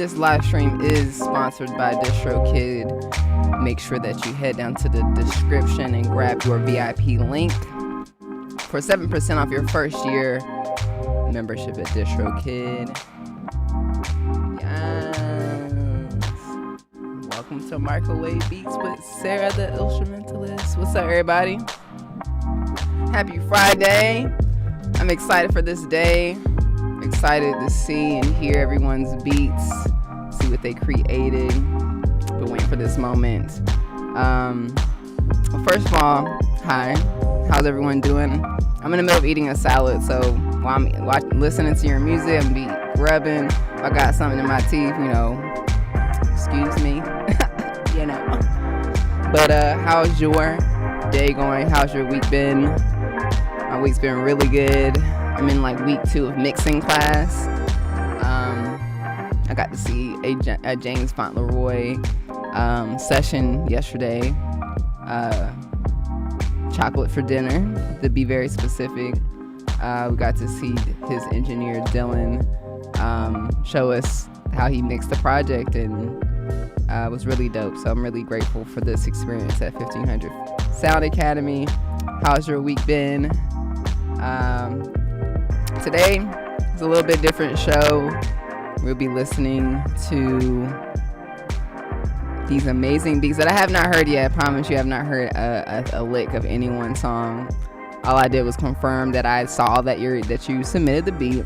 this live stream is sponsored by DistroKid. Make sure that you head down to the description and grab your VIP link for 7% off your first year membership at DistroKid. Yes. Welcome to Microwave Beats with Sarah the Illstrumentalist. What's up, everybody? Happy Friday. I'm excited for this day. Excited to see and hear everyone's beats, see what they created. Been waiting for this moment. First of all, hi. How's everyone doing? I'm in the middle of eating a salad, so while I'm listening to your music, I'm be grubbing. If I got something in my teeth, excuse me, But how's your day going? How's your week been? My week's been really good. I'm in like week 2 of mixing class. I got to see a James Fauntleroy session yesterday. Chocolate for dinner, to be very specific. We got to see his engineer Dylan show us how he mixed the project, and it was really dope. So I'm really grateful for this experience at 1500 Sound Academy. How's your week been? Today is a little bit different show. We'll be listening to these amazing beats that I have not heard yet. I promise you I have not heard a lick of any one song. All I did was confirm that I saw that you submitted the beat.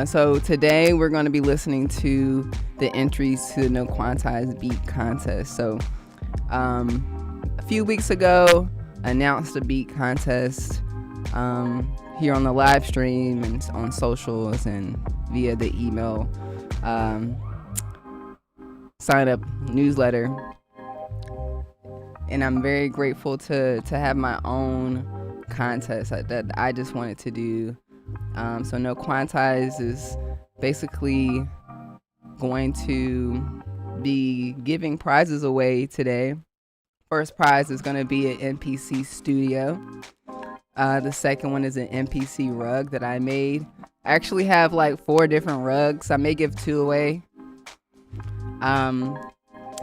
So today we're going to be listening to the entries to the No Quantize beat contest. So a few weeks ago, announced a beat contest here on the live stream and on socials and via the email sign up newsletter. And I'm very grateful to have my own contest that I just wanted to do. So No Quantize is basically going to be giving prizes away today. First prize is going to be an MPC Studio. The second one is an MPC Rug that I made. I actually have like 4 different rugs. I may give 2 away. And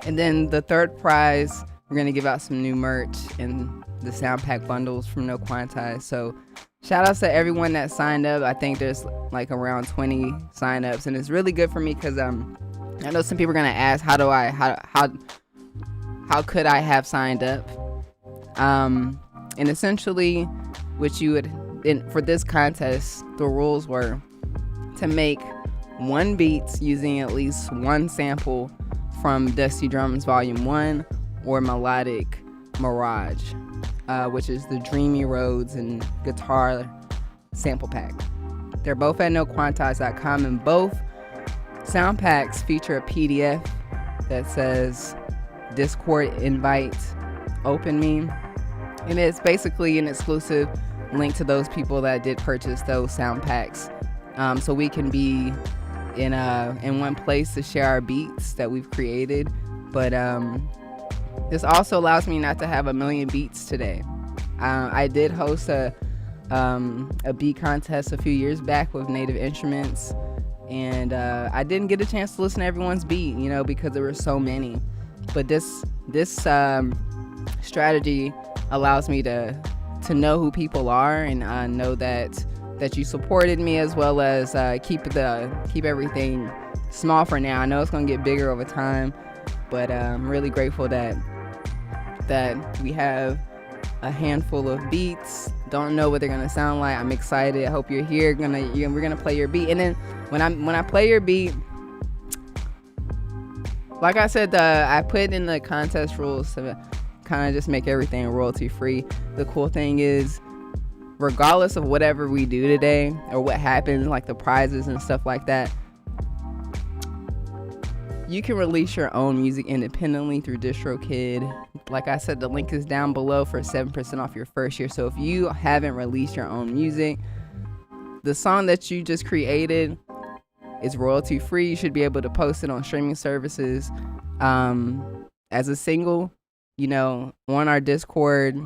then the third prize, we're going to give out some new merch and the sound pack bundles from No Quantize. So shout outs to everyone that signed up. I think there's like around 20 sign-ups, and it's really good for me because I know some people are going to ask, how could I have signed up? And essentially what you would, for this contest, the rules were to make 1 beat using at least 1 sample from Dusty Drums Volume 1 or Melodic Mirage, which is the Dreamy Roads and Guitar sample pack. They're both at noquantize.com, and both sound packs feature a PDF that says Discord invite, open me, and it's basically an exclusive link to those people that did purchase those sound packs, so we can be in one place to share our beats that we've created. But this also allows me not to have a million beats today. I did host a beat contest a few years back with Native Instruments, and I didn't get a chance to listen to everyone's beat, because there were so many. But this strategy allows me to know who people are, and know that you supported me, as well as keep everything small for now. I know it's gonna get bigger over time, but I'm really grateful that we have a handful of beats. Don't know what they're gonna sound like. I'm excited. I hope you're here. We're gonna play your beat, and then when I play your beat, like I said, I put in the contest rules to kind of just make everything royalty free. The cool thing is, regardless of whatever we do today or what happens, like the prizes and stuff like that, you can release your own music independently through DistroKid. Like I said, the link is down below for 7% off your first year. So if you haven't released your own music, the song that you just created is royalty free. You should be able to post it on streaming services as a single. On our Discord,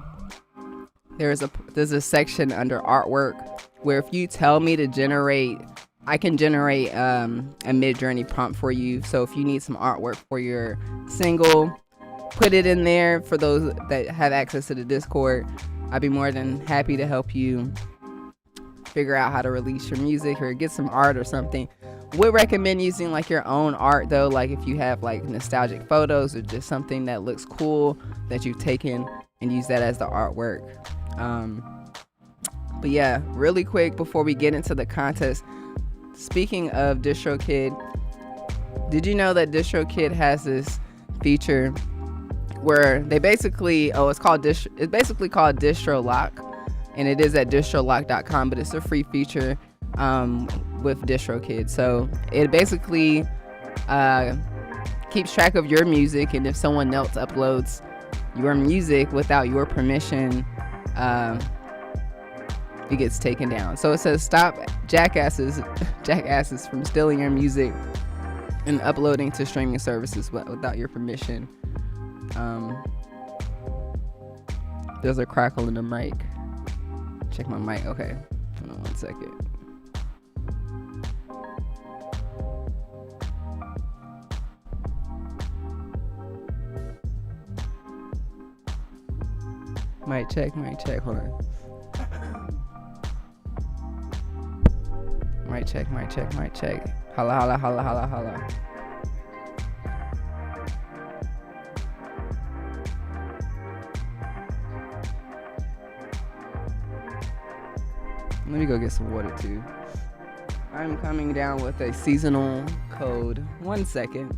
there's a section under artwork where if you tell me to generate I can generate a Midjourney prompt for you. So if you need some artwork for your single, put it in there. For those that have access to the Discord, I'd be more than happy to help you figure out how to release your music or get some art or something. Would recommend using like your own art though, like if you have like nostalgic photos or just something that looks cool that you've taken, and use that as the artwork. But yeah, really quick before we get into the contest, speaking of DistroKid, did you know that DistroKid has this feature where they basically, it's basically called DistroLock, and it is at distrolock.com, but it's a free feature with DistroKid. So it basically keeps track of your music, and if someone else uploads your music without your permission, it gets taken down. So it says stop jackasses from stealing your music and uploading to streaming services without your permission. There's a crackle in the mic. Check my mic. Okay, hold on 1 second. Mic check. Hold on. Mic check. Holla. Let me go get some water too. I'm coming down with a seasonal code. 1 second.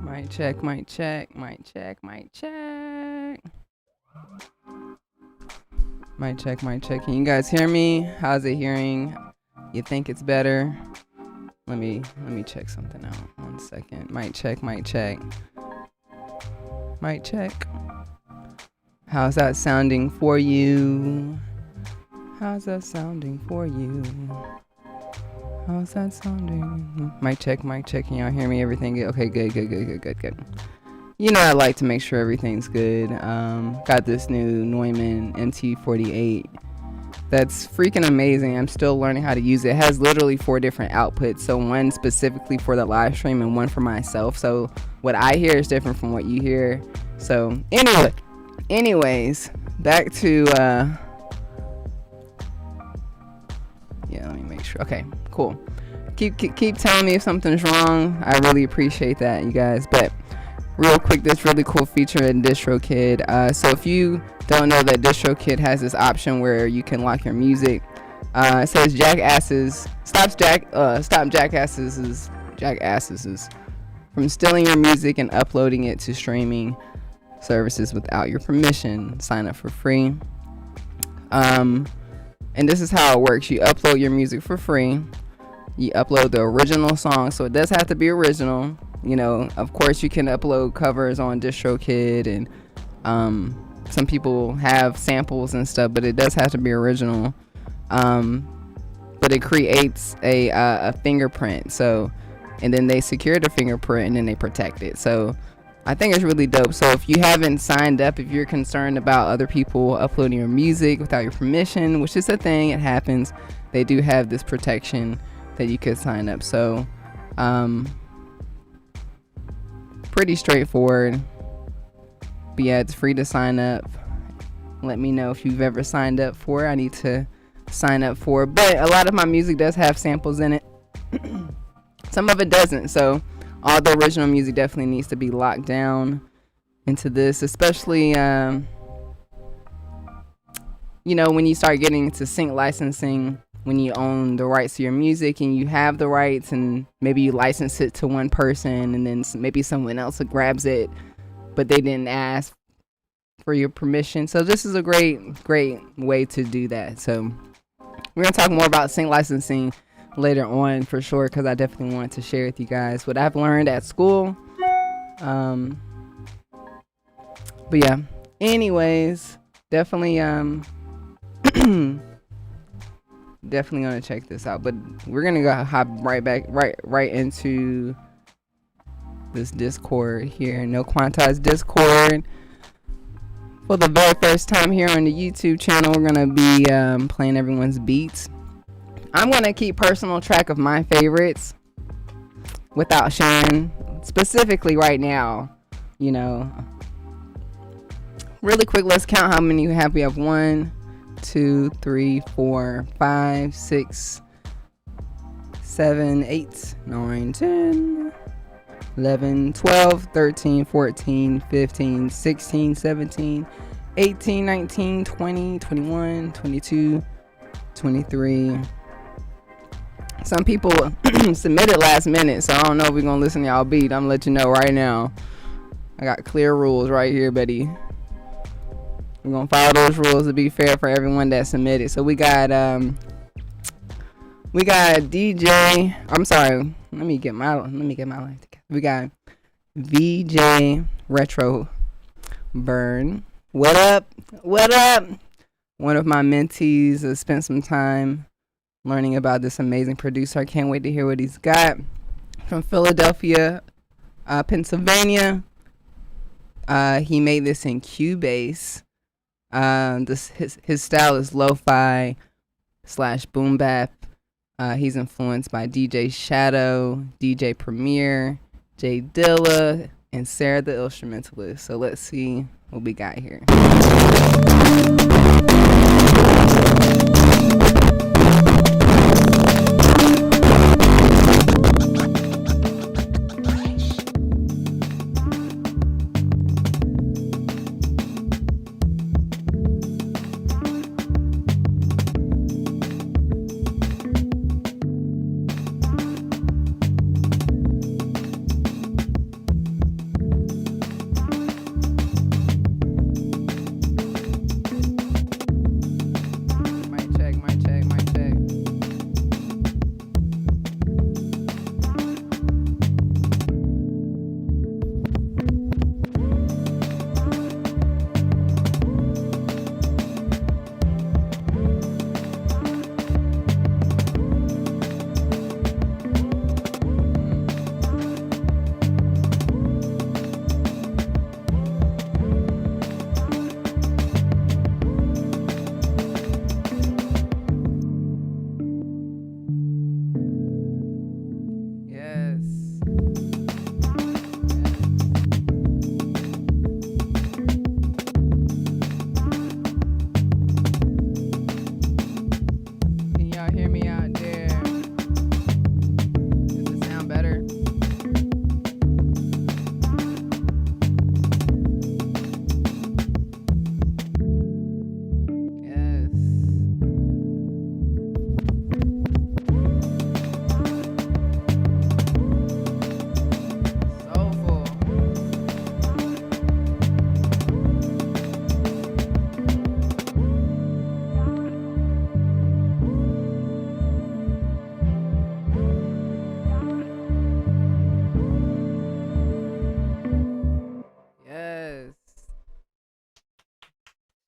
Mic check. Mic check. Can you guys hear me? How's it hearing? You think it's better? Let me check something out. 1 second. Mic check. How's that sounding for you? How's that sounding? Mic check. Can y'all hear me? Everything good? Okay, good. You know I like to make sure everything's good. Got this new Neumann MT48. That's freaking amazing. I'm still learning how to use it. It has literally 4 different outputs. So one specifically for the live stream and one for myself. So what I hear is different from what you hear. So anyways, back to let me make sure. Okay, cool. Keep telling me if something's wrong. I really appreciate that, you guys. But real quick, this really cool feature in DistroKid. So if you don't know that DistroKid has this option where you can lock your music. It says stop jackasses from stealing your music and uploading it to streaming services without your permission. Sign up for free. And this is how it works. You upload your music for free. You upload the original song, so it does have to be original. You know, of course, you can upload covers on DistroKid, and some people have samples and stuff, but it does have to be original. But it creates a fingerprint. So, and then they secure the fingerprint, and then they protect it. So I think it's really dope. So if you haven't signed up, if you're concerned about other people uploading your music without your permission, which is a thing, it happens, they do have this protection that you could sign up. So pretty straightforward. But yeah, it's free to sign up. Let me know if you've ever signed up for it. I need to sign up for it. But a lot of my music does have samples in it. Some of it doesn't. So all the original music definitely needs to be locked down into this, especially when you start getting into sync licensing, when you own the rights to your music and you have the rights, and maybe you license it to one person and then maybe someone else grabs it, but they didn't ask for your permission. So this is a great way to do that. So we're gonna talk more about sync licensing later on for sure, because I definitely want to share with you guys what I've learned at school. But yeah, anyways, definitely definitely gonna check this out. But we're gonna go hop right into this Discord here. No Quantize Discord. For the very first time here on the YouTube channel, we're gonna be playing everyone's beats. I'm gonna keep personal track of my favorites without sharing specifically right now, you know. Really quick, let's count how many we have. We have 1, 2, 3, 4, 5, 6, 7, 8, 9, 10, 11, 12, 13, 14, 15, 16, 17, 18, 19, 20, 21, 22, 23. Some people submitted last minute, so I don't know if we're gonna listen to y'all beat. I'm gonna let you know right now. I got clear rules right here, buddy. We're gonna follow those rules to be fair for everyone that submitted. So we got DJ. I'm sorry. Let me get my life together. We got VJ Retro Vern. What up? What up? One of my mentees has spent some time learning about this amazing producer. I can't wait to hear what he's got. From Philadelphia, Pennsylvania. He made this in Cubase. His style is lo-fi / boom bap. He's influenced by DJ Shadow, DJ Premier, Jay Dilla, and Sarah the Illstrumentalist. So let's see what we got here.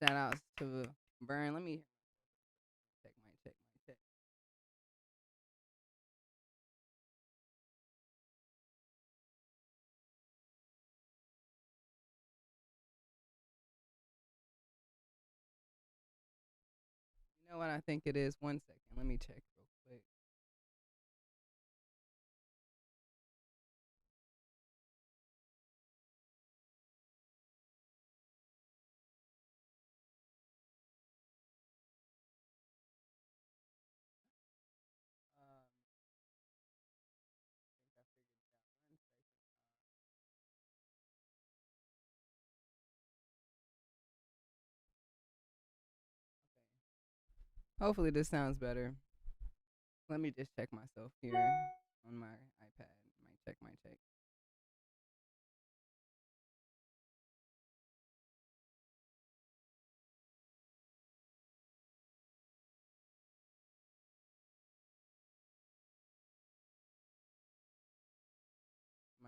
Shout outs to Vern. Let me check my check. You know what I think it is? 1 second. Let me check real quick. Hopefully this sounds better. Let me just check myself here on my iPad. Mic check.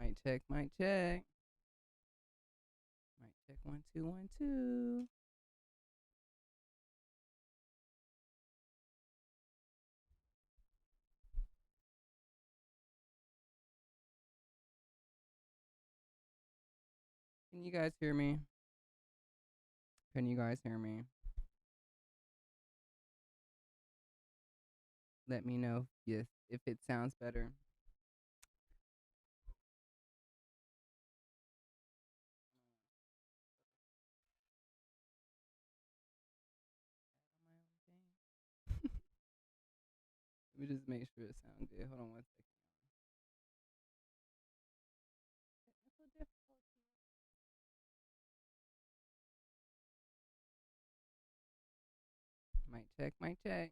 Mic check, mic check. Mic check, 1 2 1 2. Can you guys hear me? Can you guys hear me? Let me know if it sounds better. Let me just make sure it sounds good. Hold on 1 second. Mic check, mic check.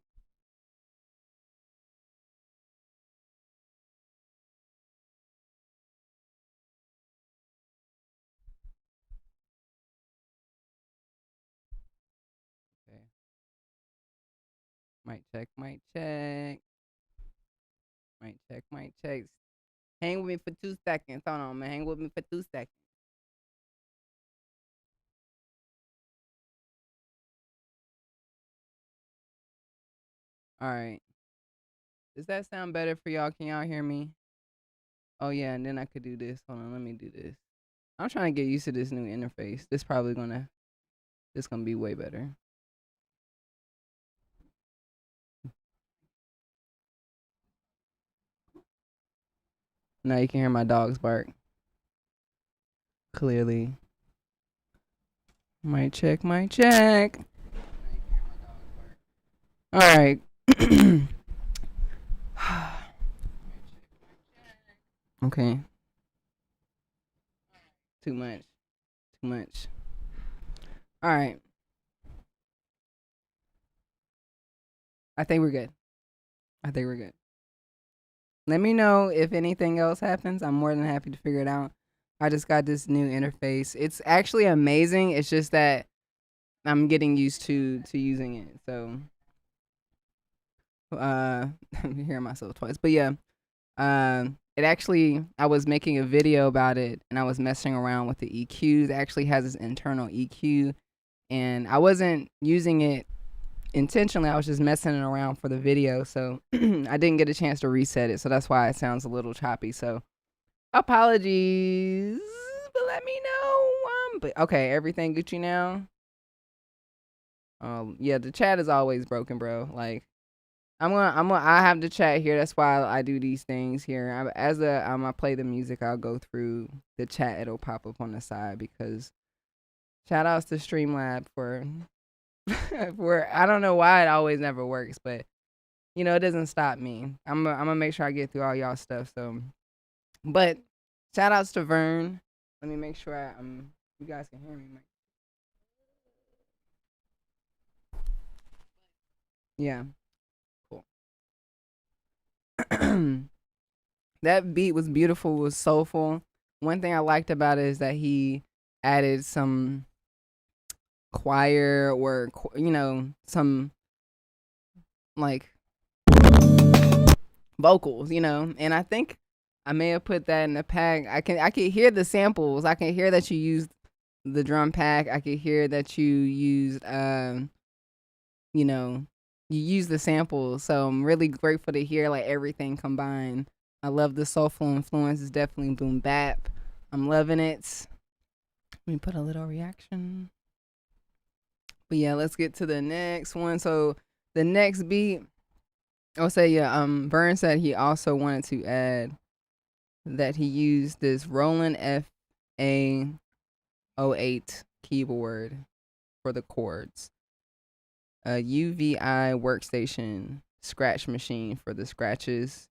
Okay. Mic check, mic check. Mic check, mic check. Hang with me for 2 seconds. Hold on, man. Hang with me for 2 seconds. All right. Does that sound better for y'all? Can y'all hear me? Oh yeah, and then I could do this. Hold on, let me do this. I'm trying to get used to this new interface. This gonna be way better. Now you can hear my dogs bark. Clearly. Mic check, mic check. All right. Okay. Too much. Too much. All right. I think we're good. I think we're good. Let me know if anything else happens. I'm more than happy to figure it out. I just got this new interface. It's actually amazing. It's just that I'm getting used to using it. So I'm hearing myself twice. But yeah. It actually, I was making a video about it and I was messing around with the EQs. It actually has this internal EQ and I wasn't using it intentionally. I was just messing it around for the video. So I didn't get a chance to reset it. So that's why it sounds a little choppy. So apologies, but let me know. But okay, everything Gucci now. Yeah, the chat is always broken, bro. Like, I have the chat here. That's why I do these things here. I play the music, I'll go through the chat. It'll pop up on the side because shout outs to Streamlab for I don't know why it always never works, but you know, it doesn't stop me. I'm gonna make sure I get through all y'all stuff. So, but shout outs to Vern. Let me make sure you guys can hear me. Yeah. That beat was beautiful, was soulful. One thing I liked about it is that he added some choir or some like vocals, and I think I may have put that in the pack. I can hear the samples. I can hear that you used the drum pack. I can hear that you used you use the samples. So I'm really grateful to hear like everything combined. I love the soulful influence. It's definitely boom bap. I'm loving it. Let me put a little reaction. But yeah, let's get to the next one. So the next beat, I'll say Vern said he also wanted to add that he used this Roland FA08 keyboard for the chords. A UVI workstation scratch machine for the scratches,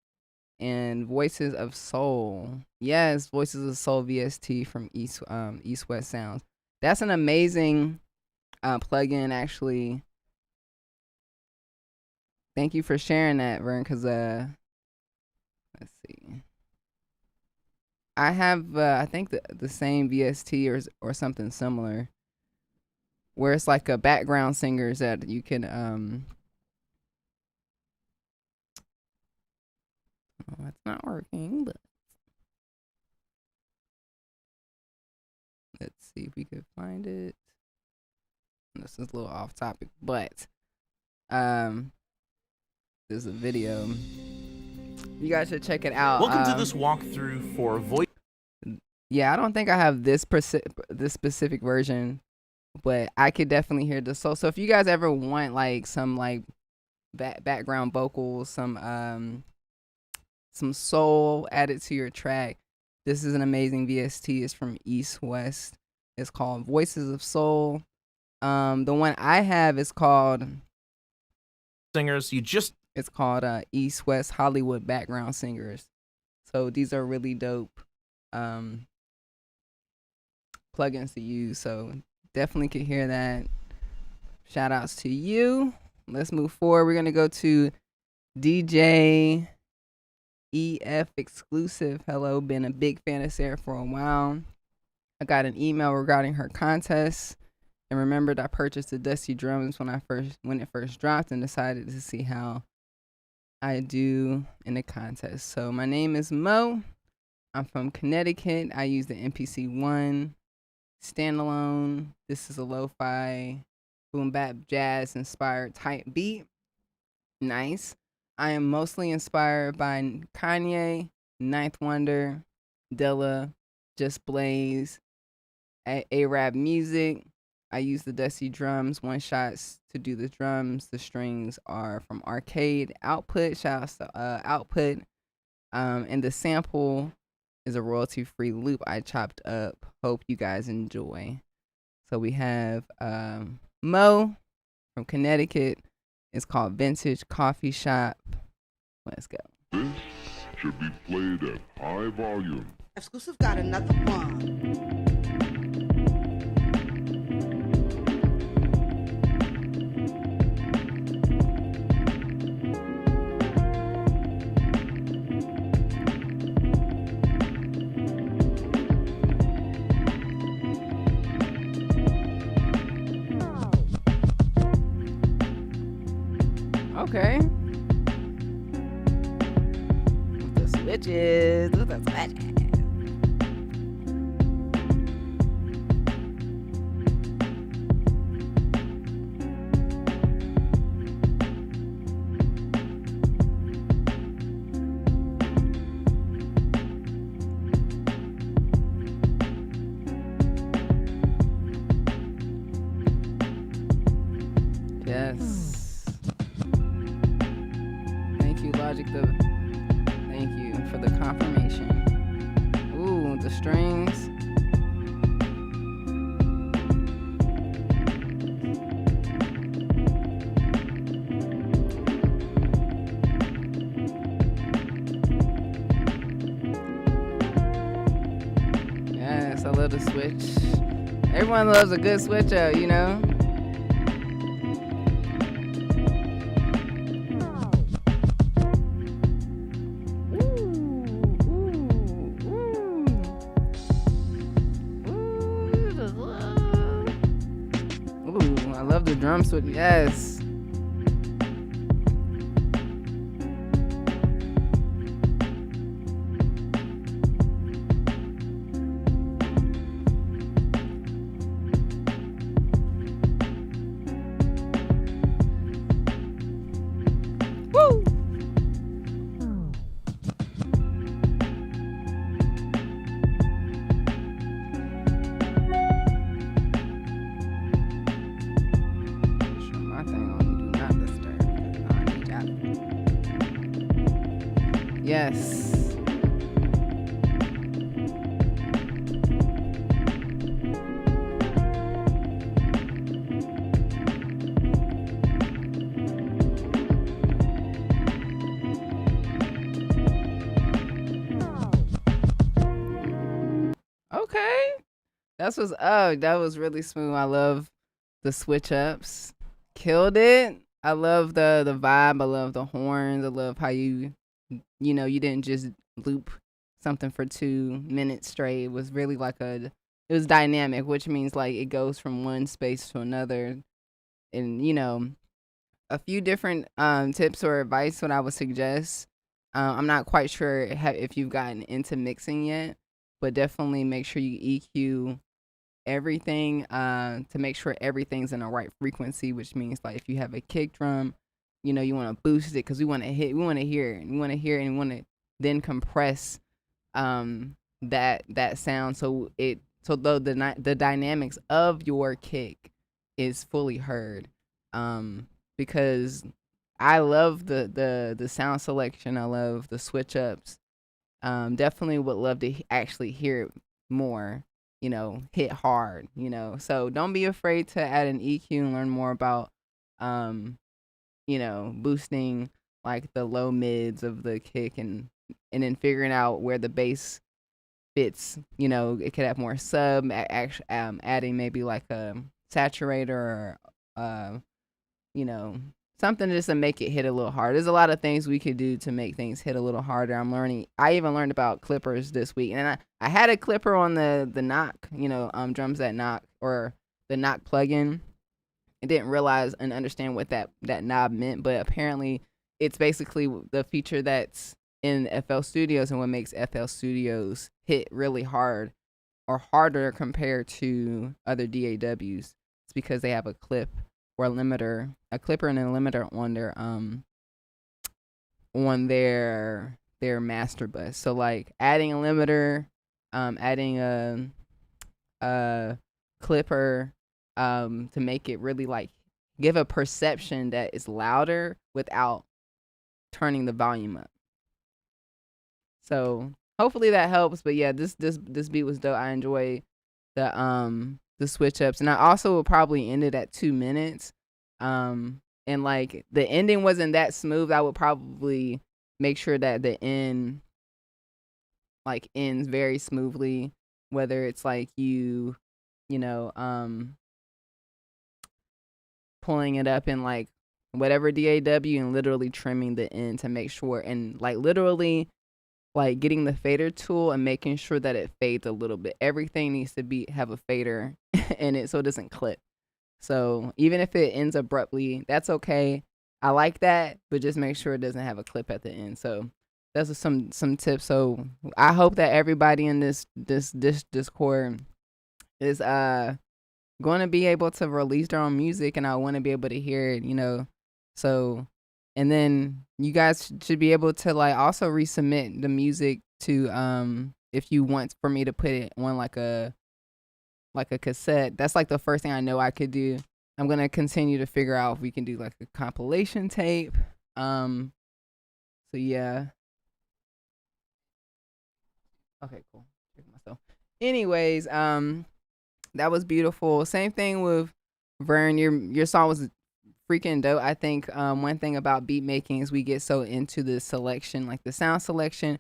and Voices of Soul. Yes, Voices of Soul VST from East West Sounds. That's an amazing plugin, actually. Thank you for sharing that, Vern, because let's see. I have I think the same VST or something similar, where it's like a background singers that you can oh, it's not working, but Let's see if we could find it. This is a little off topic, but there's a video. You guys should check it out. Welcome to this walkthrough for voice. Yeah, I don't think I have this specific version, but I could definitely hear the soul. So if you guys ever want like some like background vocals, some soul added to your track, this is an amazing VST. It's from East West. It's called Voices of Soul. The one I have is called Singers. It's called East West Hollywood Background Singers. So these are really dope plugins to use. So definitely could hear that. Shout outs to you. Let's move forward. We're gonna go to DJ EF Exclusive. Hello, been a big fan of Sarah for a while. I got an email regarding her contest and remembered I purchased the Dusty Drums when it first dropped and decided to see how I do in the contest. So my name is Mo. I'm from Connecticut. I use the MPC One standalone. This is a lo-fi boom bap jazz inspired type beat. Nice. I am mostly inspired by Kanye, Ninth Wonder, Dilla, Just Blaze, Arab music. I use the Dusty Drums one shots to do the drums. The strings are from Arcade Output. Shout out to Output. And the sample is a royalty free loop I chopped up. Hope you guys enjoy. So we have Mo from Connecticut. It's called Vintage Coffee Shop. Let's go. This should be played at high volume. Exclusive got another one. Okay. With the switches. With the switches. Yes. Thank you for the confirmation. Ooh, the strings. Yes, I love the switch. Everyone loves a good switch up, you know? Drum switch, yes. Woo! Yes. Okay. That was really smooth. I love the switch ups. Killed it. I love the vibe. I love the horns. I love how you didn't just loop something for 2 minutes straight. It was really like it was dynamic, which means like it goes from one space to another. And, a few different tips or advice what I would suggest. I'm not quite sure if you've gotten into mixing yet, but definitely make sure you EQ everything to make sure everything's in the right frequency, which means like if you have a kick drum, you know, you want to boost it because we want to hear it, and we want to hear it, and we want to then compress that sound so the dynamics of your kick is fully heard, because I love the sound selection. I love the switch ups. Definitely would love to actually hear it more, you know, hit hard, you know. So don't be afraid to add an EQ and learn more about, you know, boosting like the low mids of the kick, and then figuring out where the bass fits. You know, it could have more sub, adding maybe like a saturator or, you know, something just to make it hit a little harder. There's a lot of things we could do to make things hit a little harder. I even learned about clippers this week, and I had a clipper on the knock, you know, drums that knock, or the knock plugin. I didn't realize and understand what that knob meant, but apparently it's basically the feature that's in FL Studios and what makes FL Studios hit really hard or harder compared to other DAWs. It's because they have a clip or a clipper and a limiter on their master bus. So like adding a limiter, adding a clipper, to make it really like give a perception that it's louder without turning the volume up. So hopefully that helps. But yeah, this beat was dope. I enjoy the switch ups, and I also will probably end it at 2 minutes. And like the ending wasn't that smooth. I would probably make sure that the end like ends very smoothly, whether it's like you know, pulling it up in like whatever DAW and literally trimming the end to make sure, and like literally like getting the fader tool and making sure that it fades a little bit. Everything needs to have a fader in it so it doesn't clip. So even if it ends abruptly, that's okay. I like that, but just make sure it doesn't have a clip at the end. So those are some tips. So I hope that everybody in this Discord is going to be able to release their own music, and I want to be able to hear it, you know. So, and then you guys should be able to like also resubmit the music to if you want for me to put it on like a cassette. That's like the first thing I know I could do. I'm going to continue to figure out if we can do like a compilation tape. So yeah. Okay, cool. Myself. Anyways, that was beautiful. Same thing with Vern. Your song was freaking dope. I think one thing about beat making is we get so into the selection, like the sound selection.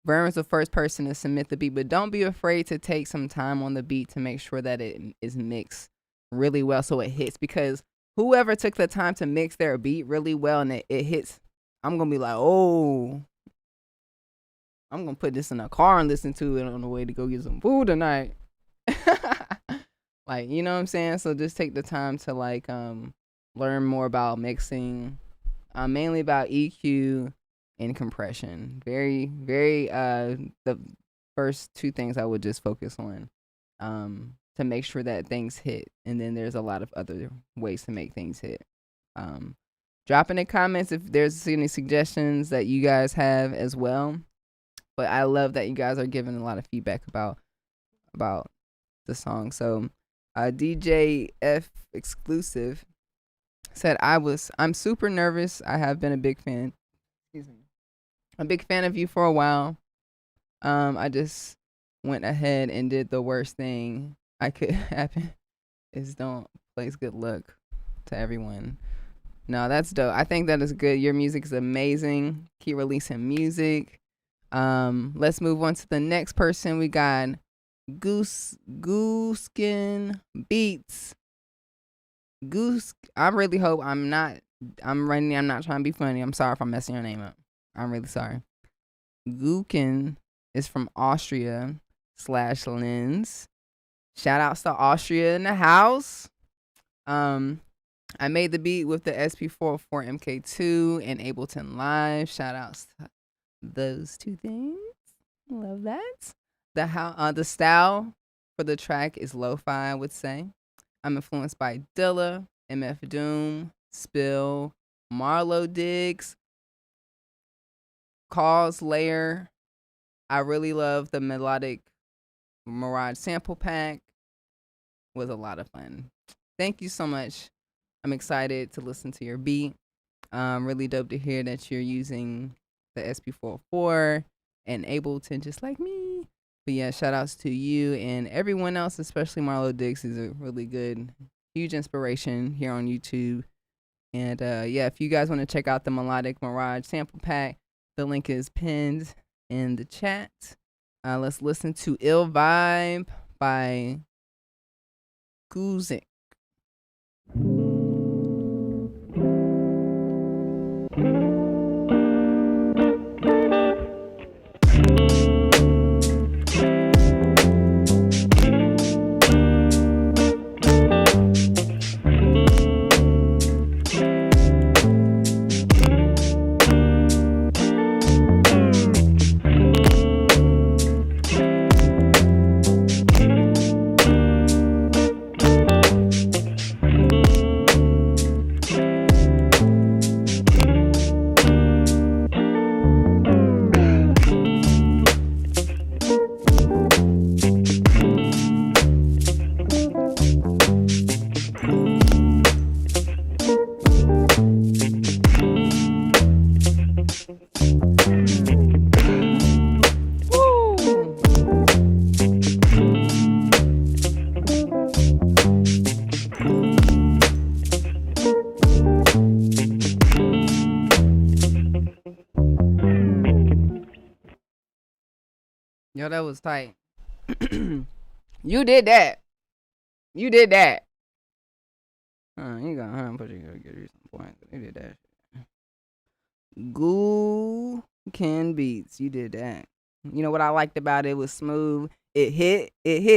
Vern was the first person to submit the beat, but don't be afraid to take some time on the beat to make sure that it is mixed really well so it hits, because whoever took the time to mix their beat really well and it hits, I'm going to be like, oh, I'm going to put this in a car and listen to it on the way to go get some food tonight. Like, you know what I'm saying? So just take the time to like learn more about mixing, mainly about EQ and compression. Very, very the first two things I would just focus on to make sure that things hit. And then there's a lot of other ways to make things hit. Drop in the comments if there's any suggestions that you guys have as well. But I love that you guys are giving a lot of feedback about the song. So DJ F Exclusive said, I'm super nervous. I have been a big fan. Excuse me. A big fan of you for a while. I just went ahead and did the worst thing I could happen is don't place good luck to everyone. No, that's dope. I think that is good. Your music is amazing. Keep releasing music. Let's move on to the next person. We got Gooskin Beats. Goose, I really hope I'm not trying to be funny. I'm sorry if I'm messing your name up. I'm really sorry. Gookin is from Austria /Linz. Shout outs to Austria in the house. I made the beat with the SP404 MK2 and Ableton Live. Shout outs to those two things. Love that. The style for the track is lo-fi, I would say. I'm influenced by Dilla, MF Doom, Spill, Marlo Diggs, Cause Layer. I really love the melodic Mirage sample pack. Was a lot of fun. Thank you so much. I'm excited to listen to your beat. Really dope to hear that you're using the SP404 and Ableton just like me. But yeah, shout outs to you and everyone else, especially Marlo Diggs is a really good, huge inspiration here on YouTube. And yeah, if you guys want to check out the Melodic Mirage sample pack, the link is pinned in the chat. Let's listen to Ill Vibe by Guzik. Yo, that was tight. You did that. You did that. You got put you get you some points. You did that shit. Goo Can Beats. You did that. You know what I liked about it was smooth. It hit.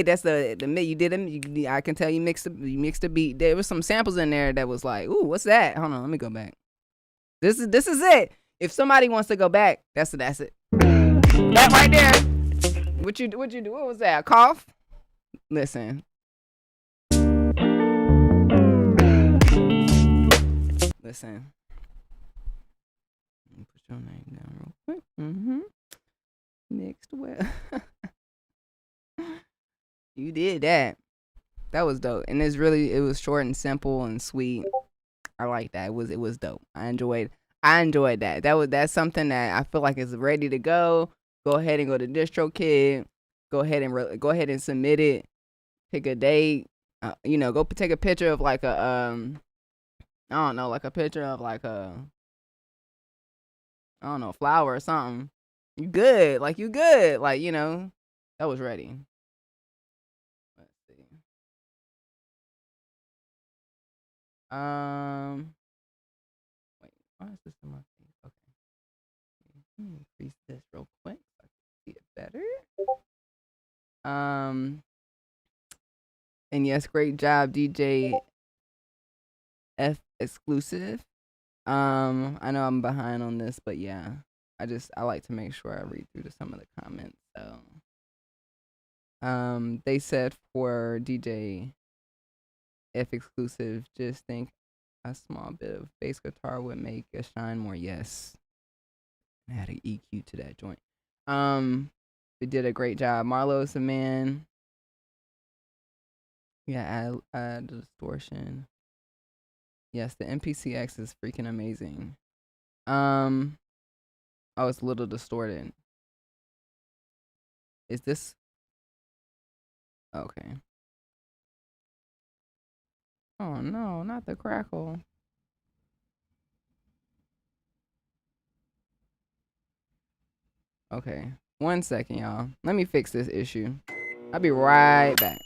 That's the you did it. I can tell you mixed the beat. There was some samples in there that was like, ooh, what's that? Hold on, let me go back. This is it. If somebody wants to go back, that's it. That right there. What you do? What was that? A cough? Listen. Listen. Let me put your name down real quick. Next well. You did that. That was dope. And it was short and simple and sweet. I like that. It was dope. I enjoyed that. That's something that I feel like is ready to go. Go ahead and go to DistroKid. Go ahead and submit it. Pick a date. Go take a picture of like a I don't know, like a picture of like a flower or something. You good. Like that was ready. Let's see. Wait, why is this in my face? Okay. Let me increase this real quick so I can see it better. And yes, great job, DJ F exclusive. I know I'm behind on this, but yeah, I like to make sure I read through to some of the comments. So, they said for DJ F exclusive, just think a small bit of bass guitar would make it shine more. Yes, I had an EQ to that joint. They did a great job. Marlo's the man. Yeah, add distortion. Yes, the MPCX is freaking amazing. Oh, it's a little distorted. Is this okay? Oh no, not the crackle. Okay, 1 second, y'all. Let me fix this issue. I'll be right back.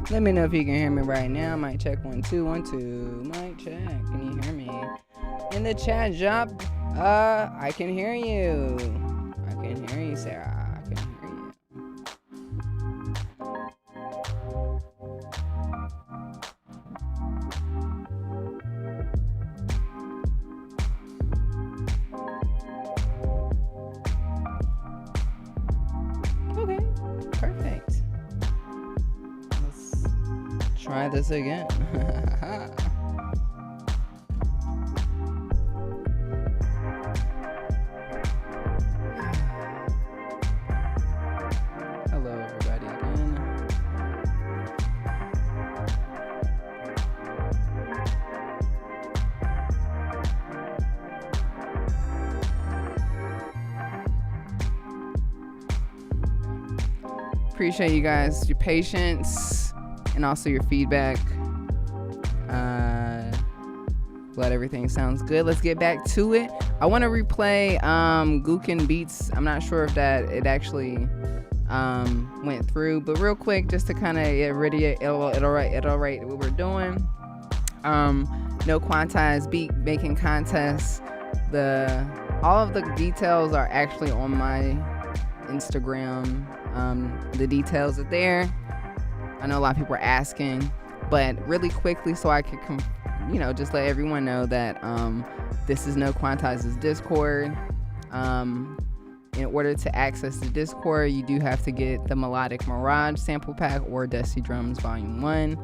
Let me know if you can hear me right now. Mic check 1 2 1 2. Mic check. Can you hear me? In the chat, Job. I can hear you. I can hear you, Sarah. I can hear you. Okay, perfect. Let's try this again. Hello, everybody again. Appreciate you guys, your patience, and also your feedback. Glad everything sounds good. Let's get back to it. I want to replay Gookin Beats. I'm not sure if that it actually went through, but real quick, just to kind of iterate what we're doing. No Quantize beat making contest. All of the details are actually on my Instagram. The details are there. I know a lot of people are asking, but really quickly, so I could just let everyone know that this is No Quantize's Discord. In order to access the Discord, you do have to get the Melodic Mirage sample pack or Dusty Drums Volume 1.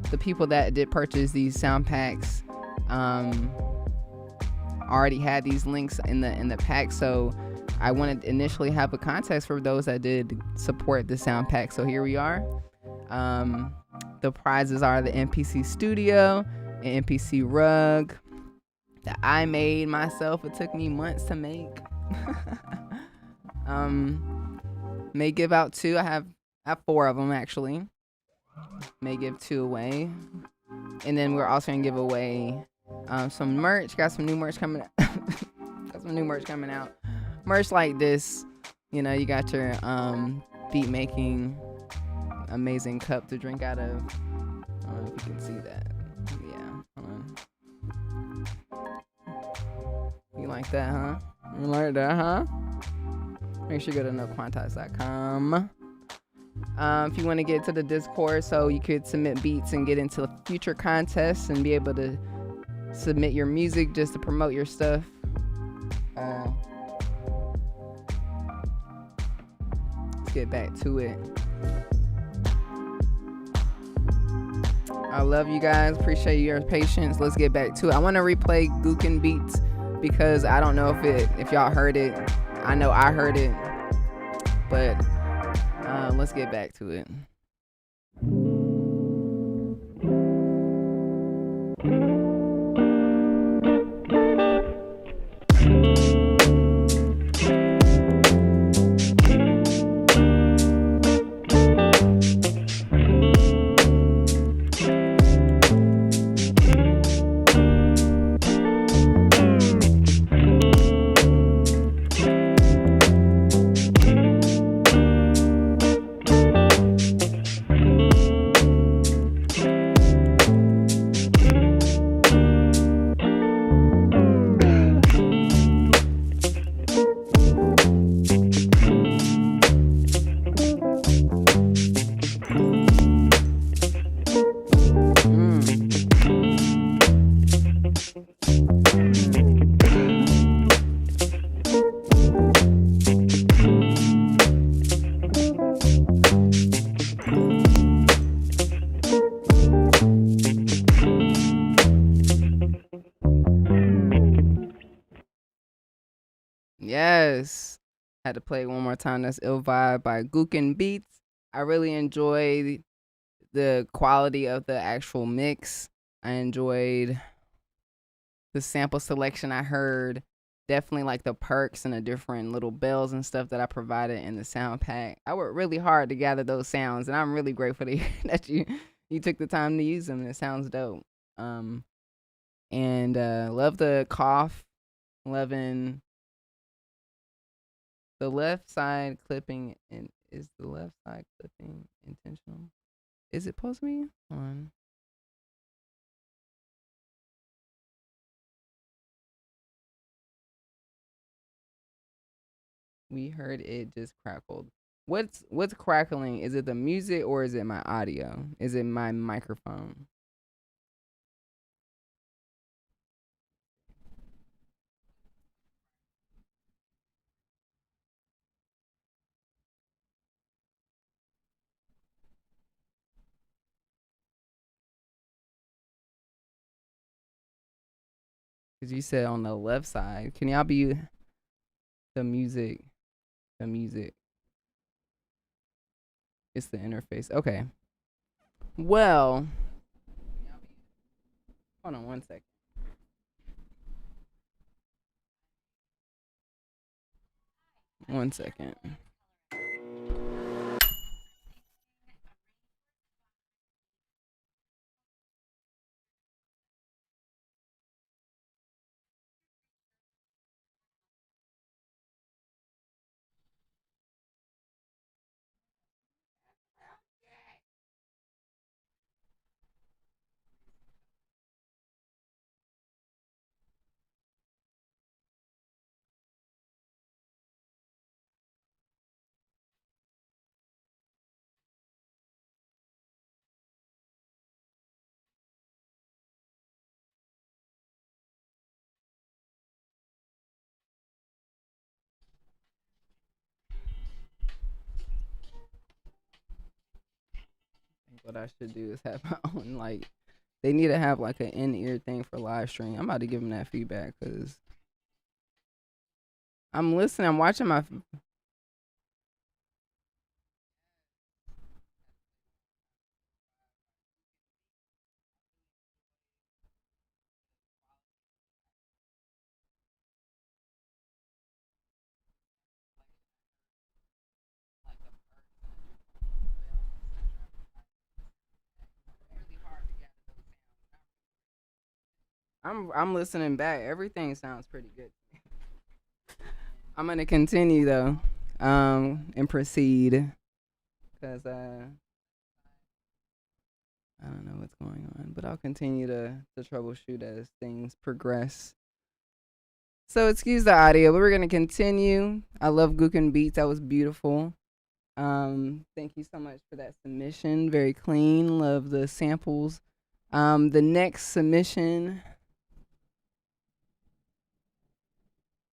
The people that did purchase these sound packs already had these links in the pack, so I wanted to initially have a contest for those that did support the sound pack. So here we are. The prizes are the MPC Studio and MPC Rug that I made myself. It took me months to make. May give out 2. I have 4 of them actually. May give 2 away, and then we're also gonna give away some merch. Got some new merch coming out. Got some new merch coming out. Merch like this, you got your beat making amazing cup to drink out of. I don't know if you can see that. Yeah, hold on. You like that, huh? You like that, huh? Make sure you go to noquantize.com. If you want to get to the Discord, so you could submit beats and get into future contests and be able to submit your music just to promote your stuff. Let's get back to it. I love you guys. Appreciate your patience. Let's get back to it. I want to replay Gookin Beats because I don't know if y'all heard it. I know I heard it, but let's get back to it. Yes. Had to play it one more time. That's Ill Vibe by Gookin Beats. I really enjoyed the quality of the actual mix. I enjoyed the sample selection I heard. Definitely like the perks and the different little bells and stuff that I provided in the sound pack. I worked really hard to gather those sounds, and I'm really grateful that you took the time to use them. It sounds dope. And love the cough. Loving the left side clipping. And is the left side clipping intentional? Is it supposed to be on? We heard it just crackled. What's crackling? Is it the music or is it my audio? Is it my microphone? Because you said on the left side. Can y'all be the music? The music. It's the interface. Okay. Well. Hold on 1 second. One second. What I should do is have my own, like, they need to have like an in-ear thing for live stream. I'm about to give them that feedback because I'm listening. I'm watching my. I'm listening back. Everything sounds pretty good. I'm gonna continue though, and proceed, because I don't know what's going on, but I'll continue to troubleshoot as things progress. So excuse the audio, but we're gonna continue. I love Gookin Beats. That was beautiful. Thank you so much for that submission. Very clean. Love the samples. The next submission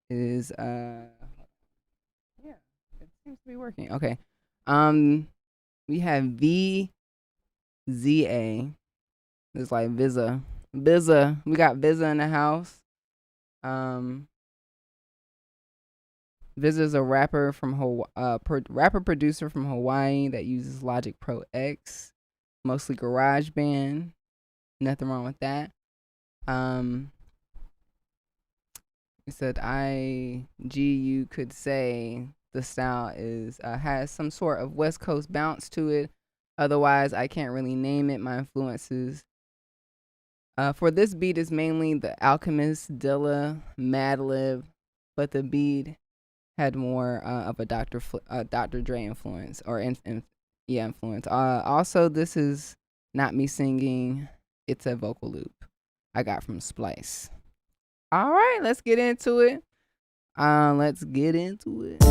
is yeah, it seems to be working. Okay. Um we have VZA. It's like Visa. Visa. We got Visa in the house. Um Visa's a rapper from rapper producer from Hawaii that uses Logic Pro X, mostly GarageBand. Nothing wrong with that. He said you could say the style is has some sort of West Coast bounce to it. Otherwise, I can't really name it. My influences for this beat is mainly The Alchemist, Dilla, Madlib, but the beat had more of a Dr. Dre influence or influence. Also, this is not me singing; it's a vocal loop I got from Splice. All right, let's get into it. Let's get into it.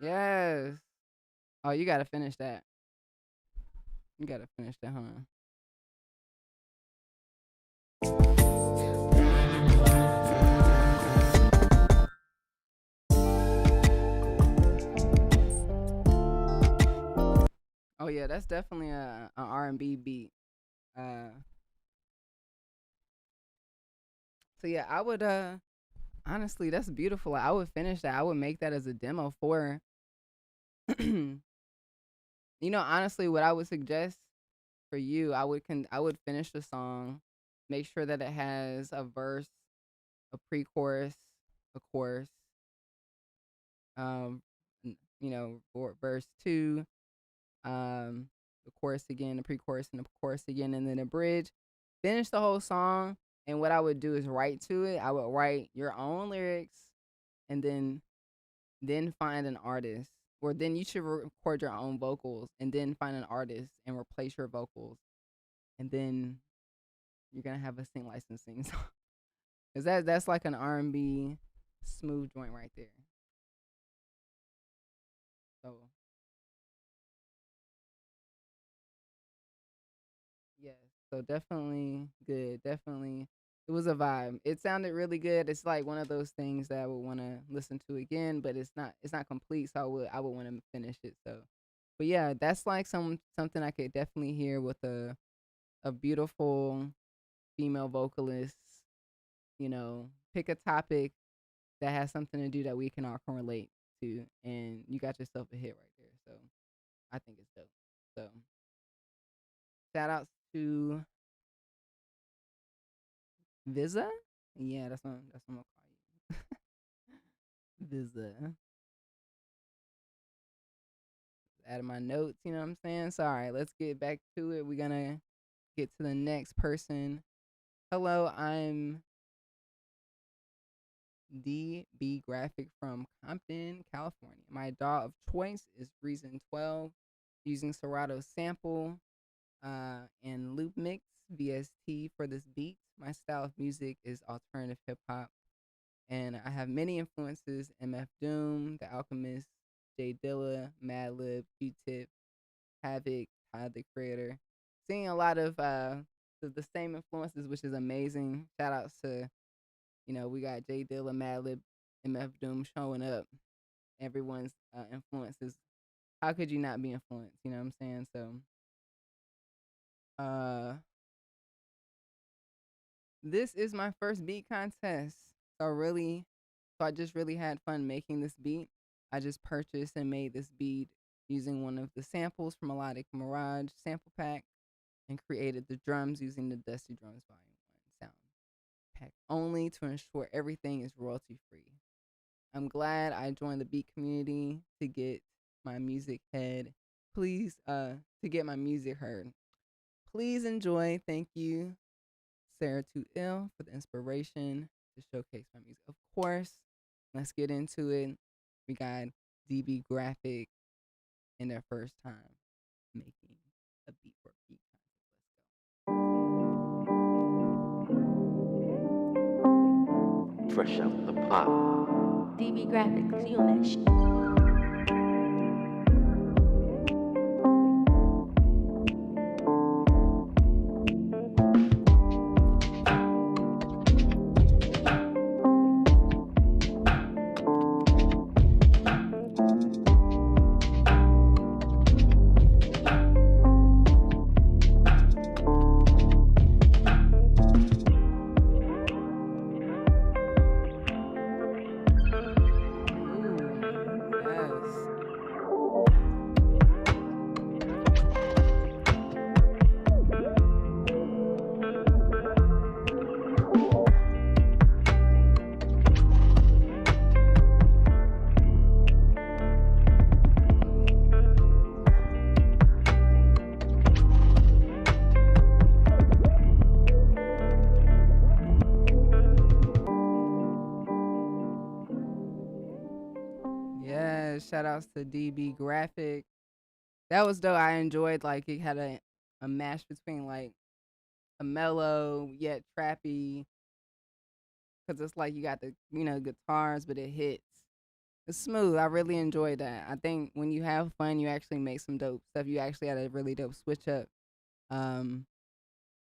Yes. Oh, you gotta finish that. You gotta finish that, huh? Oh yeah, that's definitely an R&B beat. So yeah, I would honestly, that's beautiful. I would finish that. I would make that as a demo for honestly, what I would suggest for you, I would finish the song, make sure that it has a verse, a pre-chorus, a chorus, verse 2, the chorus again, the pre-chorus and the chorus again, and then a bridge. Finish the whole song, and what I would do is write to it. I would write your own lyrics, and then find an artist, or then you should record your own vocals, and then find an artist and replace your vocals, and then you're gonna have a sing licensing song. Cause that's like an R&B smooth joint right there. So yes, so definitely good. Definitely, it was a vibe. It sounded really good. It's like one of those things that I would want to listen to again, but it's not complete. So I would want to finish it. So, but yeah, that's like something I could definitely hear with a beautiful female vocalist. Pick a topic that has something to do that we can all correlate to, and you got yourself a hit right there. So I think it's dope. So shout outs to Visa. Yeah, that's what I'm gonna call you. Visa. Adding my notes, you know what I'm saying? So all right, let's get back to it. We're gonna get to the next person. Hello, I'm DB Graphic from Compton, California. My DAW of choice is Reason 12 using Serato sample and loop mix VST for this beat. My style of music is alternative hip hop, and I have many influences: MF Doom, The Alchemist, J Dilla, Madlib, Q-Tip, Havoc, Tyler the Creator. Seeing a lot of the same influences, which is amazing. Shout outs to we got J Dilla, Madlib, MF Doom showing up. Everyone's influences. How could you not be influenced? You know what I'm saying? So, uh, this is my first beat contest. So I just really had fun making this beat. I just purchased and made this beat using one of the samples from Melodic Mirage sample pack and created the drums using the Dusty Drums Volume 1 sound pack only to ensure everything is royalty free. I'm glad I joined the beat community to get my music heard. Please, to get my music heard. Please enjoy. Thank you, Sarah Too Ill, for the inspiration to showcase my music. Of course, let's get into it. We got DB Graphic in their first time making a beat for beat. Fresh out the pot. DB Graphics, you on that shit. Shout outs to DB Graphic. That was dope. I enjoyed, like, it had a mash between like a mellow yet trappy, because it's like you got the guitars, but it hits. It's smooth. I really enjoyed that. I think when you have fun, you actually make some dope stuff. You actually had a really dope switch up in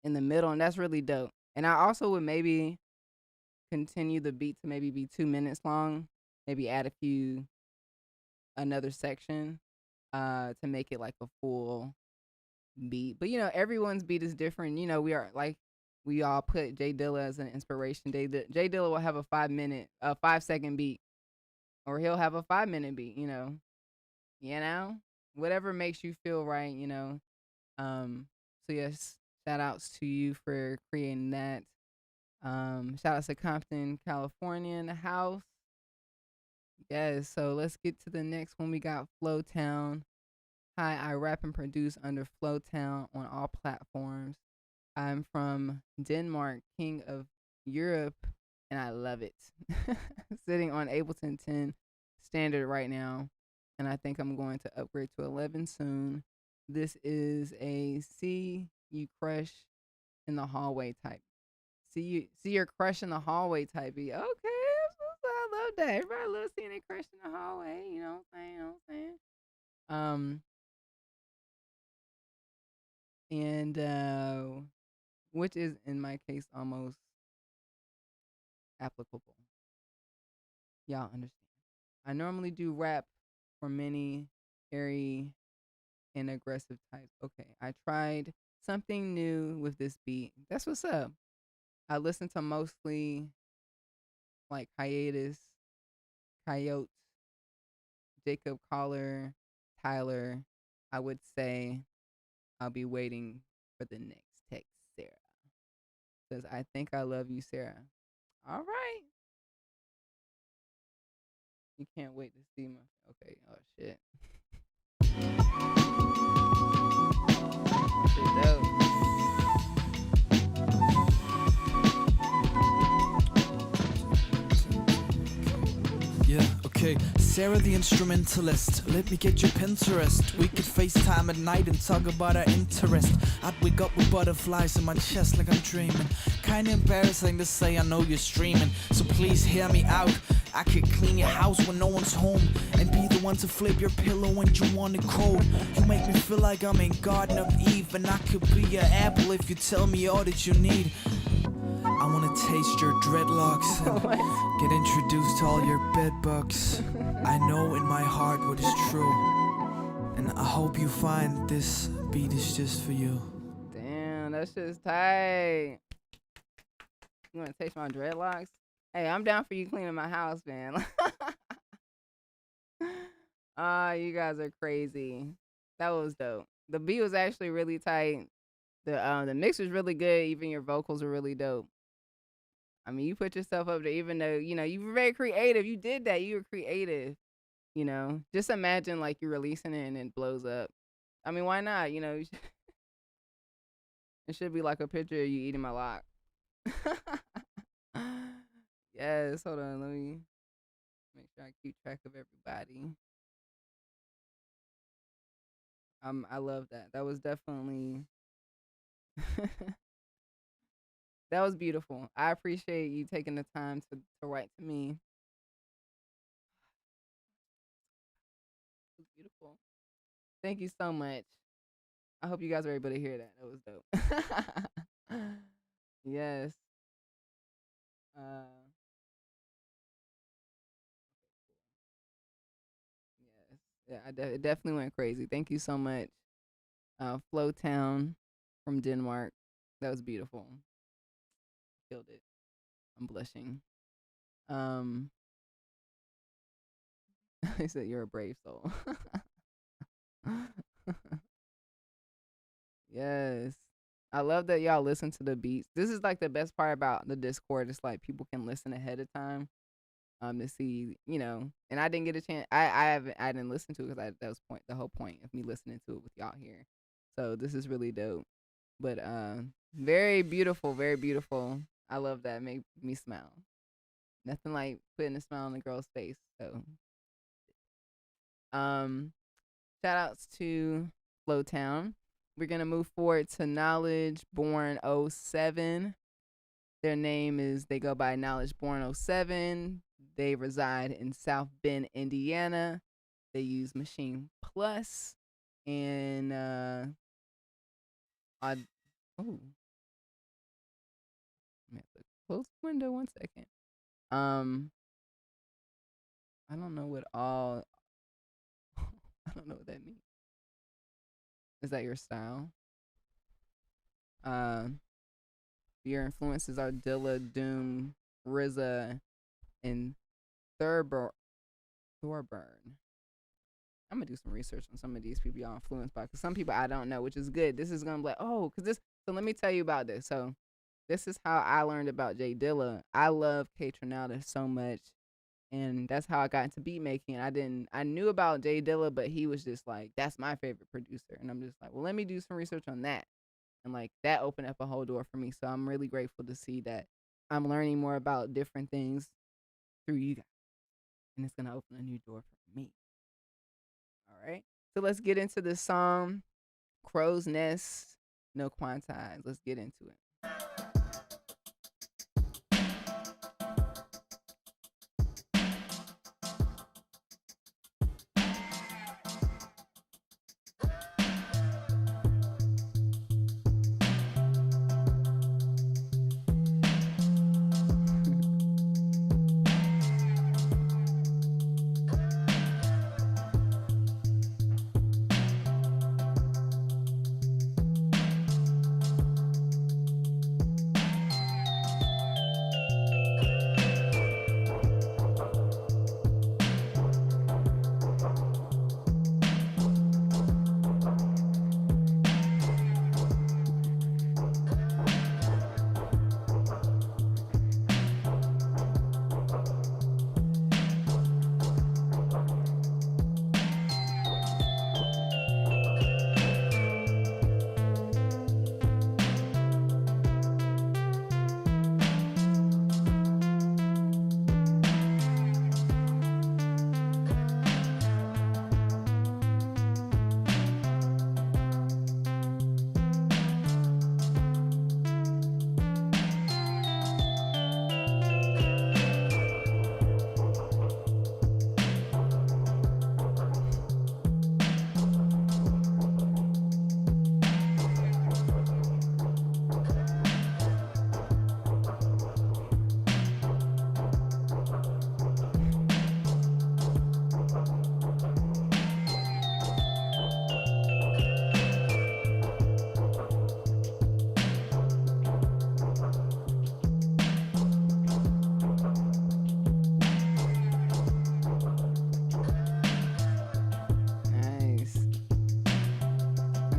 the middle, and that's really dope. And I also would maybe continue the beat to maybe be 2 minutes long. Maybe add another section to make it like a full beat. But everyone's beat is different. We all put Jay Dilla as an inspiration. Jay Dilla will have a 5-second beat, or he'll have a 5-minute beat. Whatever makes you feel right. So yes, shout outs to you for creating that. Shout outs to Compton, California in the house. Yes, so let's get to the next one. We got Flowtown. Hi, I rap and produce under Flowtown on all platforms. I'm from Denmark, king of Europe, and I love it. Sitting on Ableton 10 standard right now, and I think I'm going to upgrade to 11 soon. This is a see you crush in the hallway type. See your crush in the hallway type beat. Okay. I love that. Everybody loves seeing their crush in the hallway. You know what I'm saying? And which is in my case almost applicable. Y'all understand. I normally do rap for many airy and aggressive types. Okay, I tried something new with this beat. That's what's up. I listen to mostly like Hiatus, Coyote, Jacob Collar, Tyler. I would say I'll be waiting for the next text, Sarah. Says, I think I love you, Sarah. All right. You can't wait to see my... Okay, oh shit. Shit dope. Yeah, okay. Sarah the Instrumentalist, let me get your Pinterest. We could FaceTime at night and talk about our interest. I'd wake up with butterflies in my chest like I'm dreaming. Kinda embarrassing to say I know you're streaming, so please hear me out. I could clean your house when no one's home, and be the one to flip your pillow when you want it cold. You make me feel like I'm in Garden of Eve, and I could be your apple if you tell me all that you need. I wanna taste your dreadlocks and get introduced to all your bed bugs. I know in my heart what is true, and I hope you find this beat is just for you. Damn, that shit's tight. You wanna taste my dreadlocks? Hey, I'm down for you cleaning my house, man. You guys are crazy. That was dope. The beat was actually really tight. The mix was really good. Even your vocals were really dope. I mean, you put yourself up there, even though, you were very creative. You did that. You were creative, Just imagine, like, you're releasing it and it blows up. I mean, why not? It should be like a picture of you eating my lock. Yes, hold on. Let me make sure I keep track of everybody. I love that. That was definitely that was beautiful. I appreciate you taking the time to write to me. It was beautiful. Thank you so much. I hope you guys were able to hear that. That was dope. Yes. Yes. Yeah, it definitely went crazy. Thank you so much. Flowtown from Denmark. That was beautiful. Killed it. I'm blushing. He said you're a brave soul. Yes. I love that y'all listen to the beats. This is like the best part about the Discord. It's like people can listen ahead of time to see, and I didn't get a chance. I didn't listen to it because that was the whole point of me listening to it with y'all here. So this is really dope. But very beautiful, very beautiful. I love that. Make me smile. Nothing like putting a smile on a girl's face. So shout outs to Flowtown. We're gonna move forward to Knowledge Born 07. Their name is, they go by Knowledge Born 07. They reside in South Bend, Indiana. They use Machine Plus and let me close the window 1 second. I don't know what all I don't know what that means. Is that your style? Your influences are Dilla, Doom, RZA, and Thorburn. I'm gonna do some research on some of these people y'all influenced by, because some people I don't know, which is good. This is gonna be like, oh, because this. So let me tell you about this. So this is how I learned about J Dilla. I love K-Tronalda so much, and that's how I got into beat making. I knew about J Dilla, but he was just like, that's my favorite producer, and I'm just like, well, let me do some research on that, and like that opened up a whole door for me. So I'm really grateful to see that I'm learning more about different things through you guys, and it's gonna open a new door for me. All right, so let's get into the song Crow's Nest, no Quantize. Let's get into it.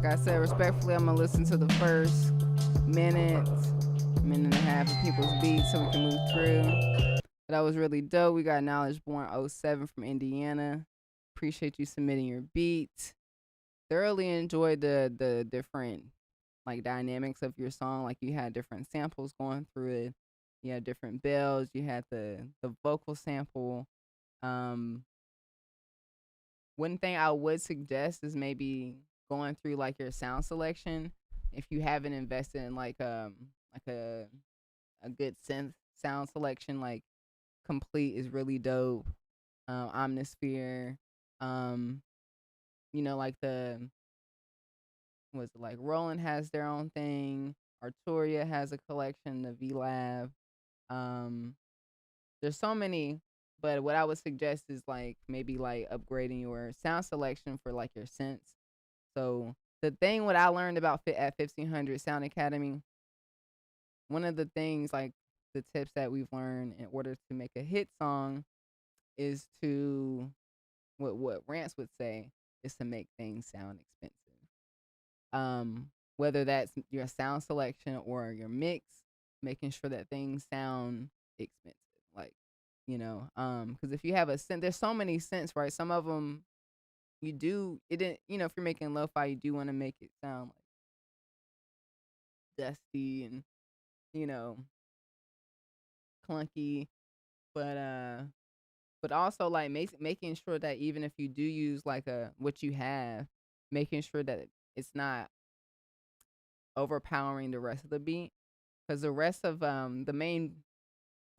Like I said, respectfully, I'm gonna listen to the first minute minute and a half of people's beats so we can move through. That was really dope. We got Knowledge Born 07 from Indiana. Appreciate you submitting your beats. Thoroughly enjoyed the different like dynamics of your song. Like you had different samples going through it. You had different bells. You had the vocal sample. One thing I would suggest is maybe going through like your sound selection. If you haven't invested in like a good synth sound selection, like Complete is really dope. Omnisphere, like like Roland has their own thing. Arturia has a collection, the VLab. There's so many, but what I would suggest is like maybe like upgrading your sound selection for like your synths. So the thing what I learned about at 1500 Sound Academy, one of the things like the tips that we've learned in order to make a hit song is to what Rance would say is to make things sound expensive. Whether that's your sound selection or your mix, making sure that things sound expensive. Like, because if you have a synth, there's so many synths, right? Some of them you do it didn't, if you're making lo-fi, you do want to make it sound like dusty and clunky, but also like making sure that even if you do use like what you have, making sure that it's not overpowering the rest of the beat, because the rest of the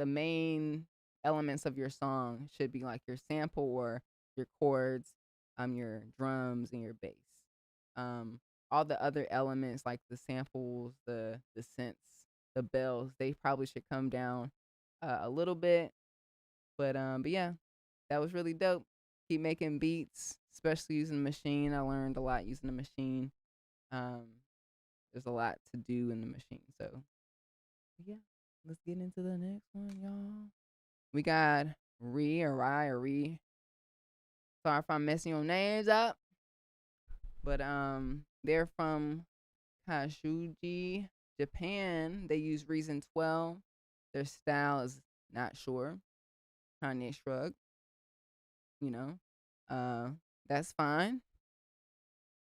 main elements of your song should be like your sample or your chords, your drums and your bass. All the other elements like the samples, the synths, the bells, they probably should come down a little bit. But yeah, that was really dope. Keep making beats, especially using the machine. I learned a lot using the machine. There's a lot to do in the machine. So yeah, let's get into the next one, y'all. We got Ri. Sorry if I'm messing your names up. But they're from Kashuji, Japan. They use Reason 12. Their style is not sure. Kanye Shrug. That's fine.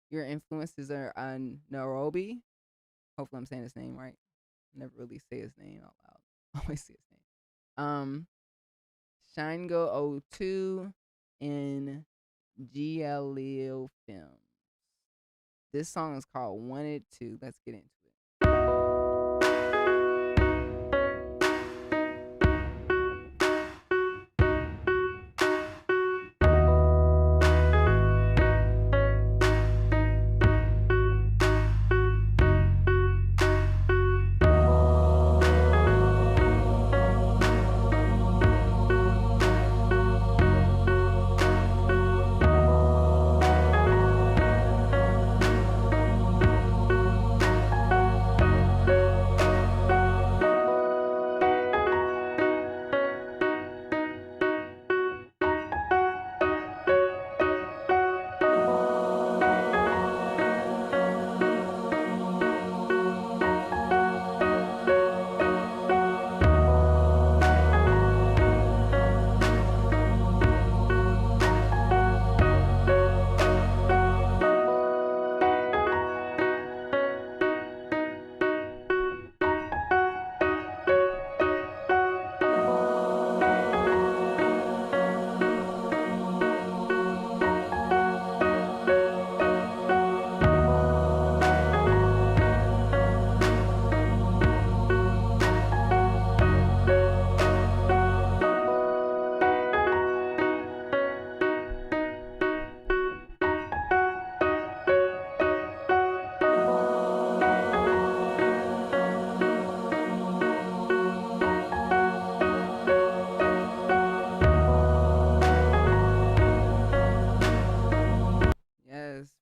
Your influences are on Nairobi. Hopefully I'm saying his name right. Never really say his name out loud. Always say his name. Shingo 02 and GLL Films. This song is called Wanted To. Let's get into it.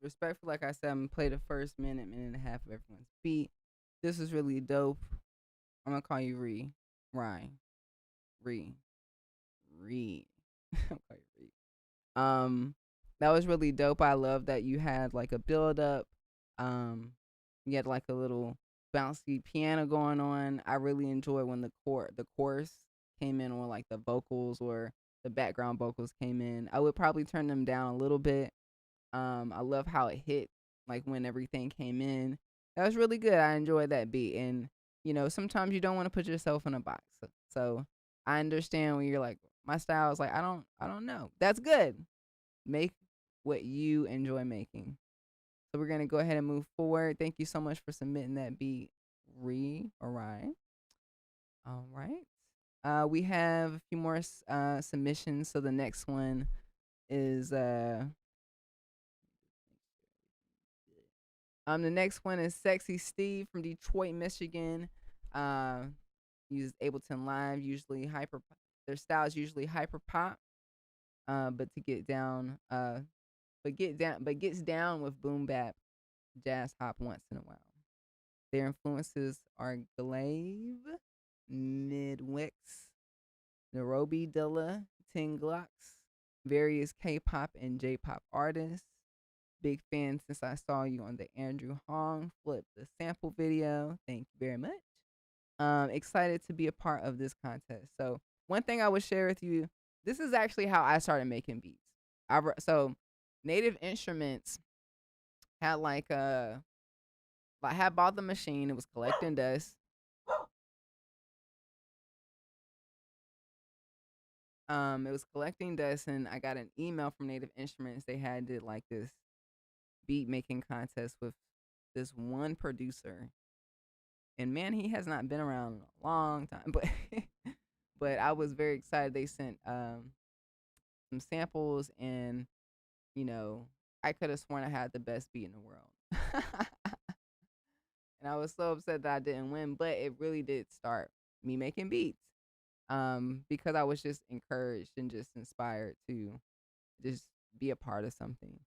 Respectful, like I said, I'm gonna play the first minute and a half of everyone's beat. This is really dope. I'm gonna call you Re. I'm gonna call you Re. That was really dope. I love that you had like a build up. You had like a little bouncy piano going on. I really enjoy when the chorus came in, or like the vocals or the background vocals came in. I would probably turn them down a little bit. I love how it hit, like when everything came in. That was really good. I enjoyed that beat. And sometimes you don't want to put yourself in a box. So I understand when you're like, my style is like, I don't know. That's good. Make what you enjoy making. So we're gonna go ahead and move forward. Thank you so much for submitting that beat, All right. We have a few more submissions. So the next one is Sexy Steve from Detroit, Michigan. Uses Ableton Live, usually hyper. Their style is usually hyper pop, but gets down with boom bap, jazz hop once in a while. Their influences are Glaive, Midwix, Nairobi Dilla, Tinglocks, various K-pop and J-pop artists. Big fan since I saw you on the Andrew Hong Flip the Sample video. Thank you very much. Excited to be a part of this contest. So one thing I would share with you, this is actually how I started making beats. So Native Instruments had had bought the machine. It was collecting dust. It was collecting dust, and I got an email from Native Instruments. They had did like this beat making contest with this one producer, and man, he has not been around in a long time, but I was very excited. They sent some samples, and I could have sworn I had the best beat in the world. And I was so upset that I didn't win, but it really did start me making beats, because I was just encouraged and just inspired to just be a part of something,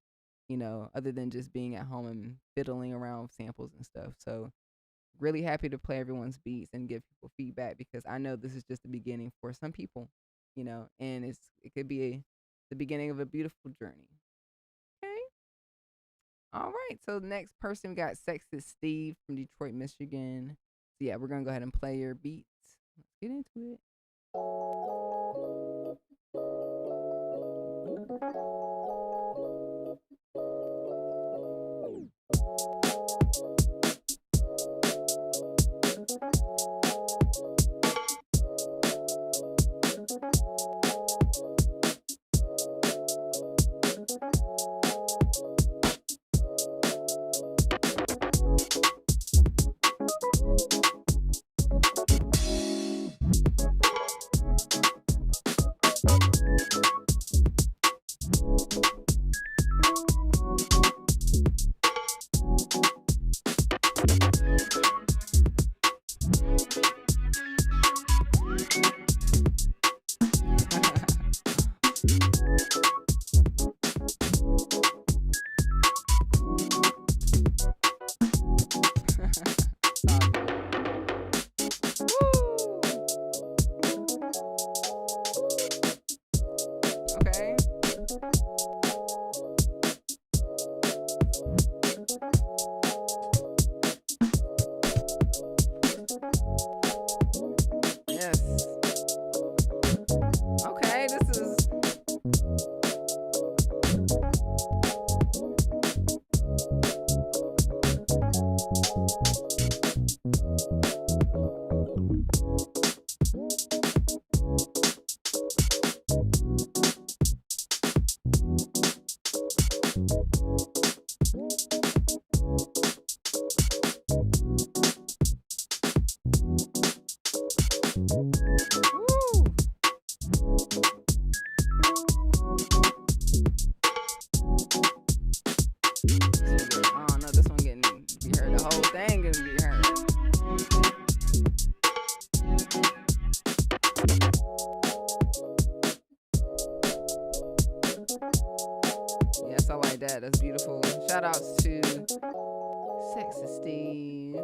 other than just being at home and fiddling around with samples and stuff. So really happy to play everyone's beats and give people feedback, because I know this is just the beginning for some people, and it could be the beginning of a beautiful journey. Okay. All right. So the next person, we got Sexy Steve from Detroit, Michigan. So yeah, we're gonna go ahead and play your beats. Let's get into it. Okay. Yes. Okay, this is oh no, this one getting be heard. The whole thing gonna be heard. Yes, I like that. That's beautiful. Shout outs to Sexy Steve.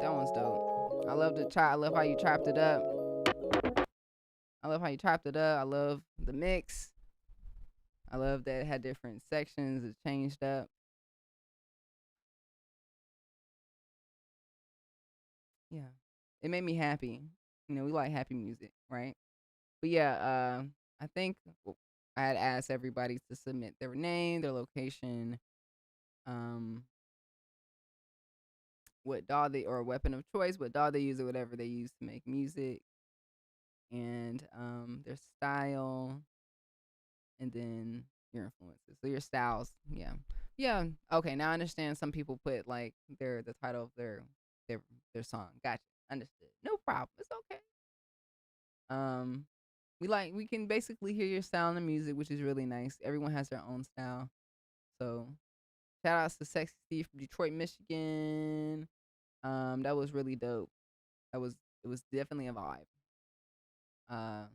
That one's dope. I love how you chopped it up. I love the mix. I love that it had different sections. It changed up. yeah, it made me happy. You know, we like happy music, right? But yeah, I think I had asked everybody to submit their name, their location, um, what DAW they or weapon of choice, what DAW they use or whatever they use to make music, and their style, and then your influences. So your styles, yeah, yeah. Okay, now I understand. Some people put like the title of their their song. Gotcha, understood. No problem. It's okay. Um, we can basically hear your style in the music, which is really nice. Everyone has their own style. So shout outs to Sexy Steve from Detroit, Michigan. That was really dope. That was it was definitely a vibe. Uh,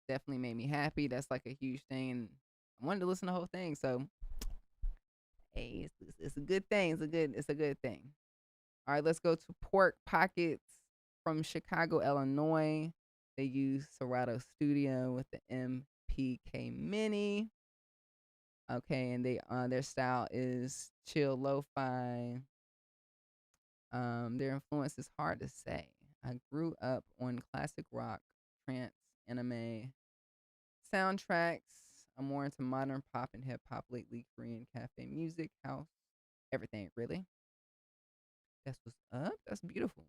definitely made me happy. That's like a huge thing. And I wanted to listen to the whole thing. So hey, it's a good thing. It's a good thing. All right, let's go to Pork Pockets from Chicago, Illinois. They use Serato Studio with the MPK Mini. Okay, and their style is chill lo-fi. Their influence is hard to say. I grew up on classic rock, trance, anime, soundtracks. I'm more into modern pop and hip hop lately, Korean cafe music, house, everything, really. That's what's up. That's beautiful.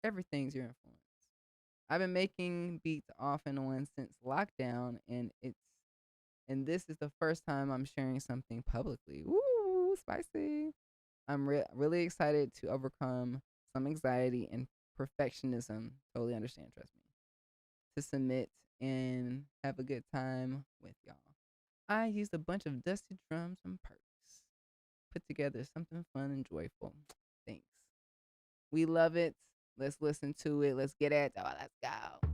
Everything's your influence. I've been making beats off and on since lockdown, and this is the first time I'm sharing something publicly. Woo, spicy. I'm really excited to overcome some anxiety and perfectionism. Totally understand, trust me. To submit and have a good time with y'all. I used a bunch of dusty drums and perks. Put together something fun and joyful. Thanks. We love it. Let's listen to it. Let's get it. Oh, let's go.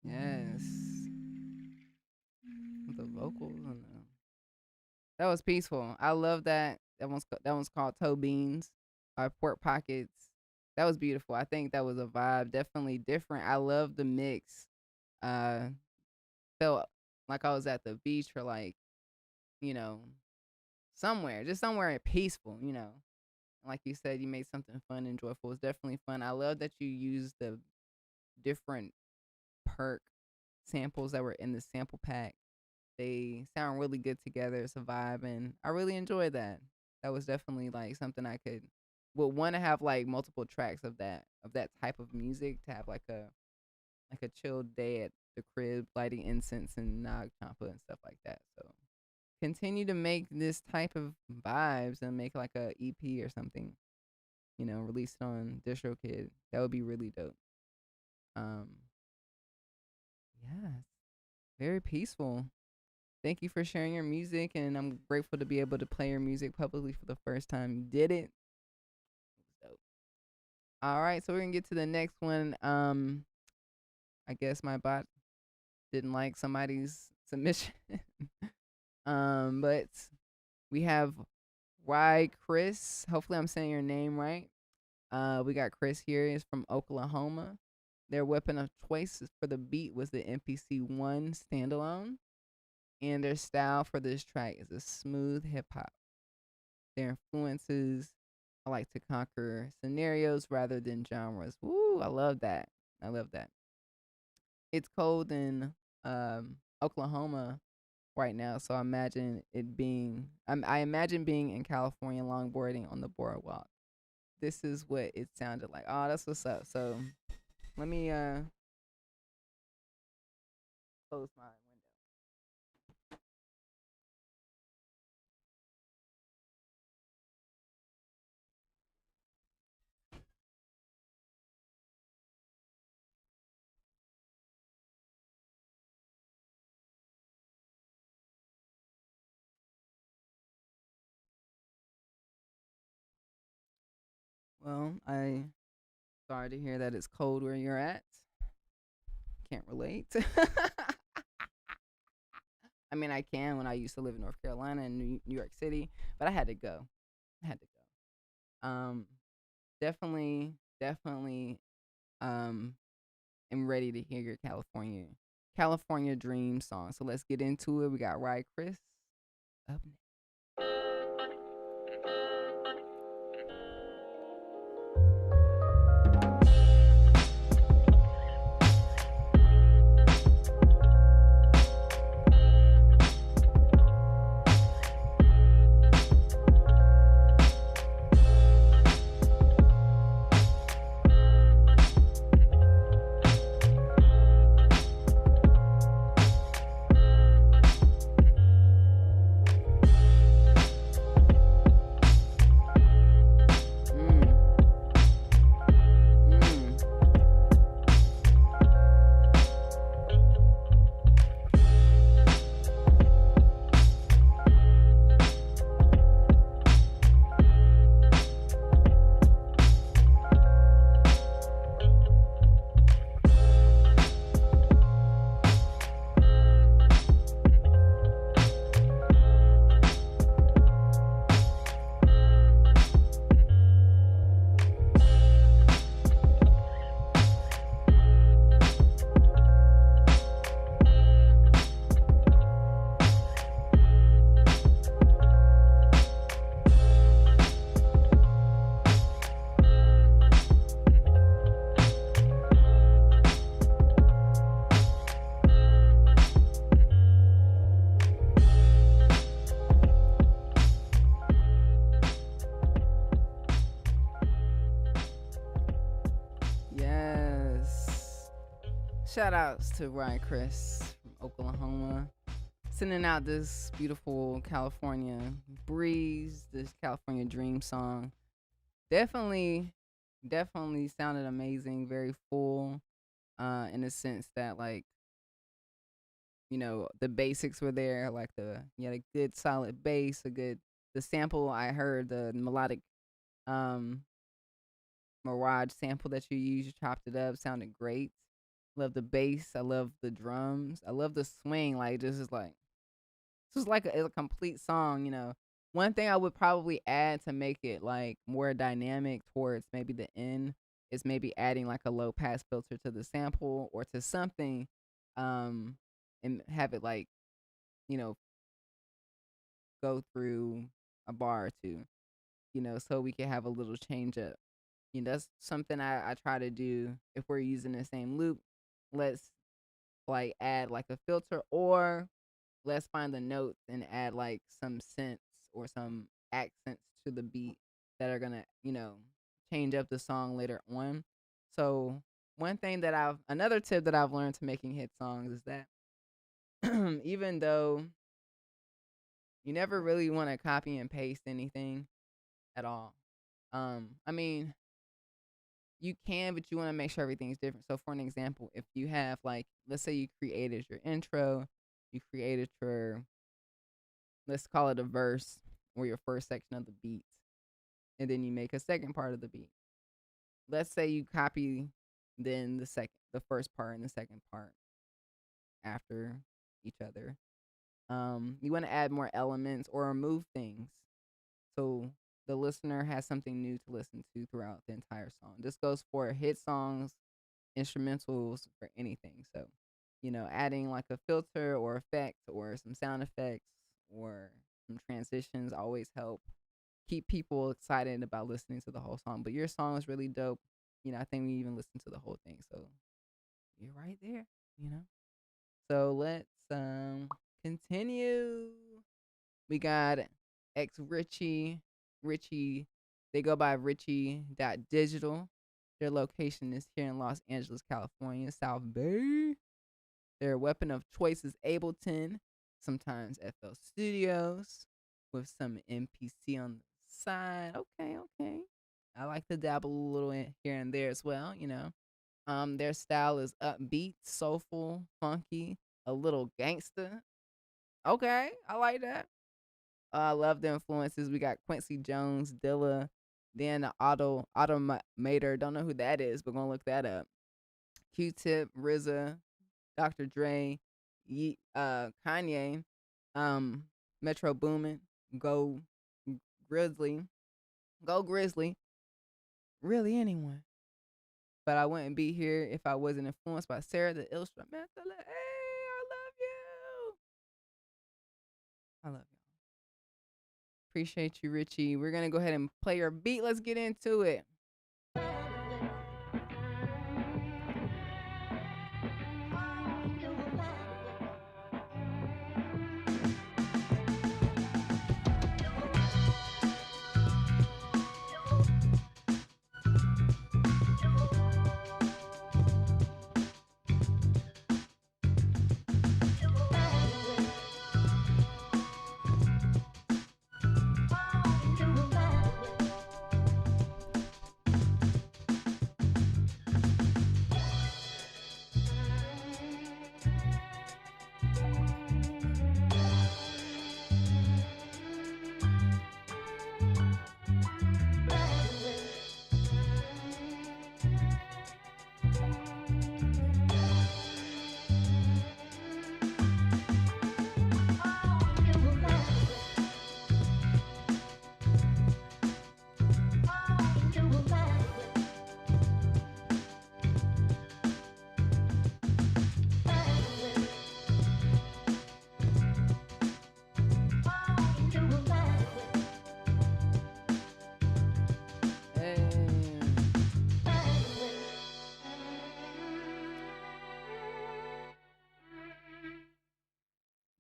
Yes. The vocals and that was peaceful. I love that. That one's called Toe Beans by Pork Pockets. That was beautiful. I think that was a vibe. Definitely different. I love the mix. Uh felt like I was at the beach or like, you know, somewhere. Just somewhere peaceful, you know. Like you said, you made something fun and joyful. It's definitely fun. I love that you used the different perk samples that were in the sample pack. They sound really good together. It's a vibe, and I really enjoyed that. That was definitely like something I would want to have like multiple tracks of that type of music to have like a chilled day at the crib, lighting incense and Nag Champa and stuff like that. So continue to make this type of vibes and make like a EP or something. You know, release it on DistroKid. That would be really dope. Um, yeah, very peaceful. Thank you for sharing your music, and I'm grateful to be able to play your music publicly for the first time. You did it. Dope. All right, so we're gonna get to the next one. I guess my bot didn't like somebody's submission. But we have Chris. Hopefully, I'm saying your name right. We got Chris here. He's from Oklahoma. Their weapon of choice for the beat was the MPC One standalone. And their style for this track is a smooth hip hop. their influences. I like to conquer scenarios rather than genres. Woo, I love that. I love that. It's cold in Oklahoma right now, so I imagine being in California longboarding on the boardwalk. This is what it sounded like. Oh, that's what's up. So let me close my window. Well, I sorry to hear that it's cold where you're at. Can't relate. I mean, I can when I used to live in North Carolina and New York City, but I had to go. I had to go. Definitely, um, am ready to hear your California Dream song. So let's get into it. We got Rye Chris up next. Shout outs to Ryan Chris from Oklahoma. Sending out this beautiful California breeze, this California dream song. Definitely sounded amazing, very full, in the sense that like, the basics were there, like you had a good solid bass, the sample I heard, the melodic Mirage sample that you used, you chopped it up, sounded great. Love the bass. I love the drums. I love the swing. Like this is like a complete song. One thing I would probably add to make it like more dynamic towards maybe the end is maybe adding like a low pass filter to the sample or to something, and have it like, you know, go through a bar or two, so we can have a little change up. That's something I try to do if we're using the same loop. Let's like add like a filter, or let's find the notes and add like some synths or some accents to the beat that are gonna, change up the song later on. So another tip that I've learned to making hit songs is that even though you never really want to copy and paste anything at all. I mean, you can, but you want to make sure everything's different. So for an example, if you have like, let's say you created your intro, you created let's call it a verse or your first section of the beat, and then you make a second part of the beat. Let's say you copy then the first part and the second part after each other. You want to add more elements or remove things so the listener has something new to listen to throughout the entire song. This goes for hit songs, instrumentals, for anything. So, adding like a filter or effect or some sound effects or some transitions always help keep people excited about listening to the whole song. But your song is really dope. You know, I think we even listened to the whole thing. So you're right there, you know. So let's continue. We got X Richie. Richie, they go by Richie.digital. Their location is here in Los Angeles, California, South Bay. Their weapon of choice is Ableton, sometimes FL Studios, with some MPC on the side. Okay, okay. I like to dabble a little here and there as well, you know. Their style is upbeat, soulful, funky, a little gangster. Okay, I like that. I love the influences. We got Quincy Jones, Dilla, then the Automator. Don't know who that is, but gonna look that up. Q-Tip, RZA, Dr. Dre, Kanye, Metro Boomin, Grizzly, Go Grizzly. Really anyone. But I wouldn't be here if I wasn't influenced by Sarah the Illstrumentalist. Hey, I love you. I love you. Appreciate you, Richie. We're going to go ahead and play your beat. Let's get into it.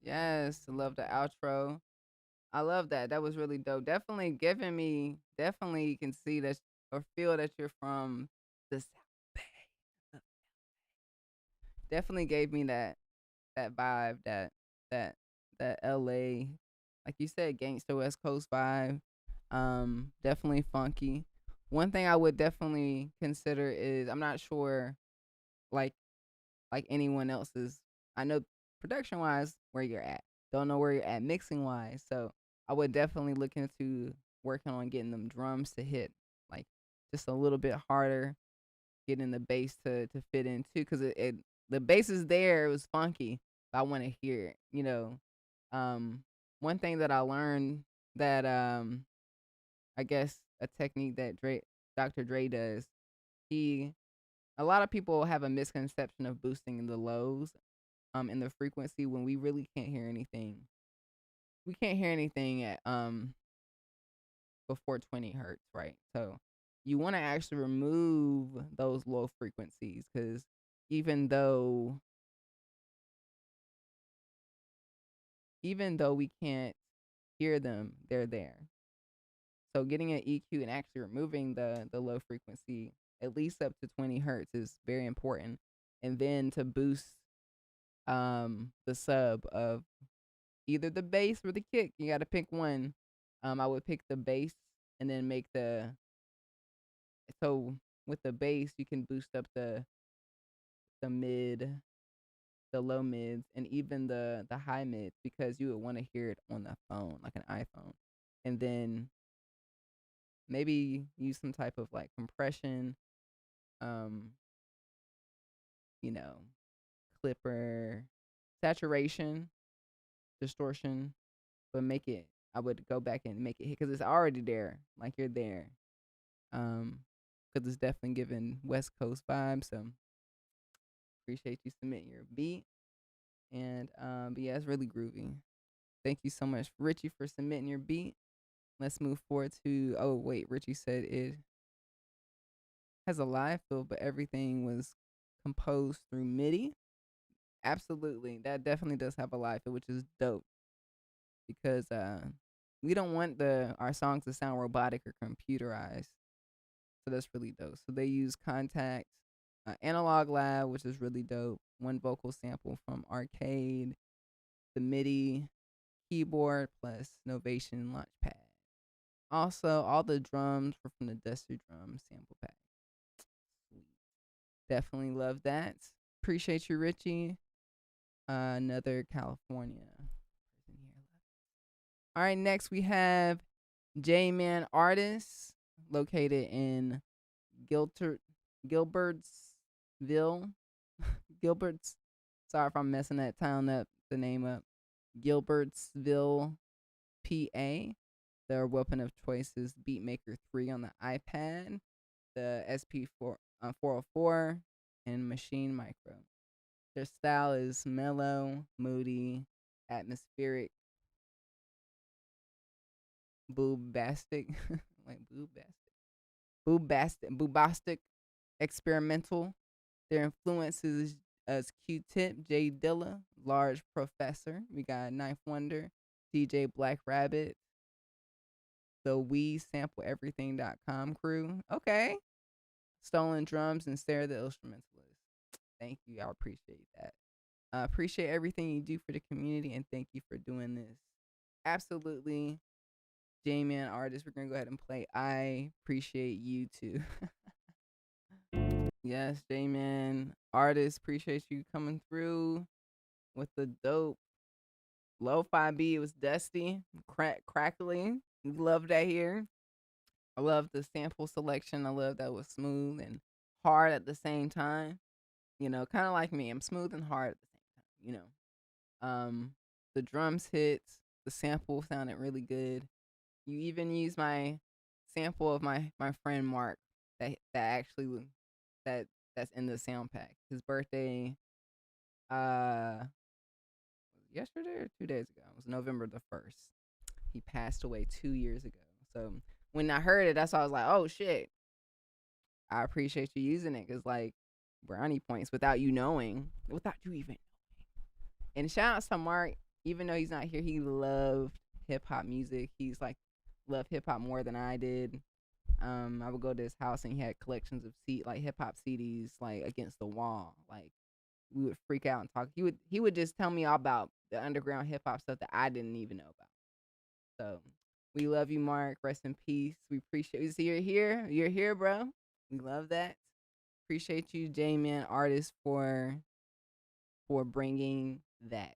Yes, I love the outro. I love that. That was really dope. Definitely giving me, definitely can see that or feel that you're from the South Bay. Definitely gave me that vibe, that that LA, like you said, gangster West Coast vibe. Definitely funky. One thing I would definitely consider is I'm not sure like anyone else's. I know production wise where you're at. Don't know where you're at mixing wise. So I would definitely look into working on getting them drums to hit like just a little bit harder, getting the bass to fit in too, because the bass is there. It was funky. But I want to hear it. You know, one thing that I learned that I guess a technique that Dr. Dre does. He A lot of people have a misconception of boosting in the lows in the frequency when we really can't hear anything. We can't hear anything at before 20 hertz, right? So you want to actually remove those low frequencies because even though we can't hear them, they're there. So getting an EQ and actually removing the low frequency at least up to 20 hertz is very important. And then to boost the sub of either the bass or the kick, you got to pick one. I would pick the bass and then make so with the bass you can boost up the mid, the low mids, and even the high mids because you would want to hear it on the phone like an iPhone. And then maybe use some type of like compression, um, you know, clipper, saturation, distortion, but make it. I would go back and make it hit because it's already there, like you're there. Because it's definitely giving West Coast vibes. So appreciate you submitting your beat, and but yeah, it's really groovy. Thank you so much, Richie, for submitting your beat. Let's move forward to, oh wait, Richie said it has a live feel, but everything was composed through MIDI. Absolutely. That definitely does have a live feel, which is dope. Because we don't want our songs to sound robotic or computerized. So that's really dope. So they use Contact, Analog Lab, which is really dope. One vocal sample from Arcade, the MIDI keyboard plus Novation Launchpad. Also, all the drums were from the Duster Drum sample pack. Sweet. Definitely love that. Appreciate you, Richie. Another California person here. All right, next we have J-Man Artist, located in Gilbertsville. Gilbert's. Sorry if I'm messing that town up, the name up. Gilbertsville, PA. Their weapon of choice is Beatmaker 3 on the iPad, the SP404, and Machine Micro. Their style is mellow, moody, atmospheric, boobastic, like boobastic, experimental. Their influences as Q-Tip, J Dilla, Large Professor. We got Ninth Wonder, DJ Black Rabbit, the We Sample Everything.com crew. Okay. Stolen Drums and Sarah the Illstrumentalist. Thank you. I appreciate that. Appreciate everything you do for the community, and thank you for doing this. Absolutely. J-Man Artist, we're going to go ahead and play I Appreciate You Too. Yes, J-Man Artist, appreciate you coming through with the dope lo-fi beat. It was dusty, crackly. We love that here. I love the sample selection. I love that it was smooth and hard at the same time. You know, kind of like me. I'm smooth and hard at the same time, you know. The drums hits. The sample sounded really good. You even used my sample of my friend Mark that's in the sound pack. His birthday yesterday or 2 days ago. It was November the 1st. He passed away 2 years ago. So when I heard it, that's why I was like, oh shit. I appreciate you using it, because like brownie points without you even knowing. And shout out to Mark, even though he's not here, he loved hip hop music. He's like loved hip hop more than I did. I would go to his house and he had collections of hip hop CDs like against the wall. Like we would freak out and talk. He would just tell me all about the underground hip hop stuff that I didn't even know about. So we love you, Mark. Rest in peace. We appreciate you. So you're here. You're here, bro. We love that. Appreciate you, J-Man Artist, for bringing that,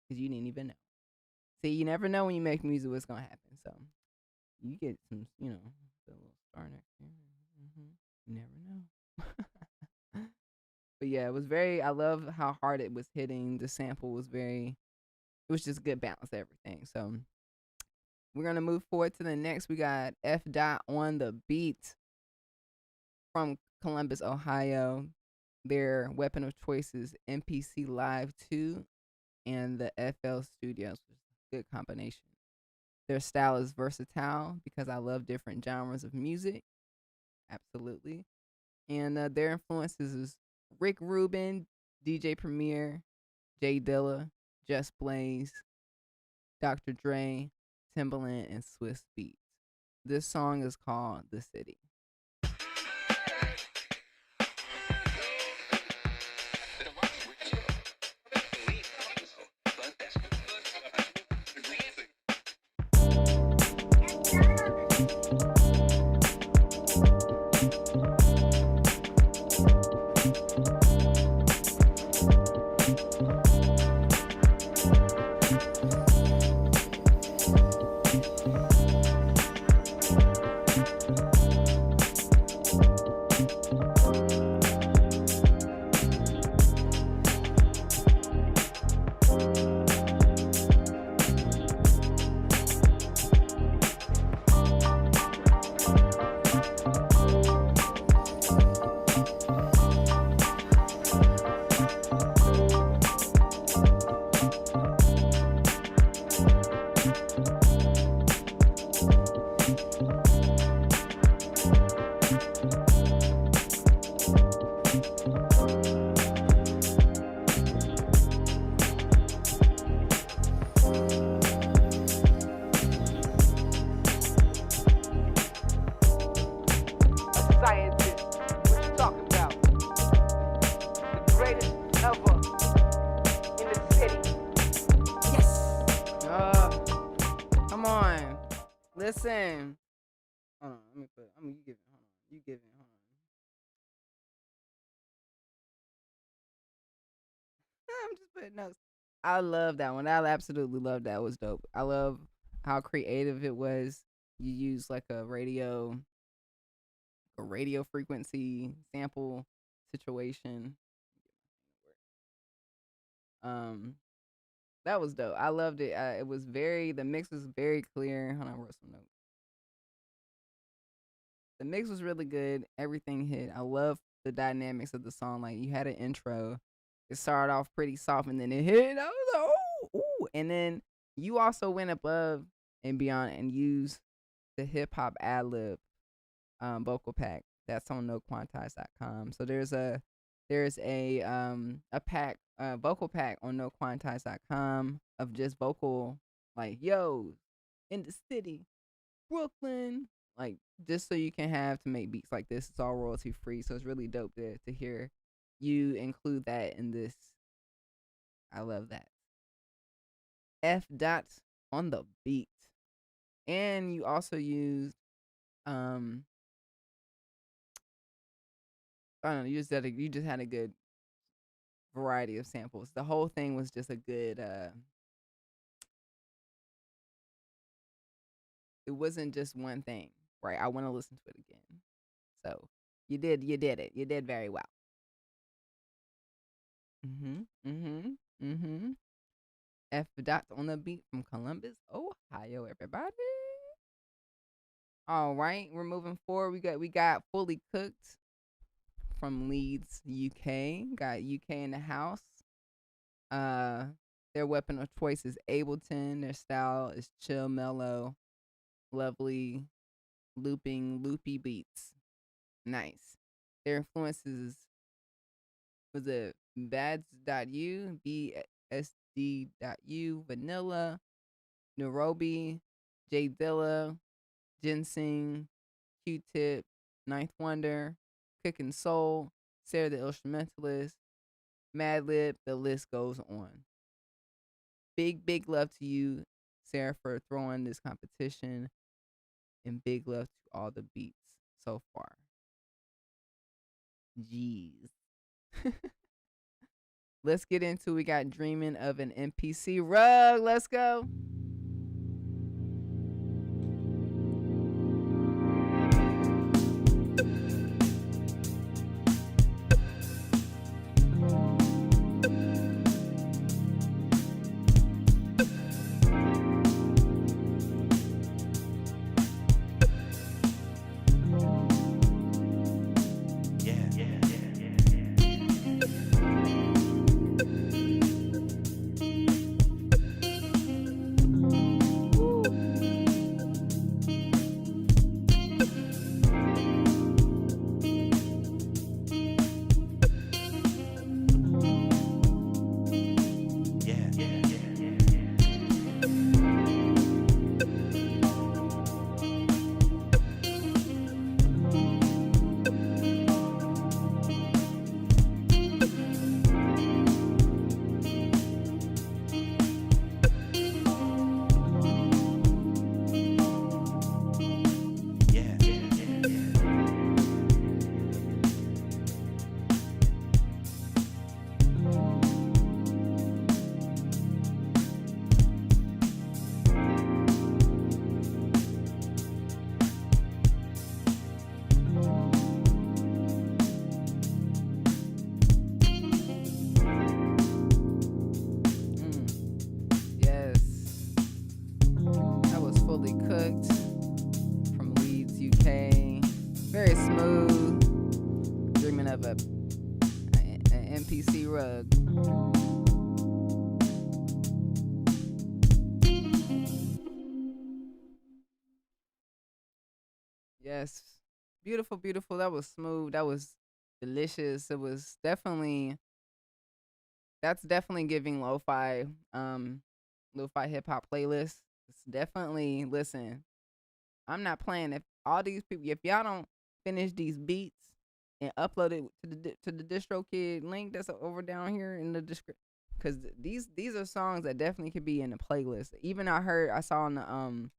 because you didn't even know. See, you never know when you make music what's gonna happen. So you get some, you know, the little star next year. You never know. But yeah, it was I love how hard it was hitting. The sample was it was just good balance, everything. So we're gonna move forward to the next. We got F. Dot on the beat from Columbus, Ohio. Their weapon of choice is MPC Live 2 and the FL Studios, which is a good combination. Their style is versatile because I love different genres of music. Absolutely. And their influences is Rick Rubin, DJ Premier, J Dilla, Just Blaze, Dr. Dre, Timbaland, and Swiss Beats. This song is called The City. Listen. Hold on. Let me put. You give it. Hold on. You give it. Hold on. I'm just putting notes. I love that one. I absolutely love that. It was dope. I love how creative it was. You use like a radio frequency sample situation. That was dope. I loved it. It was the mix was very clear. Hold on, I wrote some notes. The mix was really good. Everything hit. I love the dynamics of the song. Like you had an intro. It started off pretty soft and then it hit. I was like, oh, ooh. And then you also went above and beyond and used the hip hop ad lib vocal pack. That's on noquantize.com. So there's a pack, vocal pack on noquantize.com of just vocal, like, yo, in the city, Brooklyn, like, just so you can have to make beats like this. It's all royalty free, so it's really dope to hear you include that in this. I love that. F dots on the beat. And you also used I don't know, you just had a good variety of samples. The whole thing was just a good it wasn't just one thing, right? I want to listen to it again. So you did it. You did very well. F dots on the beat from Columbus, Ohio, everybody. All right, we're moving forward. We got Fully Cooked from Leeds, UK. Got UK in the house. Their weapon of choice is Ableton. Their style is chill, mellow, lovely, loopy beats. Nice. Their influences was it Bads.u, BSD.u, Vanilla, Nairobi, J Dilla, Ginseng, Q-Tip, Ninth Wonder, Cookin' Soul, Sarah the Illstrumentalist, Madlib, the list goes on. Big love to you, Sarah, for throwing this competition, and big love to all the beats so far. Jeez. Let's get into, we got Dreaming of an MPC Rug. Let's go. MPC Rug. Yes. Beautiful. That was smooth. That was delicious. It was that's definitely giving lo-fi hip hop playlist. It's definitely, listen, I'm not playing. If all these people, if y'all don't finish these beats and upload it to the DistroKid link that's over down here in the description, because these are songs that definitely could be in the playlist. Even I saw in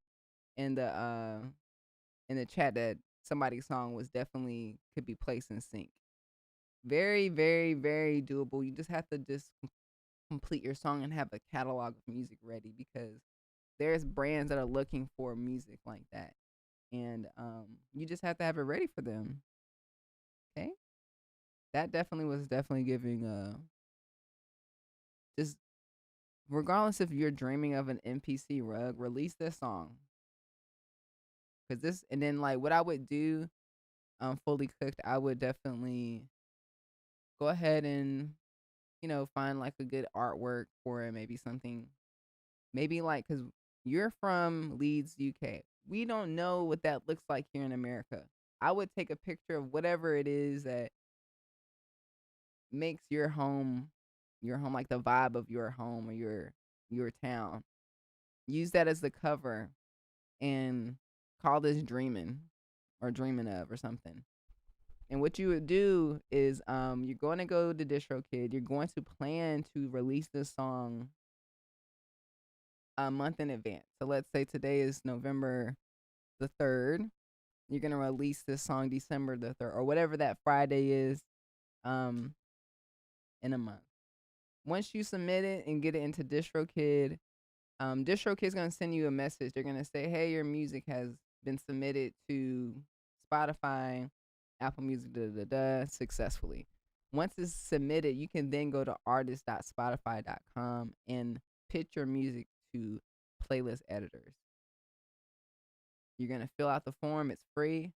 in the chat that somebody's song was definitely could be placed in sync. Very, very, very doable. You just have to just complete your song and have a catalog of music ready, because there's brands that are looking for music like that, and you just have to have it ready for them. Okay, that definitely was giving just regardless if you're dreaming of an MPC Rug, release this song. Cause this, and then like what I would do, fully cooked, I would definitely go ahead and find like a good artwork for it, maybe something, maybe like, cause you're from Leeds, UK. We don't know what that looks like here in America. I would take a picture of whatever it is that makes your home, like the vibe of your home or your town. Use that as the cover and call this dreaming or dreaming of or something. And what you would do is you're going to go to DistroKid. You're going to plan to release this song a month in advance. So let's say today is November the 3rd. You're going to release this song December the 3rd or whatever that Friday is in a month. Once you submit it and get it into DistroKid, DistroKid's going to send you a message. They're going to say, hey, your music has been submitted to Spotify, Apple Music, successfully. Once it's submitted, you can then go to artist.spotify.com and pitch your music to playlist editors. You're going to fill out the form. It's free.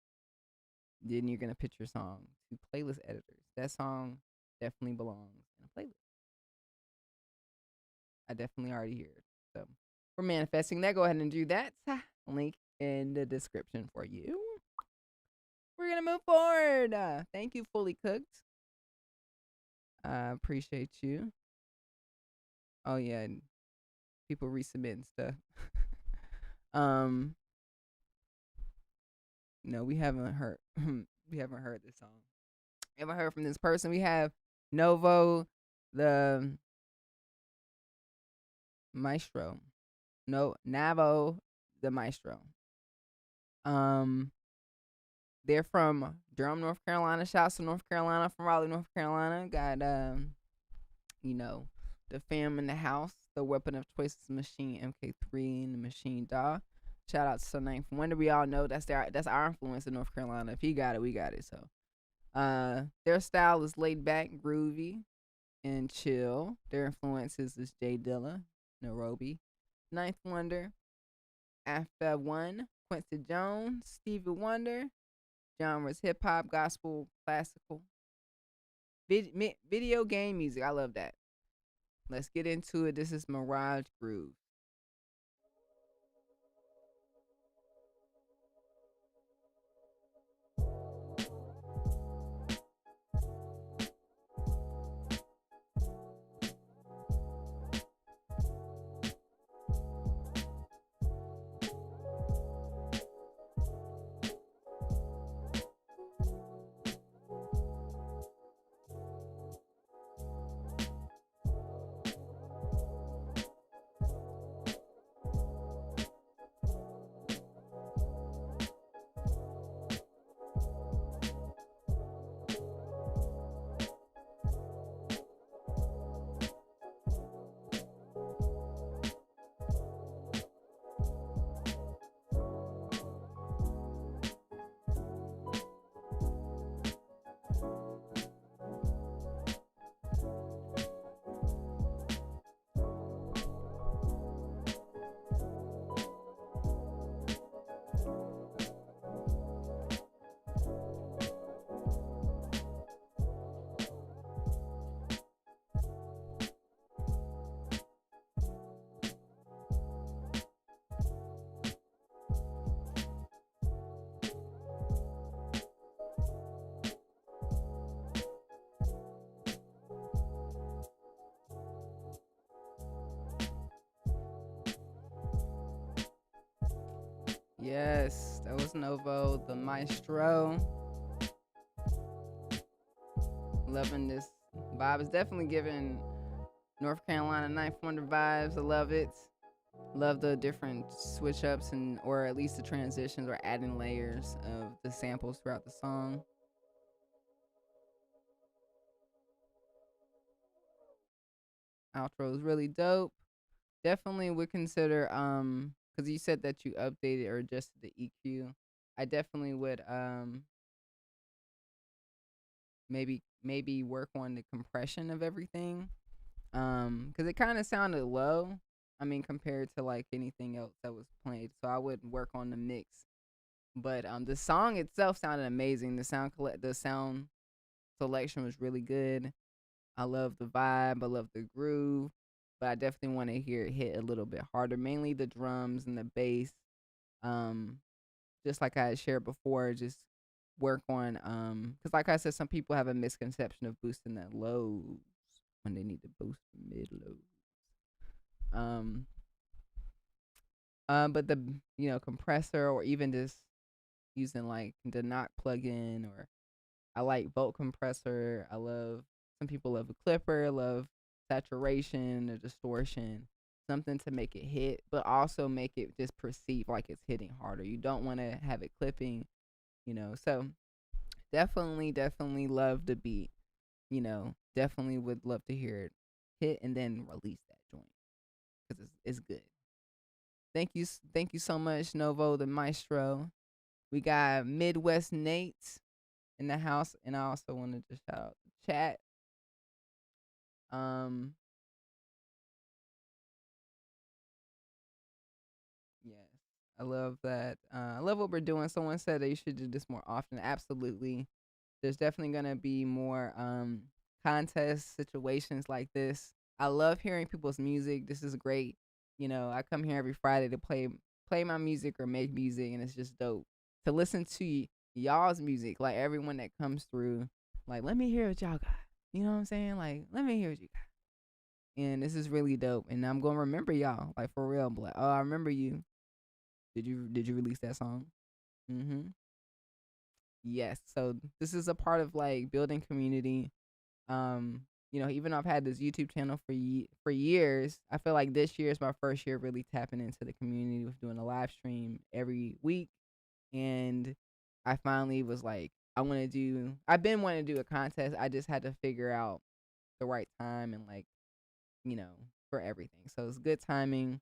Then you're going to pitch your song to playlist editors. That song definitely belongs in a playlist. I definitely already hear it. So we're manifesting that. Go ahead and do that. Link in the description for you. We're going to move forward. Thank you, Fully Cooked. I appreciate you. Oh, yeah. People resubmitting stuff. No, we haven't heard. We haven't heard this song. We haven't heard from this person. We have Novo, the Maestro. No, Navo, the Maestro. They're from Durham, North Carolina. Shouts to North Carolina, from Raleigh, North Carolina. Got the fam in the house. The weapon of choice is Machine MK3 and the Machine DAW. Shout out to Ninth Wonder. We all know that's our influence in North Carolina. If he got it, we got it. So their style is laid back, groovy, and chill. Their influences is Jay Dilla, Nairobi, Ninth Wonder, After One, Quincy Jones, Stevie Wonder. Genres hip hop, gospel, classical, video game music. I love that. Let's get into it. This is Mirage Groove. Yes, that was Novo, the Maestro. Loving this vibe. It's definitely giving North Carolina Ninth Wonder vibes. I love it. Love the different switch ups and or at least the transitions or adding layers of the samples throughout the song. Outro is really dope. Definitely would consider because you said that you updated or adjusted the EQ. I definitely would maybe work on the compression of everything. Because it kind of sounded low. I mean, compared to like anything else that was played. So I would work on the mix. But the song itself sounded amazing. The sound selection was really good. I love the vibe. I love the groove. But I definitely want to hear it hit a little bit harder. Mainly the drums and the bass. Just like I had shared before, just work on because like I said, some people have a misconception of boosting the lows when they need to boost the mid lows. But the compressor or even just using like the knock plugin or I like volt compressor. I love some people love a clipper, love saturation or distortion, something to make it hit, but also make it just perceive like it's hitting harder. You don't want to have it clipping, So definitely love the beat. Definitely would love to hear it hit and then release that joint because it's good. Thank you so much, Novo the Maestro. We got Midwest Nate in the house, and I also wanted to shout out the chat. Yes, I love that. I love what we're doing. Someone said that you should do this more often. Absolutely. There's definitely gonna be more contest situations like this. I love hearing people's music. This is great. I come here every Friday to play my music or make music, and it's just dope to listen to y'all's music. Like everyone that comes through, like let me hear what y'all got. You know what I'm saying? Like let me hear what you got. And this is really dope. And I'm gonna remember y'all, like for real. But like, oh, I remember you. Did you release that song? Mm-hmm. Yes. So this is a part of like building community. Even though I've had this YouTube channel for years, I feel like this year is my first year really tapping into the community with doing a live stream every week. And I finally was like, I've been wanting to do a contest. I just had to figure out the right time and like, for everything. So it's good timing.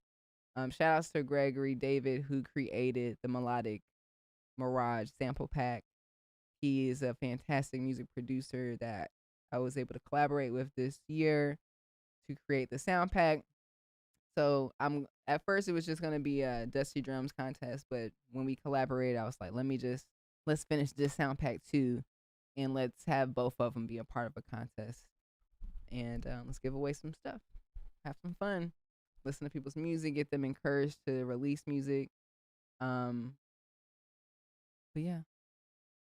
Shout outs to Gregory David who created the Melodic Mirage sample pack. He is a fantastic music producer that I was able to collaborate with this year to create the sound pack. So at first it was just gonna be a Dusty Drums contest, but when we collaborated, I was like, let's finish this sound pack too, and let's have both of them be a part of a contest, and let's give away some stuff, have some fun, listen to people's music, get them encouraged to release music. But yeah,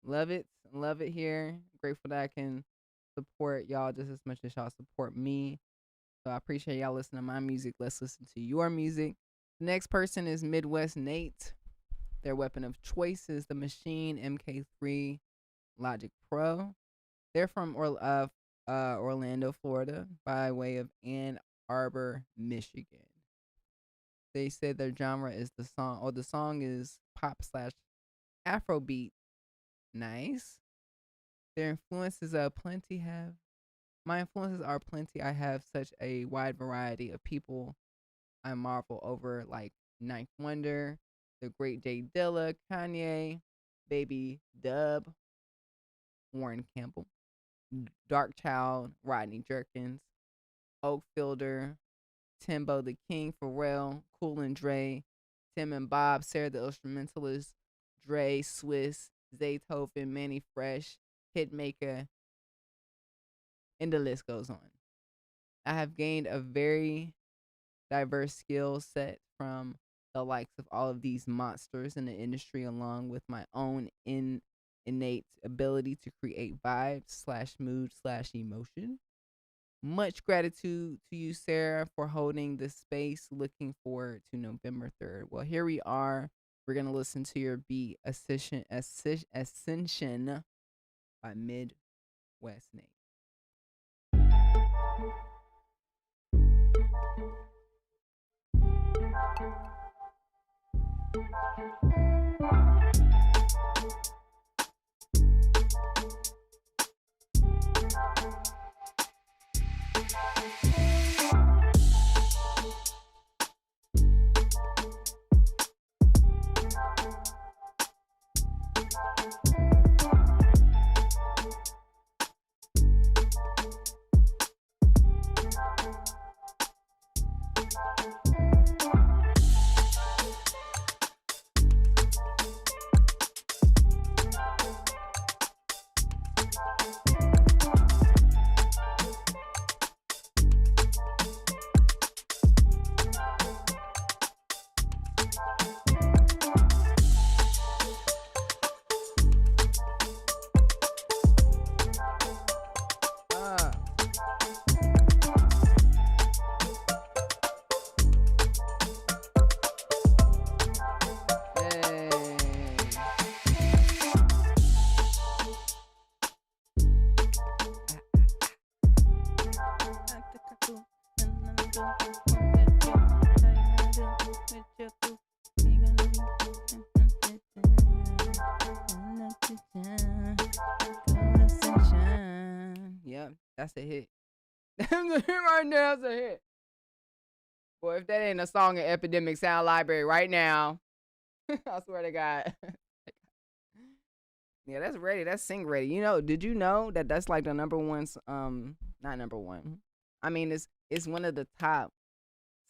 love it here. Grateful that I can support y'all just as much as y'all support me. So I appreciate y'all listening to my music. Let's listen to your music. The next person is Midwest Nate. Their weapon of choice is the Machine MK3 Logic Pro. They're from Orlando, Florida, by way of Ann Arbor, Michigan. They said their genre is the song is pop/Afrobeat. Nice. Their influences my influences are plenty. I have such a wide variety of people I marvel over, like Ninth Wonder, the Great J Dilla, Kanye, Baby Dub, Warren Campbell, Dark Child, Rodney Jerkins, Oak Fielder, Timbo the King, Pharrell, Cool and Dre, Tim and Bob, Sarah the Illstrumentalist, Dre, Swiss, Zaytoven, Manny Fresh, Hitmaker, and the list goes on. I have gained a very diverse skill set from the likes of all of these monsters in the industry, along with my own innate ability to create vibes/mood/emotion. Much gratitude to you, Sarah, for holding this space. Looking forward to November 3rd. Well, here we are. We're going to listen to your beat, Ascension by Midwest Nate. Yep, that's a hit. Right now, that's a hit. Boy, if that ain't a song in Epidemic Sound Library right now, I swear to God. Yeah, that's ready. That's sing ready. You know, did you know that that's like the number one, not number one. I mean, it's one of the top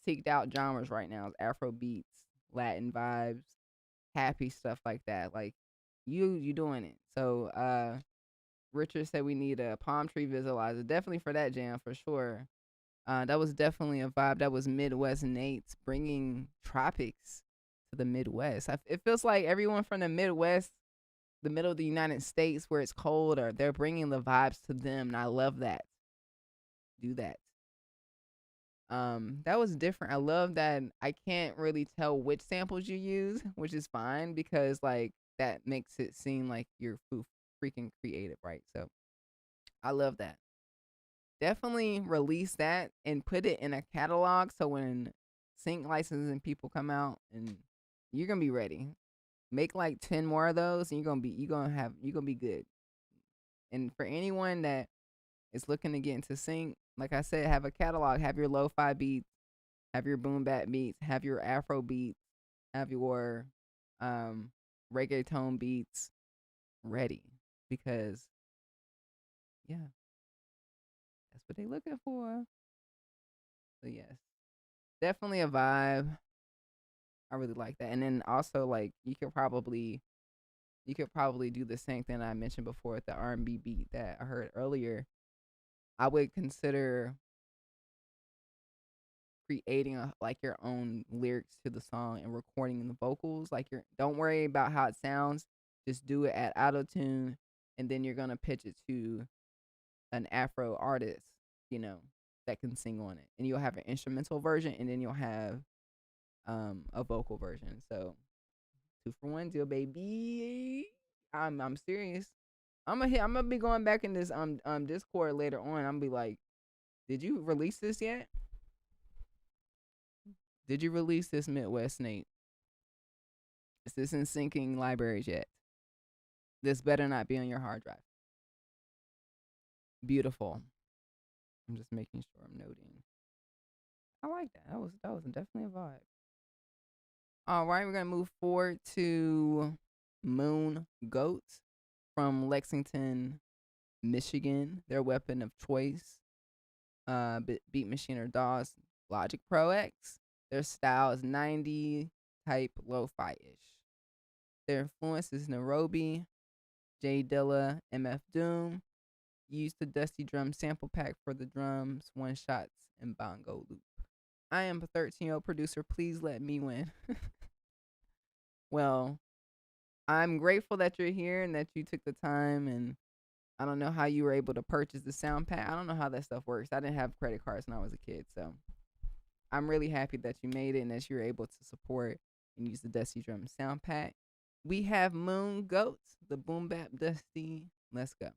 seeked out genres right now. Is Afro beats, Latin vibes, happy stuff like that. Like you doing it. So Richard said we need a palm tree visualizer. Definitely for that jam for sure. That was definitely a vibe. That was Midwest Nate's bringing tropics to the Midwest. It feels like everyone from the Midwest, the middle of the United States where it's cold, or they're bringing the vibes to them, and I love that. Do that. That was different. I love that I can't really tell which samples you use, which is fine because like that makes it seem like you're freaking creative, right? So I love that. Definitely release that and put it in a catalog so when sync licensing people come out and you're gonna be ready. Make like 10 more of those and you're gonna be good. And for anyone that is looking to get into sync, like I said, have a catalog, have your lo-fi beats, have your boom bap beats, have your Afro beats, have your reggaeton beats ready because yeah, that's what they looking for. So yes, definitely a vibe. I really like that. And then also like you could probably do the same thing I mentioned before with the R&B beat that I heard earlier. I would consider creating like your own lyrics to the song and recording the vocals. Like don't worry about how it sounds. Just do it at auto tune, and then you're gonna pitch it to an Afro artist, you know, that can sing on it. And you'll have an instrumental version, and then you'll have a vocal version. So 2-for-1 deal, baby. I'm serious. I'm gonna be going back in this Discord later on. I'm gonna be like, did you release this yet? Did you release this Midwest Nate? Is this in syncing libraries yet? This better not be on your hard drive. Beautiful. I'm just making sure I'm noting. I like that. That was definitely a vibe. All right, we're gonna move forward to Moon Goats from Lexington, Michigan. Their weapon of choice, Beat Machine or DAWs Logic Pro X. Their style is 90 type lo-fi-ish. Their influence is Nairobi, J Dilla, MF Doom. Used the Dusty Drum sample pack for the drums, one shots, and bongo loop. I am a 13-year-old producer. Please let me win. Well, I'm grateful that you're here and that you took the time, and I don't know how you were able to purchase the sound pack. I don't know how that stuff works. I didn't have credit cards when I was a kid, so I'm really happy that you made it and that you were able to support and use the Dusty Drum sound pack. We have Moon Goats, the Boom Bap Dusty. Let's go.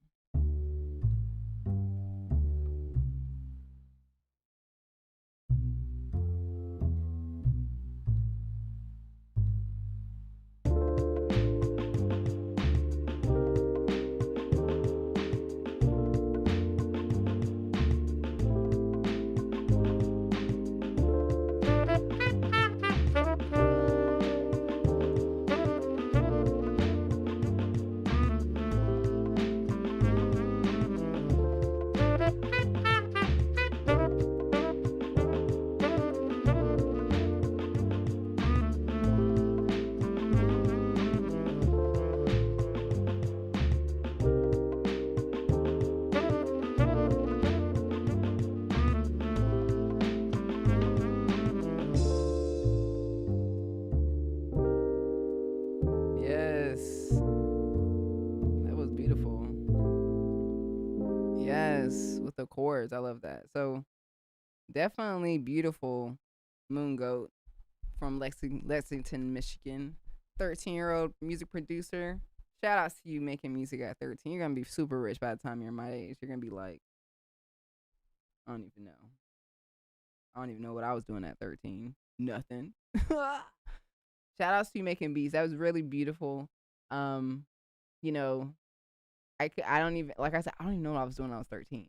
chords. I love that. So definitely beautiful Moon Goat from Lexington, Michigan. 13-year-old music producer. Shout outs to you making music at 13. You're gonna be super rich by the time you're my age. You're gonna be like, I don't even know. I don't even know what I was doing at 13. Nothing. Shout outs to you making beats. That was really beautiful. You know, I don't even, like I said, I don't even know what I was doing when I was 13.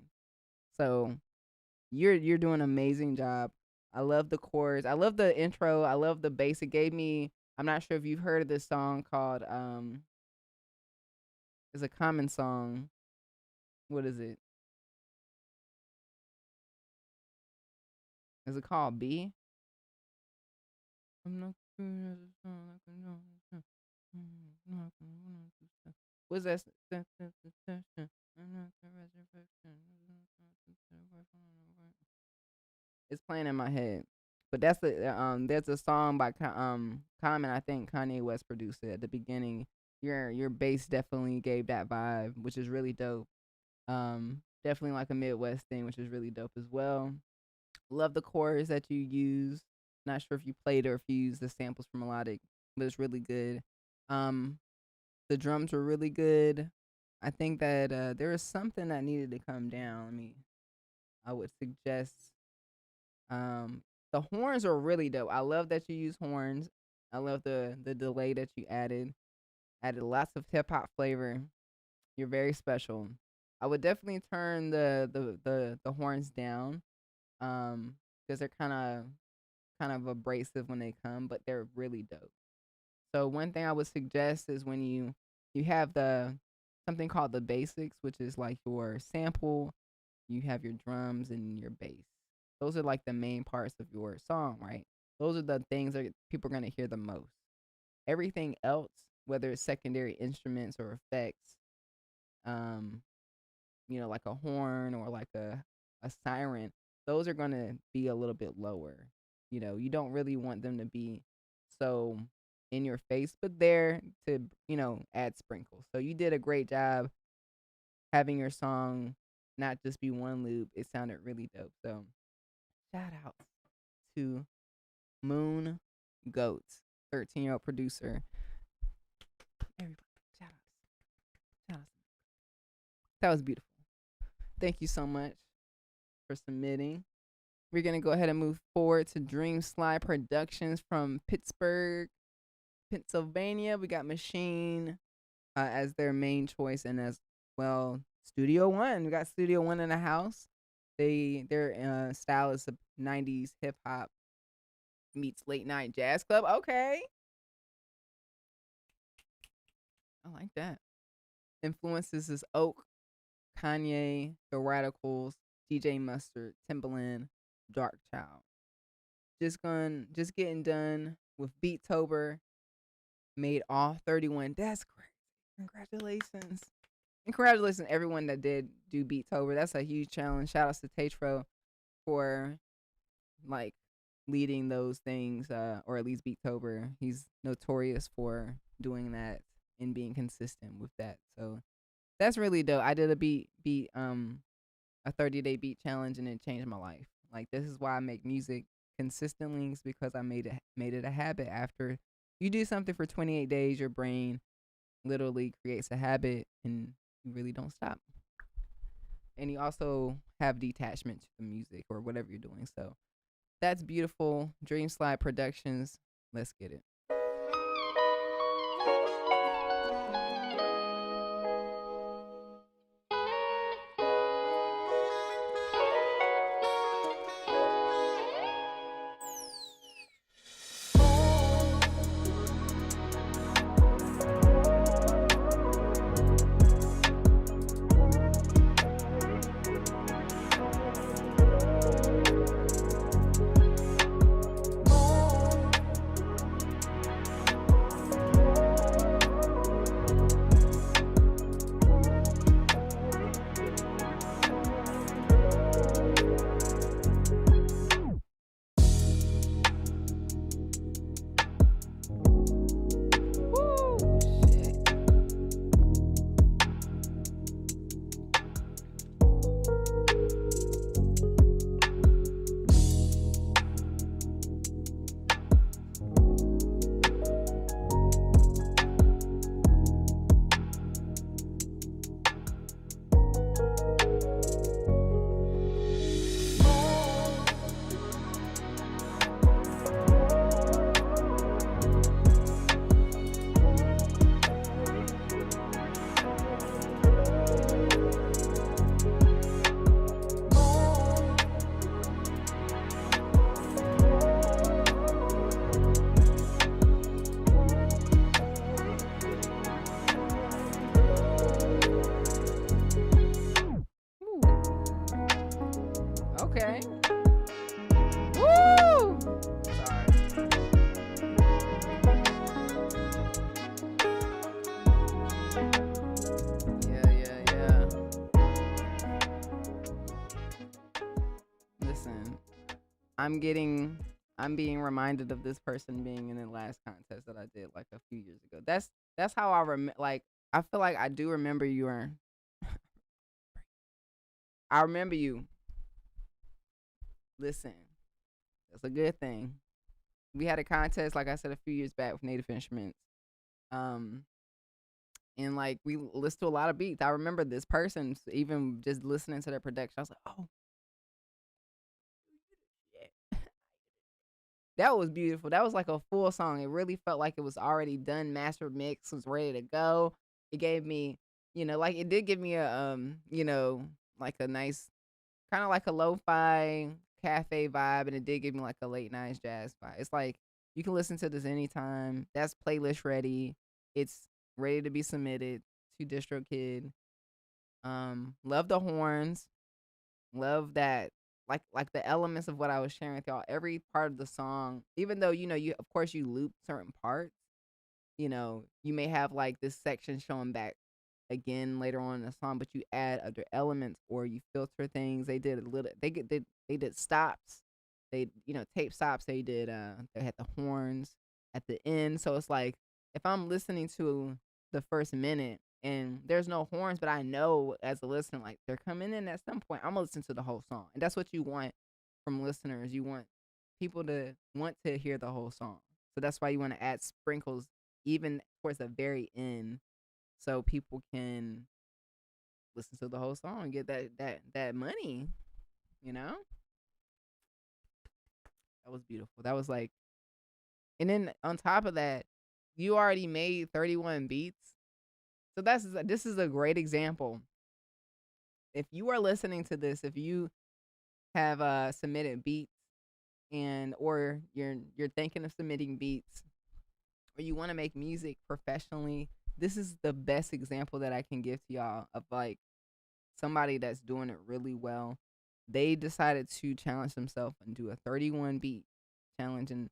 So you're doing an amazing job. I love the chords. I love the intro. I love the bass. It gave me, I'm not sure if you've heard of this song called it's a Common song. What is it? Is it called B? I'm not what's that? It's playing in my head, but that's the there's a song by Common. I think Kanye West produced it at the beginning. Your bass definitely gave that vibe, which is really dope. Definitely like a Midwest thing, which is really dope as well. Love the chorus that you use. Not sure if you played or if you used the samples from Melodic, but it's really good. The drums were really good. I think that there was something that needed to come down. I would suggest the horns are really dope. I love that you use horns. I love the delay that you added. Added lots of hip hop flavor. You're very special. I would definitely turn the horns down, because they're kind of abrasive when they come, but they're really dope. So one thing I would suggest is when you have something called the basics, which is like your sample, you have your drums and your bass. Those are like the main parts of your song, right? Those are the things that people are going to hear the most. Everything else, whether it's secondary instruments or effects, like a horn or like a siren, those are going to be a little bit lower. You don't really want them to be so in your face, but there to, add sprinkles. So you did a great job having your song not just be one loop. It sounded really dope. So shout out to Moon Goat, 13-year-old producer. Everybody, shout out. That was beautiful. Thank you so much for submitting. We're going to go ahead and move forward to Dream Slide Productions from Pittsburgh, Pennsylvania. We got Machine as their main choice, and as well Studio One. We got Studio One in the house. Their style is 90s hip hop meets late night jazz club. Okay. I like that. Influences is Oak, Kanye, The Radicals, DJ Mustard, Timbaland, Dark Child. Just getting done with Beattober. Made all 31. That's great. Congratulations. And congratulations to everyone that did do Beattober. That's a huge challenge. Shout outs to Tatro for leading those things, or at least Beattober. He's notorious for doing that and being consistent with that. So that's really dope. I did a 30-day beat challenge, and it changed my life. This is why I make music consistently, is because I made it a habit. After you do something for 28 days, your brain literally creates a habit, and you really don't stop. And you also have detachment to the music or whatever you're doing. So that's beautiful. Dream Slide Productions. Let's get it. I'm being reminded of this person being in the last contest that I did like a few years ago. That's how I like. I feel like I do remember you, Vern. I remember you. Listen, that's a good thing. We had a contest, like I said, a few years back with Native Instruments. And like we listened to a lot of beats. I remember this person, even just listening to their production. I was like, oh, yeah. That was beautiful. That was like a full song. It really felt like it was already done, master mix, was ready to go. It gave me, like it did give me a like a nice kind of like a lo-fi cafe vibe, and it did give me like a late night jazz vibe. It's like you can listen to this anytime. That's playlist ready. It's ready to be submitted to DistroKid. Love the horns. Love that like the elements of what I was sharing with y'all. Every part of the song, even though you of course you loop certain parts, you may have like this section showing back again later on in the song, but you add other elements or you filter things. They did a little. They did stops. They tape stops. They did. They had the horns at the end. So it's like if I'm listening to the first minute and there's no horns, but I know as a listener like they're coming in at some point, I'm gonna listen to the whole song, and that's what you want from listeners. You want people to want to hear the whole song. So that's why you want to add sprinkles even towards the very end, so people can listen to the whole song and get that money. That was beautiful. That was like, and then on top of that, you already made 31 beats. So this is a great example. If you are listening to this, if you have submitted beats or you're thinking of submitting beats, or you want to make music professionally, this is the best example that I can give to y'all of like somebody that's doing it really well. They decided to challenge themselves and do a 31 beat challenge, and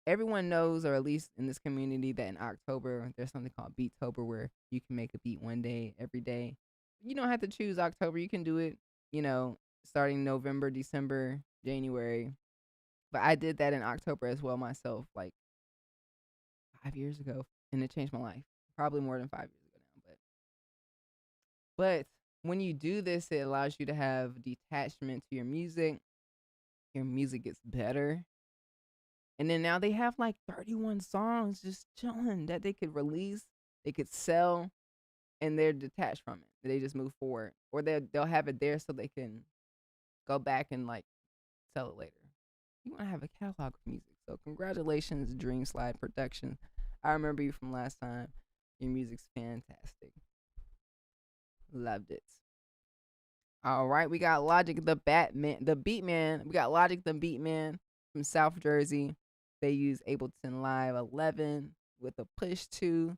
everyone knows, or at least in this community, that in October there's something called Beattober, where you can make a beat one day every day. You don't have to choose October. You can do it, starting November, December, January. But I did that in October as well myself, like 5 years ago, and it changed my life. Probably more than 5 years ago now, but when you do this, it allows you to have detachment to your music. Your music gets better. And then now they have like 31 songs just chilling that they could release, they could sell, and they're detached from it. They just move forward. Or they'll have it there so they can go back and like sell it later. You want to have a catalog of music. So congratulations, Dream Slide Productions. I remember you from last time. Your music's fantastic. Loved it. All right, we got Logic the Beat Man. We got Logic the Beat Man from South Jersey. They use Ableton Live 11 with a push 2.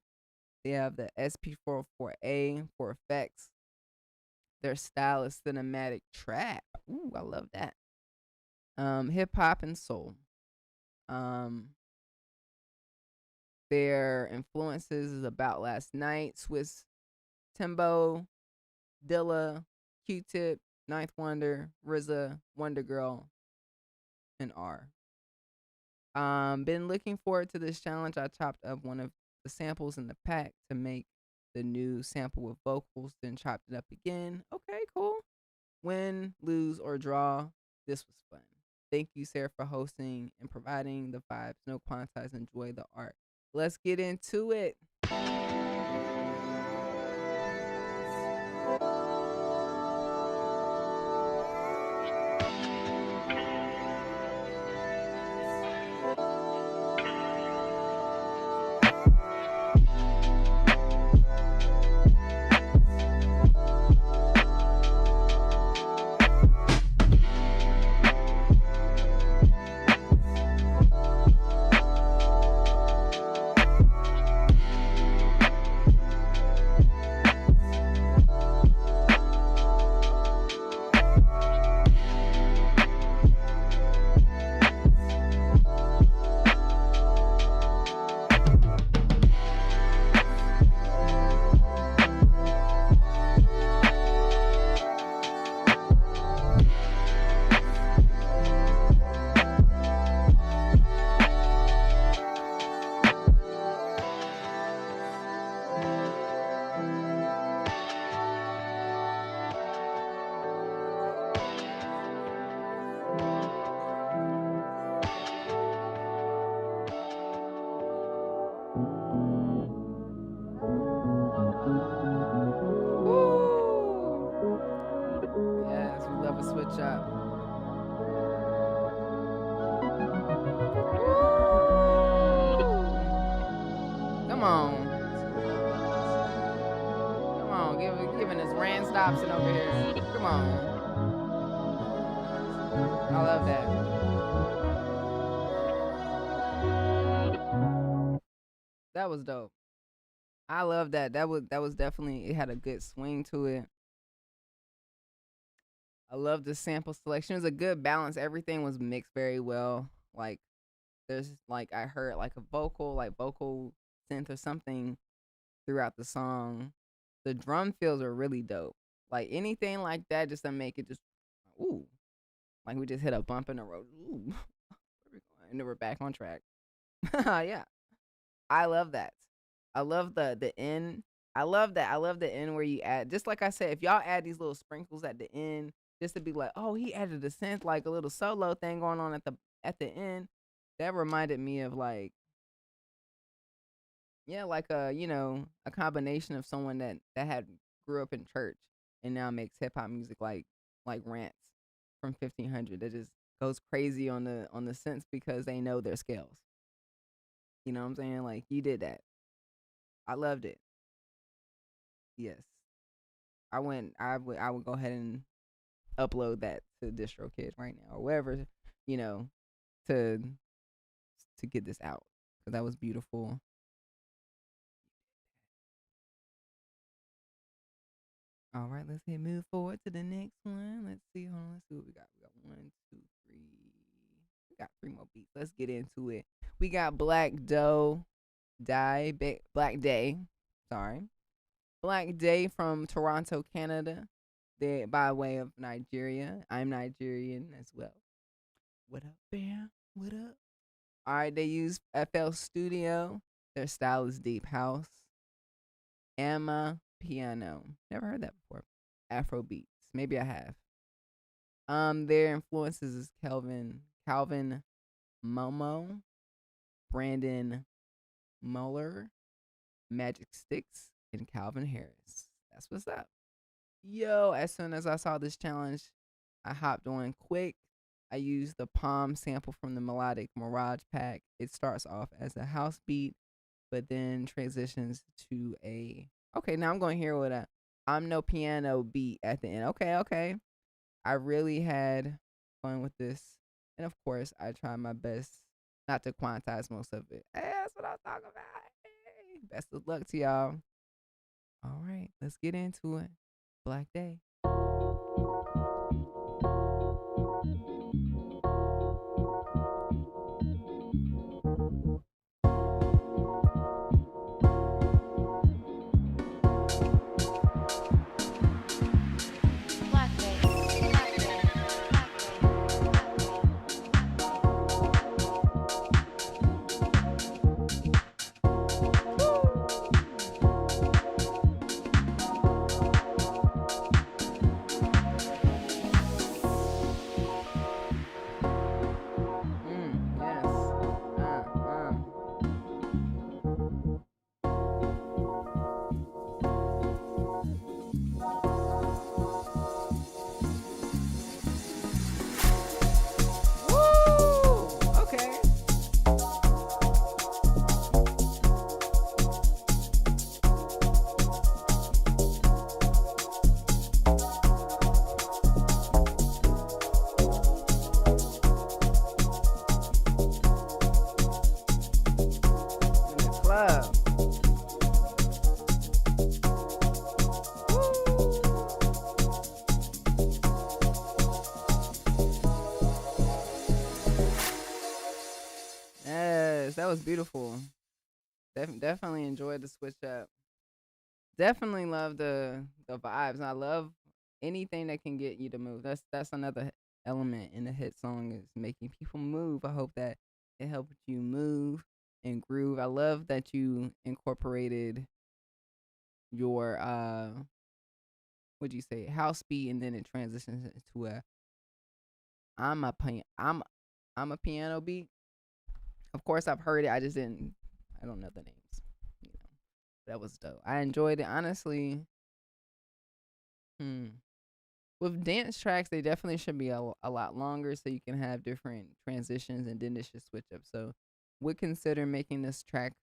They have the SP404A for effects. Their style is cinematic trap. Ooh, I love that. Hip hop and soul. Their influences is About Last Night, Swiss Timbo, Dilla, Q-Tip, Ninth Wonder, RZA, Wonder Girl, and R. Been looking forward to this challenge. I chopped up one of the samples in the pack to make the new sample with vocals, then chopped it up again. Okay, cool. Win, lose, or draw, this was fun. Thank you, Sarah, for hosting and providing the vibes. No Quantize, enjoy the art. Let's get into it. Dobson over here. Come on. I love that. That was dope. I love that. That was definitely, it had a good swing to it. I love the sample selection. It was a good balance. Everything was mixed very well. Like there's like I heard like a vocal synth or something throughout the song. The drum fills are really dope. Like anything like that just to make it just ooh. Like we just hit a bump in the road. Ooh. Where we going? And then we're back on track. Yeah. I love that. I love the end. I love that. I love the end where you add, just like I said, if y'all add these little sprinkles at the end, just to be like, oh, he added a synth, like a little solo thing going on at the end. That reminded me of like, yeah, like a a combination of someone that had grew up in church and now makes hip hop music like Rants from 1500 that just goes crazy on the synths because they know their scales. You know what I'm saying? Like you did that. I loved it. Yes. I would go ahead and upload that to DistroKid right now or wherever, to get this out because that was beautiful. All right, let's move forward to the next one. Let's see. Hold on. Let's see what we got. We got 1, 2, 3. We got 3 more beats. Let's get into it. We got Black Day. Sorry. Black Day from Toronto, Canada. They by way of Nigeria. I'm Nigerian as well. What up, Bear? What up? All right, they use FL Studio. Their style is deep house. Amma piano. Never heard that before. Afro beats. Maybe I have. Their influences is Calvin Momo, Brandon Muller, Magic Sticks, and Calvin Harris. That's what's up. Yo, as soon as I saw this challenge, I hopped on quick. I used the Palm sample from the Melodic Mirage pack. It starts off as a house beat, but then transitions to now I'm going to hear what I'm no piano beat at the end. Okay. I really had fun with this. And of course, I tried my best not to quantize most of it. Hey, that's what I'm talking about. Hey, best of luck to y'all. All right, let's get into it. Black Day. That was beautiful. Definitely enjoyed the switch up. Definitely love the vibes. I love anything that can get you to move. That's another element in the hit song is making people move. I hope that it helped you move and groove. I love that you incorporated your what'd you say, house beat, and then it transitions into I'm a piano beat. Of course, I've heard it. I don't know the names. That was dope. I enjoyed it. Honestly, with dance tracks, they definitely should be a lot longer so you can have different transitions and then it should switch up. So would consider making this track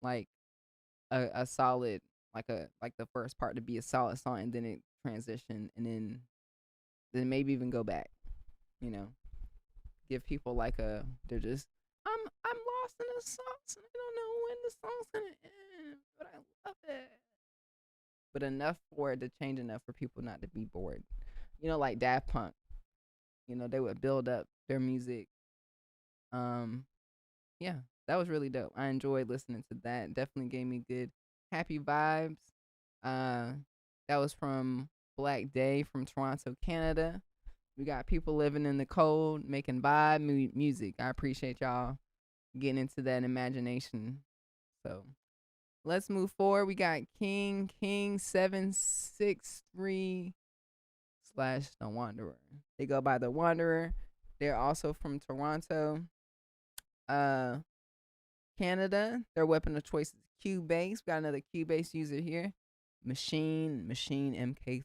like a solid, like the first part to be a solid song and then it transition, and then maybe even go back. You know, give people like they're just I'm lost in the sauce and I don't know when the song's gonna end, but I love it. But enough for it to change enough for people not to be bored. You know, like Daft Punk. You know, they would build up their music. Yeah, that was really dope. I enjoyed listening to that. Definitely gave me good happy vibes. That was from Black Day from Toronto, Canada. We got people living in the cold, making vibe music. I appreciate y'all getting into that imagination. So let's move forward. We got King 763 / The Wanderer. They go by The Wanderer. They're also from Toronto, Canada. Their weapon of choice is Cubase. We got another Cubase user here. Machine MK3.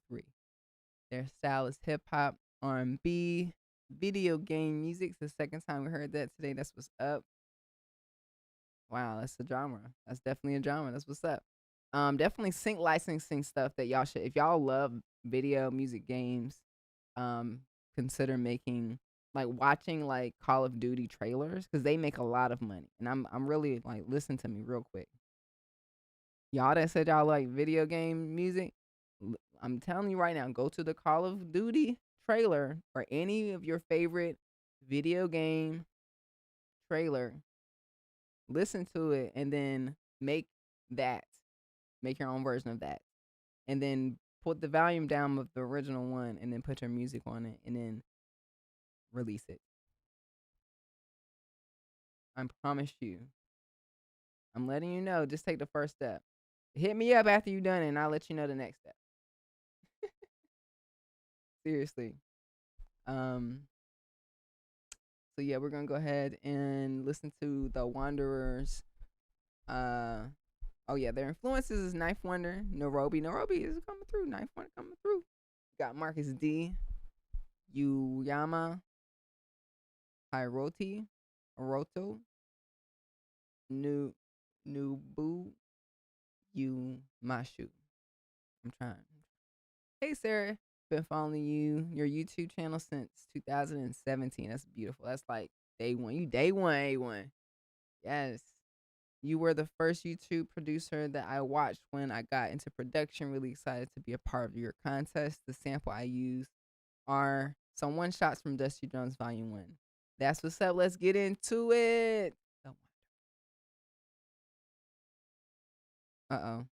Their style is hip hop, R&B, video game music. It's the second time we heard that today. That's what's up. Wow, that's a genre. That's definitely a genre. That's what's up. Definitely sync licensing stuff that y'all should. If y'all love video, music, games, consider making watching Call of Duty trailers, because they make a lot of money. And I'm really listen to me real quick. Y'all that said y'all like video game music, I'm telling you right now, go to the Call of Duty trailer or any of your favorite video game trailer, listen to it, and then make your own version of that, and then put the volume down of the original one, and then put your music on it, and then release it. I promise you. I'm letting you know. Just take the first step. Hit me up after you're done, and I'll let you know the next step. Seriously. So yeah, we're gonna go ahead and listen to The Wanderers. Oh yeah, their influences is Knife Wonder, Nairobi. Nairobi is coming through. Knife Wonder coming through. Got Marcus D, Uyama, Hiroto, Nubu, Mashu. I'm trying. Hey Sarah, been following your YouTube channel since 2017. That's beautiful. That's like day one. You day one, A1. Yes. You were the first YouTube producer that I watched when I got into production. Really excited to be a part of your contest. The sample I use are some one shots from Dusty Drums Volume 1. That's what's up. Let's get into it. Uh-oh.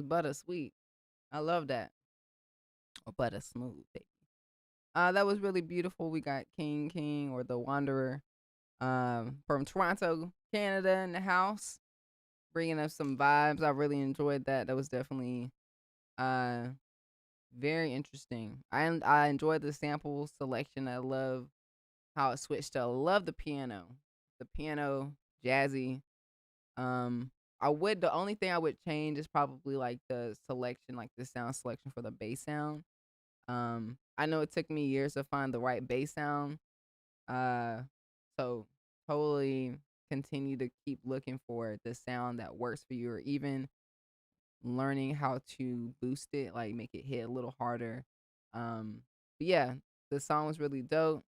Butter sweet. I love that. but a smooth baby. That was really beautiful. We got King or the Wanderer from Toronto, Canada in the house, bringing up some vibes. I really enjoyed that. That was definitely very interesting. I enjoyed the sample selection. I love how it switched to. I love the piano. The piano, jazzy. The only thing I would change is probably like the selection, like the sound selection for the bass sound. I know it took me years to find the right bass sound. So totally continue to keep looking for the sound that works for you, or even learning how to boost it, like make it hit a little harder. But yeah, the song was really dope.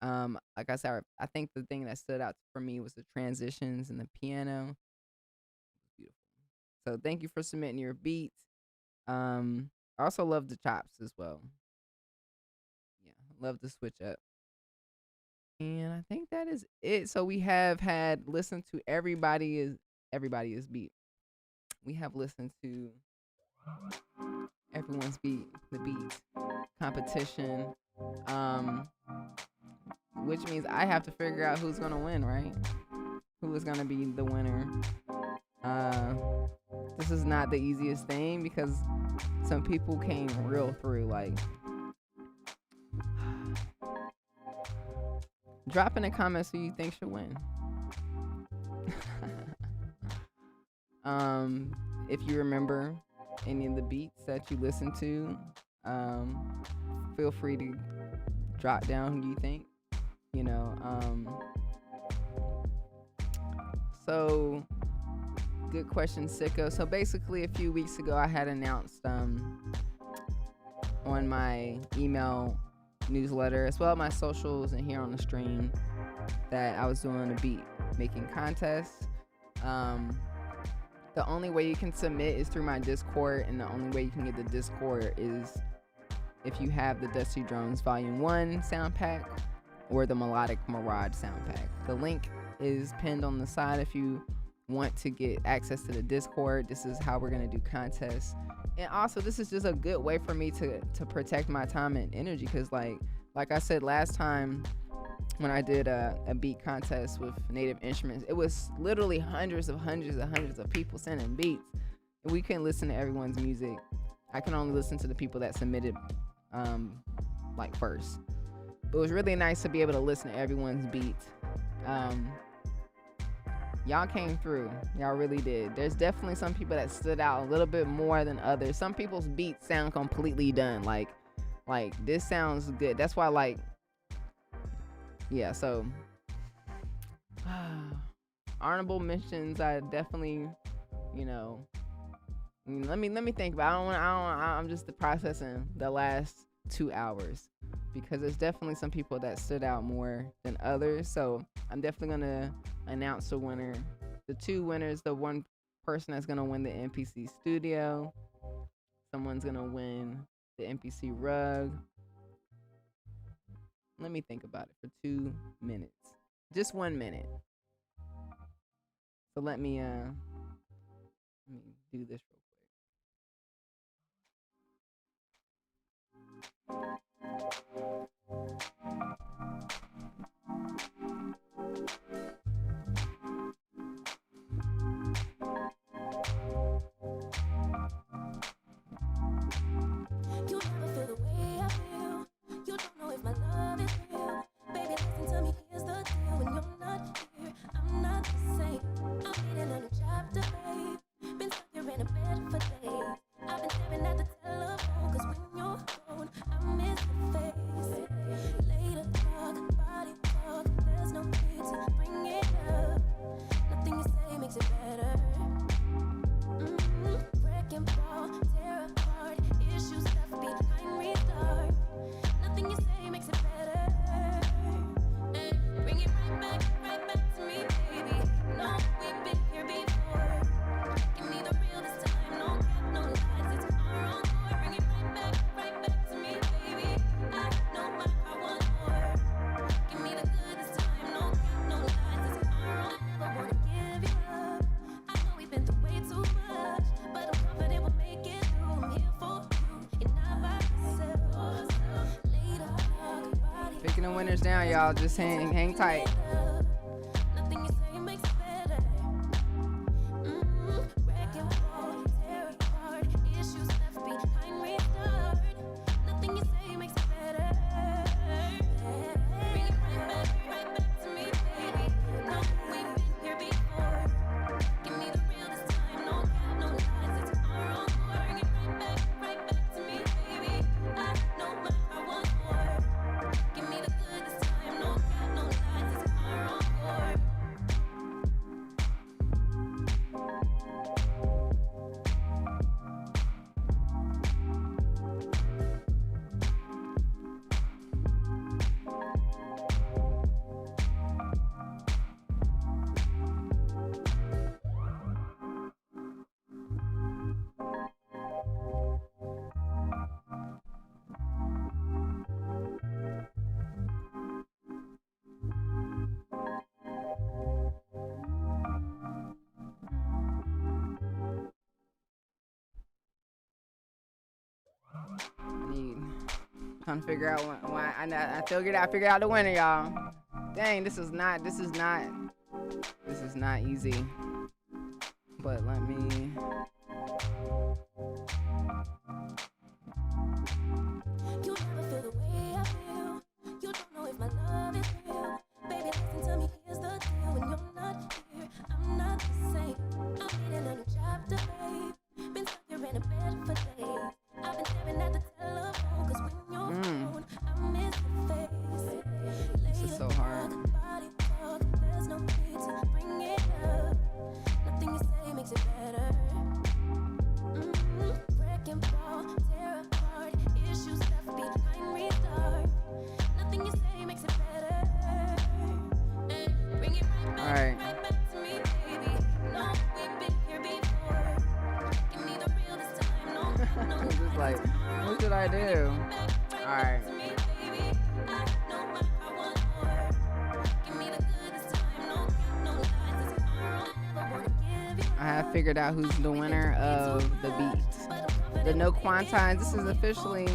Like I said, I think the thing that stood out for me was the transitions and the piano. Beautiful. So thank you for submitting your beats. I also love the chops as well. Yeah, love the switch up. And I think that is it. So we have had listened to everybody is beat. We have listened to everyone's beat, the beat competition. Which means I have to figure out who's gonna win, right? Who is gonna be the winner? This is not the easiest thing because some people came real through. Like, drop in the comments who you think should win. If you remember any of the beats that you listened to, feel free to drop down who you think. So good question, Sicko. So basically a few weeks ago I had announced on my email newsletter as well as my socials and here on the stream that I was doing a beat making contest. The only way you can submit is through my Discord, and the only way you can get the Discord is if you have the Dusty Drones Volume 1 sound pack or the Melodic Mirage sound pack. The link is pinned on the side if you want to get access to the Discord. This is how we're going to do contests. And also, this is just a good way for me to protect my time and energy, because like I said last time when I did a beat contest with Native Instruments, it was literally hundreds of people sending beats, and we couldn't listen to everyone's music. I can only listen to the people that submitted first. It was really nice to be able to listen to everyone's beats. Y'all came through. Y'all really did. There's definitely some people that stood out a little bit more than others. Some people's beats sound completely done. Like this sounds good. That's why so honorable mentions. I definitely, let me think about it. I'm just processing the last 2 hours, because there's definitely some people that stood out more than others. So I'm definitely gonna announce the winner, the two winners. The one person that's gonna win the MPC Studio, someone's gonna win the MPC Rug. Let me think about it for 2 minutes, just 1 minute. So let me do this real You never feel the way I feel. You don't know if my love is real. Baby, listen to me, here's the deal. When you're not here, I'm not the same. I'm reading a new chapter, babe. Been stuck here in a bed for days. I've been staring at the telephone, cause when you're gone, I miss the face. Later talk. Breaking the winners down, y'all. Just hang tight. Nothing you say makes it better. Wreck and fall, tear apart, issues left behind, restart. Nothing you say makes it better. Bring it right back to me, baby. No, we've been here before. Give me the real this time, no cap, no lies, it's our own war. Bring it right back to me, baby. I know my heart wants more. Give me the good this time, no cap, no lies, it's our own war. Trying to figure out why I figured out the winner, y'all. Dang, this is not easy. But let me. You never feel the way I feel. You don't know if my love is real. Baby, listen to me, here's the deal. When you're not here, I'm not the same. I'm reading a new chapter, babe. Been stuck here in a bed for days. I've been staring at the telephone, cause when you're gone, I miss your face. This is so hard. Body talk, there's no need to bring it up. Nothing you say makes it better. Wreck and fall, tear apart, issues left behind, restart. Nothing you say makes it better. Bring it right back to me, baby. No, we've been here before. Give me the real this time, no, I'm just like, what should I do? Alright. I have figured out who's the winner of the beat. The No Quantize. This is officially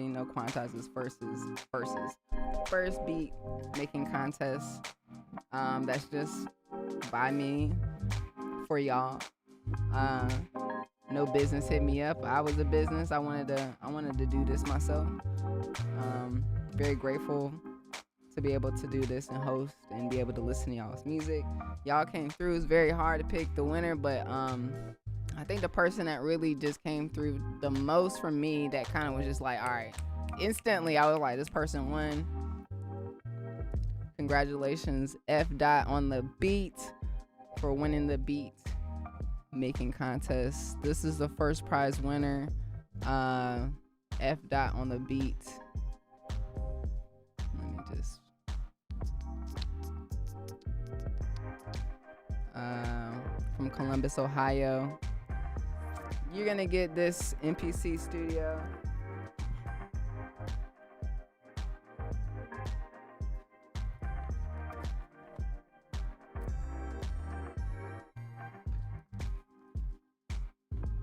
No Quantize's first beat making contest. That's just by me for y'all. No business hit me up. I was a business. I wanted to do this myself. Very grateful to be able to do this and host and be able to listen to y'all's music. Y'all came through. It's very hard to pick the winner, but I think the person that really just came through the most for me, that kind of was just like, all right, instantly I was like, this person won. Congratulations, F. Dot on the beat for winning the beat making contest. This is the first prize winner. F. Dot on the beat. Let me just from Columbus, Ohio. You're gonna get this MPC Studio.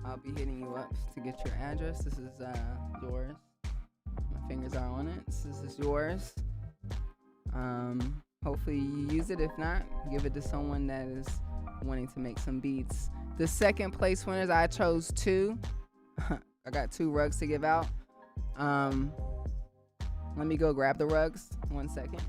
I'll be hitting you up to get your address. This is yours. My fingers are on it. This is yours. Hopefully you use it. If not, give it to someone that is wanting to make some beats. The second place winners, I chose 2. I got 2 rugs to give out. Let me go grab the rugs. 1 second.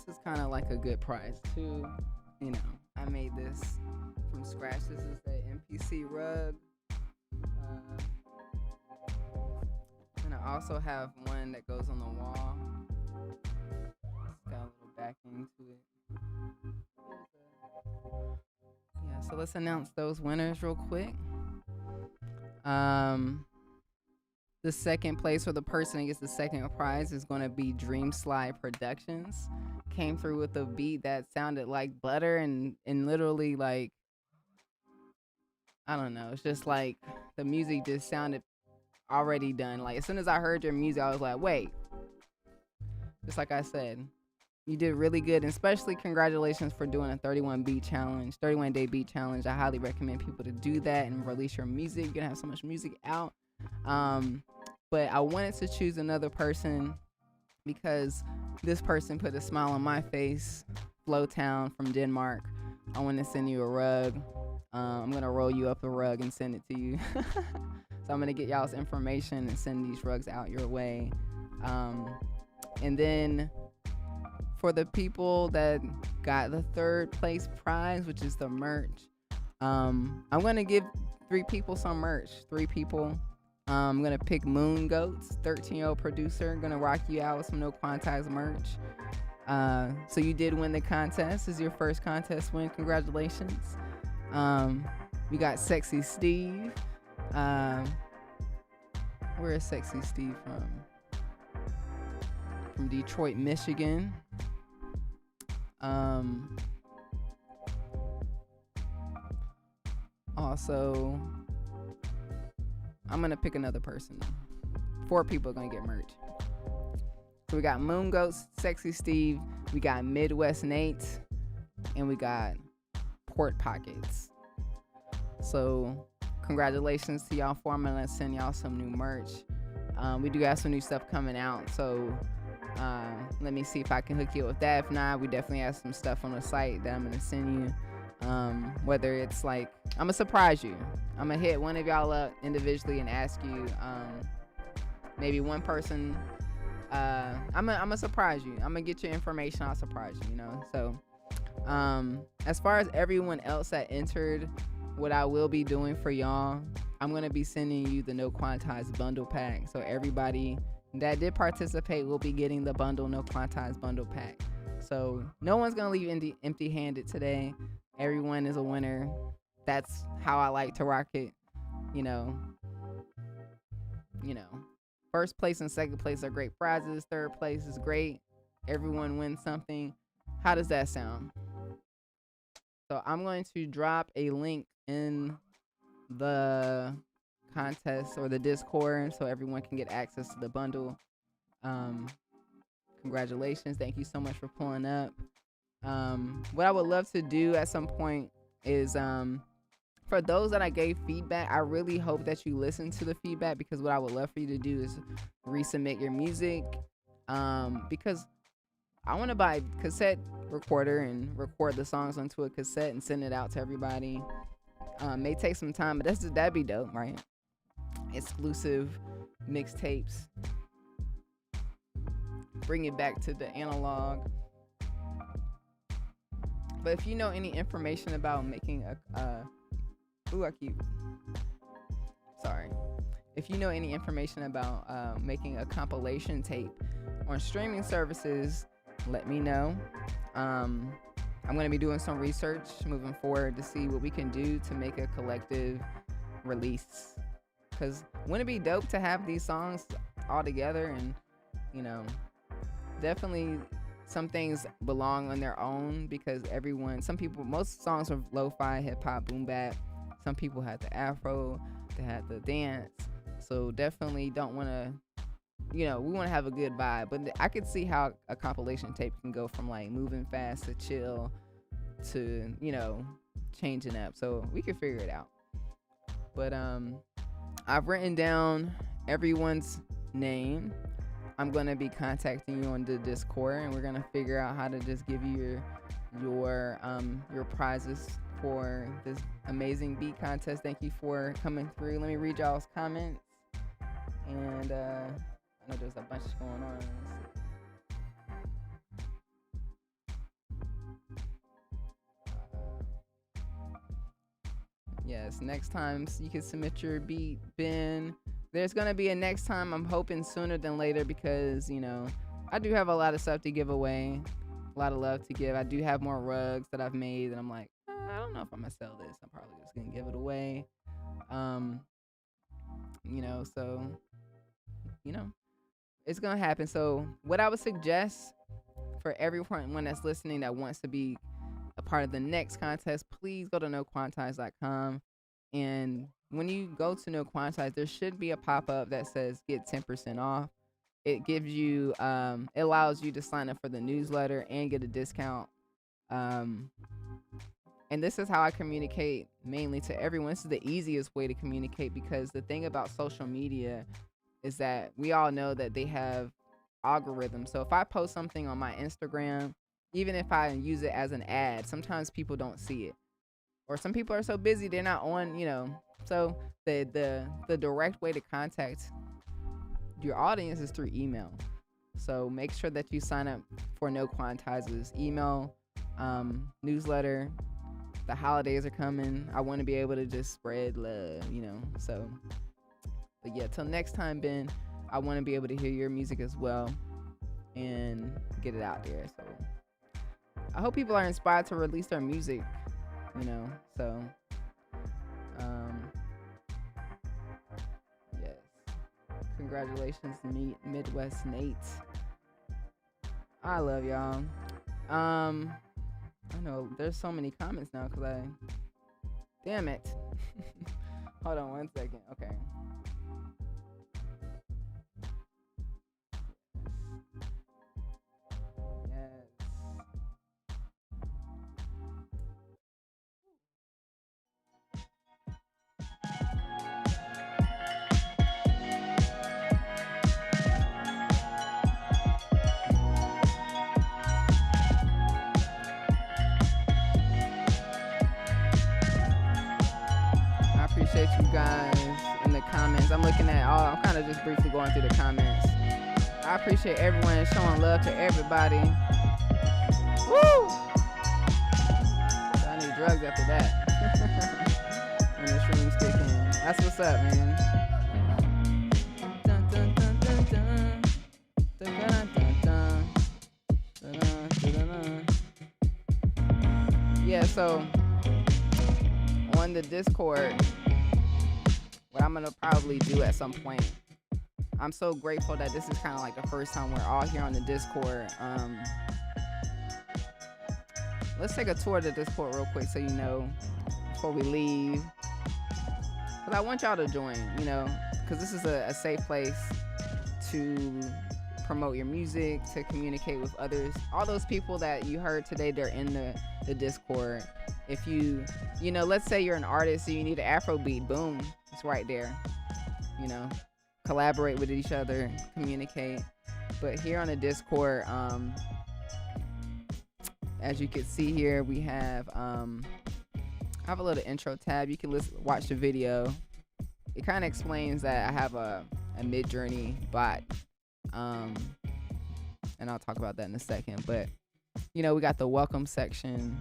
This is kind of like a good prize too. You know, I made this from scratch. This is the MPC Rug. And I also have one that goes on the wall. It's got a little backing to it. Yeah, so let's announce those winners real quick. The The second place, or the person that gets the second prize, is going to be Dream Slide Productions. Came through with a beat that sounded like butter and literally like, I don't know. It's just like the music just sounded already done. Like as soon as I heard your music, I was like, wait. Just like I said, you did really good, and especially congratulations for doing a 31 day beat challenge. I highly recommend people to do that and release your music. You're gonna have so much music out. But I wanted to choose another person because this person put a smile on my face. Flowtown from Denmark. I want to send you a rug. I'm gonna roll you up a rug and send it to you. So I'm gonna get y'all's information and send these rugs out your way. And then for the people that got the third place prize, which is the merch, I'm gonna give 3 people some merch. 3 people. I'm gonna pick Moon Goats, 13-year-old producer. Gonna rock you out with some No Quantize merch. So you did win the contest. This is your first contest win. Congratulations. We got Sexy Steve. Where is Sexy Steve from? From Detroit, Michigan. Also, I'm gonna pick another person. 4 people are gonna get merch. So we got Moon Goats, Sexy Steve, we got Midwest Nate, and we got Port Pockets. So congratulations to y'all 4. I'm gonna send y'all some new merch. We do have some new stuff coming out, so let me see if I can hook you up with that. If not, we definitely have some stuff on the site that I'm gonna send you. Whether it's like, I'm gonna surprise you. I'm gonna hit one of y'all up individually and ask you, maybe one person, I'm gonna surprise you. I'm gonna get your information, I'll surprise you, you know? So, as far as everyone else that entered, what I will be doing for y'all, I'm gonna be sending you the No Quantize bundle pack. So everybody that did participate will be getting the bundle No Quantize bundle pack. So no one's gonna leave empty-handed today. Everyone is a winner. That's how I like to rock it. You know, first place and second place are great prizes. Third place is great. Everyone wins something. How does that sound? So I'm going to drop a link in the contest or the Discord so everyone can get access to the bundle. Congratulations. Thank you so much for pulling up. What I would love to do at some point is, for those that I gave feedback, I really hope that you listen to the feedback, because what I would love for you to do is resubmit your music, because I want to buy a cassette recorder and record the songs onto a cassette and send it out to everybody. May take some time, but that'd be dope, right? Exclusive mixtapes. Bring it back to the analog. But if you know any information about making If you know any information about making a compilation tape on streaming services, let me know. I'm going to be doing some research moving forward to see what we can do to make a collective release. Because wouldn't it be dope to have these songs all together? And, definitely some things belong on their own, because most songs are lo-fi, hip-hop, boom bap. Some people had the afro, they had the dance. So definitely don't want to, we want to have a good vibe. But I could see how a compilation tape can go from like moving fast to chill to, changing up. So we can figure it out. But I've written down everyone's name. I'm going to be contacting you on the Discord, and we're going to figure out how to just give you your prizes for this amazing beat contest. Thank you for coming through. Let me read y'all's comments. And I know there's a bunch going on. Yes, next time you can submit your beat, Ben. There's going to be a next time. I'm hoping sooner than later, because, I do have a lot of stuff to give away, a lot of love to give. I do have more rugs that I've made, and I'm like, I don't know if I'm going to sell this. I'm probably just going to give it away. So you know, it's gonna happen. So what I would suggest for everyone that's listening that wants to be a part of the next contest, please go to noquantize.com. And when you go to No Quantize, there should be a pop-up that says get 10% off. It gives you, it allows you to sign up for the newsletter and get a discount. And this is how I communicate mainly to everyone. This is the easiest way to communicate, because the thing about social media is that we all know that they have algorithms. So if I post something on my Instagram, even if I use it as an ad, sometimes people don't see it. Or some people are so busy they're not on, you know. So the direct way to contact your audience is through email. So make sure that you sign up for No Quantize's email newsletter. The holidays are coming. I want to be able to just spread love, you know. So, but yeah, till next time, Ben, I want to be able to hear your music as well and get it out there. So I hope people are inspired to release their music, you know. So yes, congratulations, Midwest Nate. I love y'all. I know there's so many comments now because damn it. Hold on 1 second. Okay. Yes. Appreciate you guys in the comments. I'm looking at all, I'm kind of just briefly going through the comments. I appreciate everyone showing love to everybody. Woo! So I need drugs after that. When the shrooms kick in. That's what's up, man. Dun, dun, dun, dun, dun. Dun, dun, dun, dun. Dun, dun, dun, dun. Yeah, so on the Discord, what I'm gonna probably do at some point, I'm so grateful that this is kind of like the first time we're all here on the Discord. Let's take a tour of the Discord real quick so you know before we leave, because I want y'all to join, you know, because this is a safe place to promote your music, to communicate with others. All those people that you heard today, they're in the Discord. If you know, let's say you're an artist and you need an Afro beat, boom, it's right there. You know, collaborate with each other, communicate. But here on the Discord, as you can see here, we have I have a little intro tab. You can watch the video. It kind of explains that I have a Midjourney bot, and I'll talk about that in a second. But you know, we got the welcome section,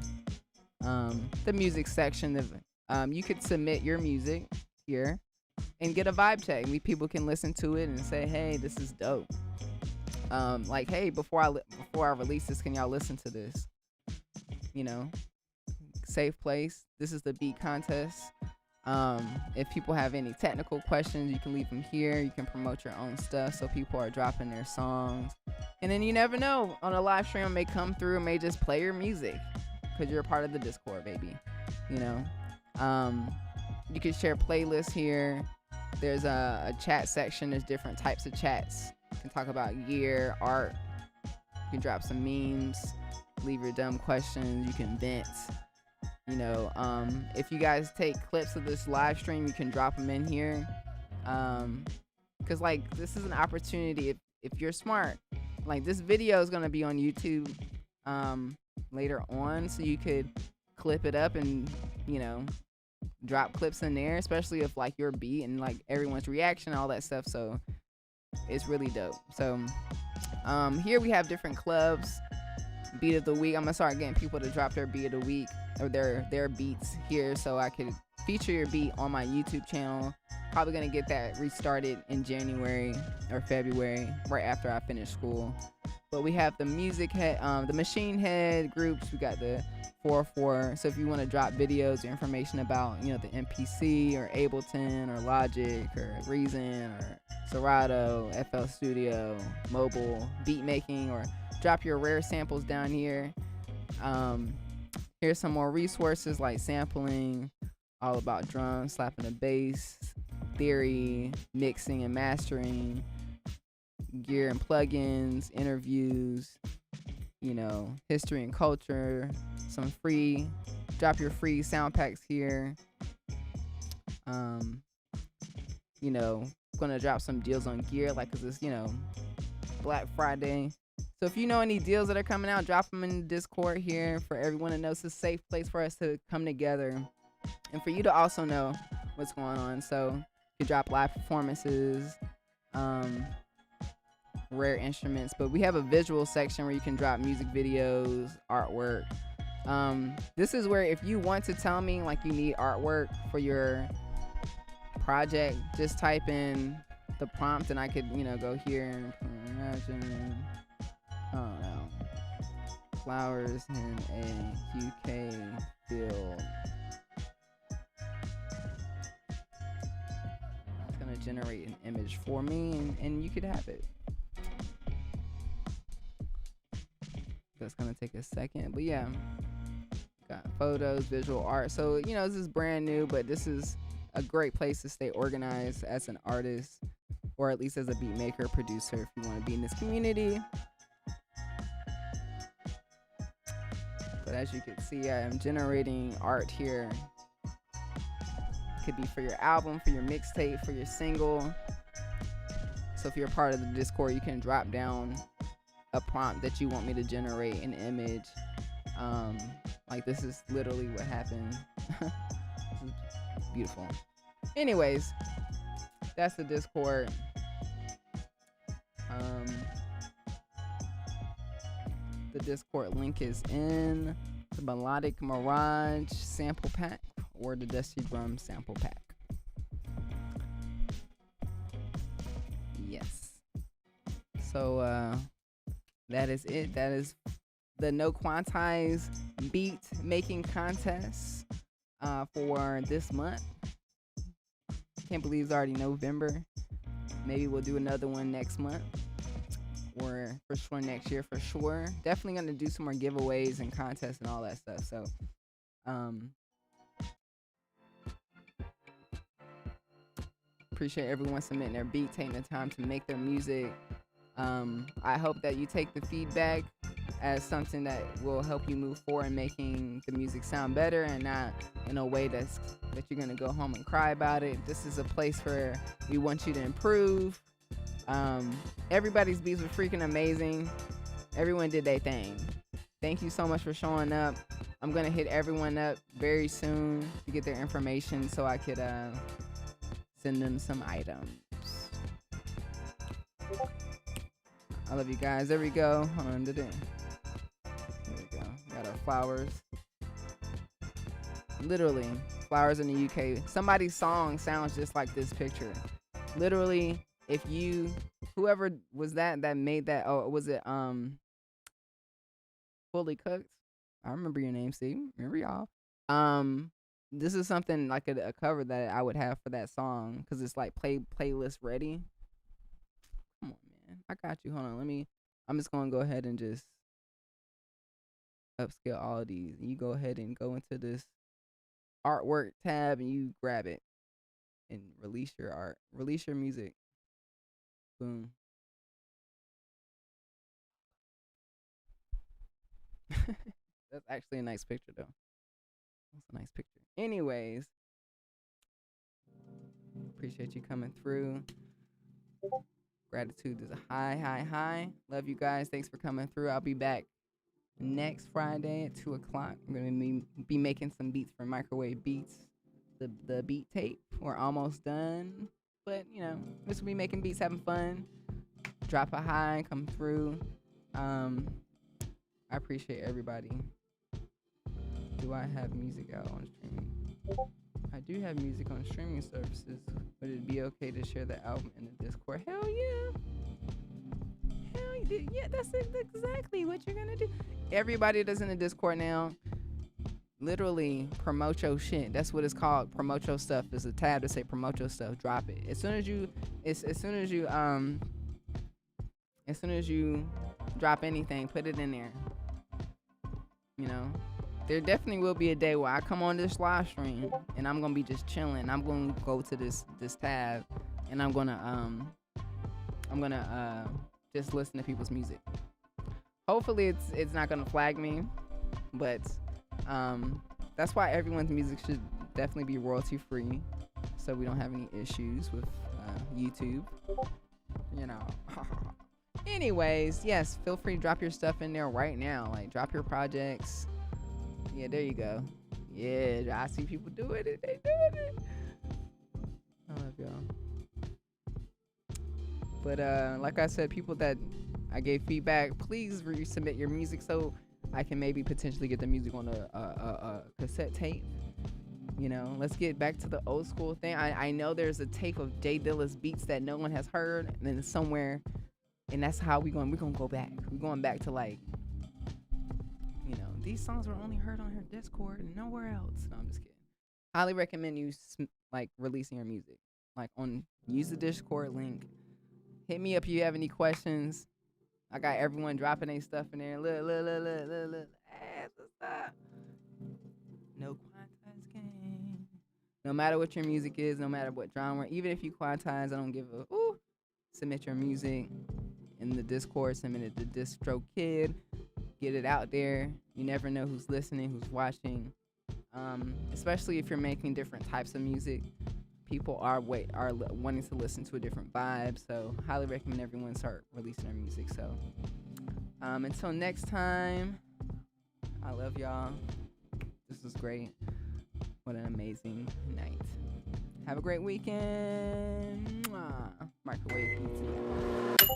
the music section. You could submit your music here and get a vibe check. People can listen to it and say, hey, this is dope. Like, hey, before I release this, can y'all listen to this? You know, safe place. This is the beat contest. If people have any technical questions, you can leave them here. You can promote your own stuff, so people are dropping their songs. And then you never know, on a live stream, I may come through and may just play your music because you're a part of the Discord, baby. You know, you can share playlists here. There's a chat section. There's different types of chats. You can talk about gear, art. You can drop some memes, leave your dumb questions. You can vent. You know, if you guys take clips of this live stream, you can drop them in here. Because, like, this is an opportunity. If you're smart, like, this video is going to be on YouTube later on. So you could clip it up and, you know, drop clips in there, especially if, like, your beat and, like, everyone's reaction, all that stuff. So it's really dope. So here we have different clubs. Beat of the week. I'm gonna start getting people to drop their beat of the week or their beats here, so I could feature your beat on my YouTube channel. Probably gonna get that restarted in January or February, right after I finish school. But we have the music head, the machine head groups. We got the 404. So if you want to drop videos or information about, you know, the MPC or Ableton or Logic or Reason or Serato, FL Studio, mobile beat making, or drop your rare samples down here. Here's some more resources like sampling, all about drums, slapping the bass, theory, mixing and mastering, gear and plugins, interviews, you know, history and culture, some free, drop your free sound packs here. You know, gonna drop some deals on gear, like, 'cause it's, you know, Black Friday. So if you know any deals that are coming out, drop them in the Discord here for everyone to know. It's a safe place for us to come together and for you to also know what's going on. So you drop live performances, rare instruments, but we have a visual section where you can drop music videos, artwork. This is where if you want to tell me like you need artwork for your project, just type in the prompt and I could, you know, go here and imagine, I don't know, flowers in a UK field. It's gonna generate an image for me and you could have it. That's gonna take a second, but yeah, got photos, visual art. So, you know, this is brand new, but this is a great place to stay organized as an artist, or at least as a beat maker, producer, if you want to be in this community. But as you can see, I am generating art here. Could be for your album, for your mixtape, for your single. So if you're part of the Discord, you can drop down a prompt that you want me to generate an image. Like this is literally what happened. Beautiful. Anyways, that's the Discord. The Discord link is in the Melodic Mirage sample pack or the Dusty Drum sample pack. Yes. So that is it. That is the No Quantize beat making contest for this month. Can't believe it's already November. Maybe we'll do another one next month, or for sure next year for sure. Definitely gonna do some more giveaways and contests and all that stuff. So appreciate everyone submitting their beat, taking the time to make their music. I hope that you take the feedback as something that will help you move forward in making the music sound better, and not in a way that you're gonna go home and cry about it. This is a place where we want you to improve. Everybody's beats were freaking amazing. Everyone did their thing. Thank you so much for showing up. I'm gonna hit everyone up very soon to get their information so I could send them some items. I love you guys. There we go. Hold on. There we go. Got our flowers. Literally, flowers in the UK. Somebody's song sounds just like this picture. Literally, if you, whoever was that made that, oh, was it Fully Cooked? I remember your name, see? Remember y'all? This is something like a cover that I would have for that song, because it's like playlist ready. Come on, man. I got you. Hold on. I'm just going to go ahead and just upscale all of these. You go ahead and go into this artwork tab and you grab it and release your art. Release your music. Boom. That's actually a nice picture, though. That's a nice picture. Anyways, appreciate you coming through. Gratitude is a high. Love you guys. Thanks for coming through. I'll be back next Friday at 2 o'clock. I'm going to be making some beats for Microwave Beats. The beat tape. We're almost done. But, you know, this will be making beats, having fun. Drop a high, come through. I appreciate everybody. Do I have music out on streaming? I do have music on streaming services. Would it be okay to share the album in the Discord? Hell yeah. Hell yeah. Yeah, that's exactly what you're going to do. Everybody that's in the Discord now, literally promote your shit. That's what it's called. Promote your stuff. There's a tab to say promote your stuff. Drop it. As soon as you drop anything, put it in there. You know, there definitely will be a day where I come on this live stream and I'm gonna be just chilling. I'm gonna go to this tab and I'm gonna just listen to people's music. Hopefully it's not gonna flag me, but that's why everyone's music should definitely be royalty free, so we don't have any issues with YouTube. You know. Anyways, yes, feel free to drop your stuff in there right now. Like, drop your projects. Yeah, there you go. Yeah, I see people doing it. They doing it. I love y'all. But like I said, people that I gave feedback, please resubmit your music so I can maybe potentially get the music on a cassette tape. You know, let's get back to the old school thing. I know there's a tape of Jay Dilla's beats that no one has heard, and then somewhere, and that's how we're gonna go back. We're going back to, like, you know, these songs were only heard on her Discord and nowhere else. No, I'm just kidding. Highly recommend you like releasing your music. Like, use the Discord link. Hit me up if you have any questions. I got everyone dropping their stuff in there. Look. Hey, what's up? No Quantize gang. No matter what your music is, no matter what genre, even if you Quantize, I don't give a ooh. Submit your music in the Discord. Submit it to DistroKid. Get it out there. You never know who's listening, who's watching. Especially if you're making different types of music. People are wanting to listen to a different vibe, so highly recommend everyone start releasing their music. So until next time, I love y'all. This was great. What an amazing night. Have a great weekend. Mwah. Microwave pizza.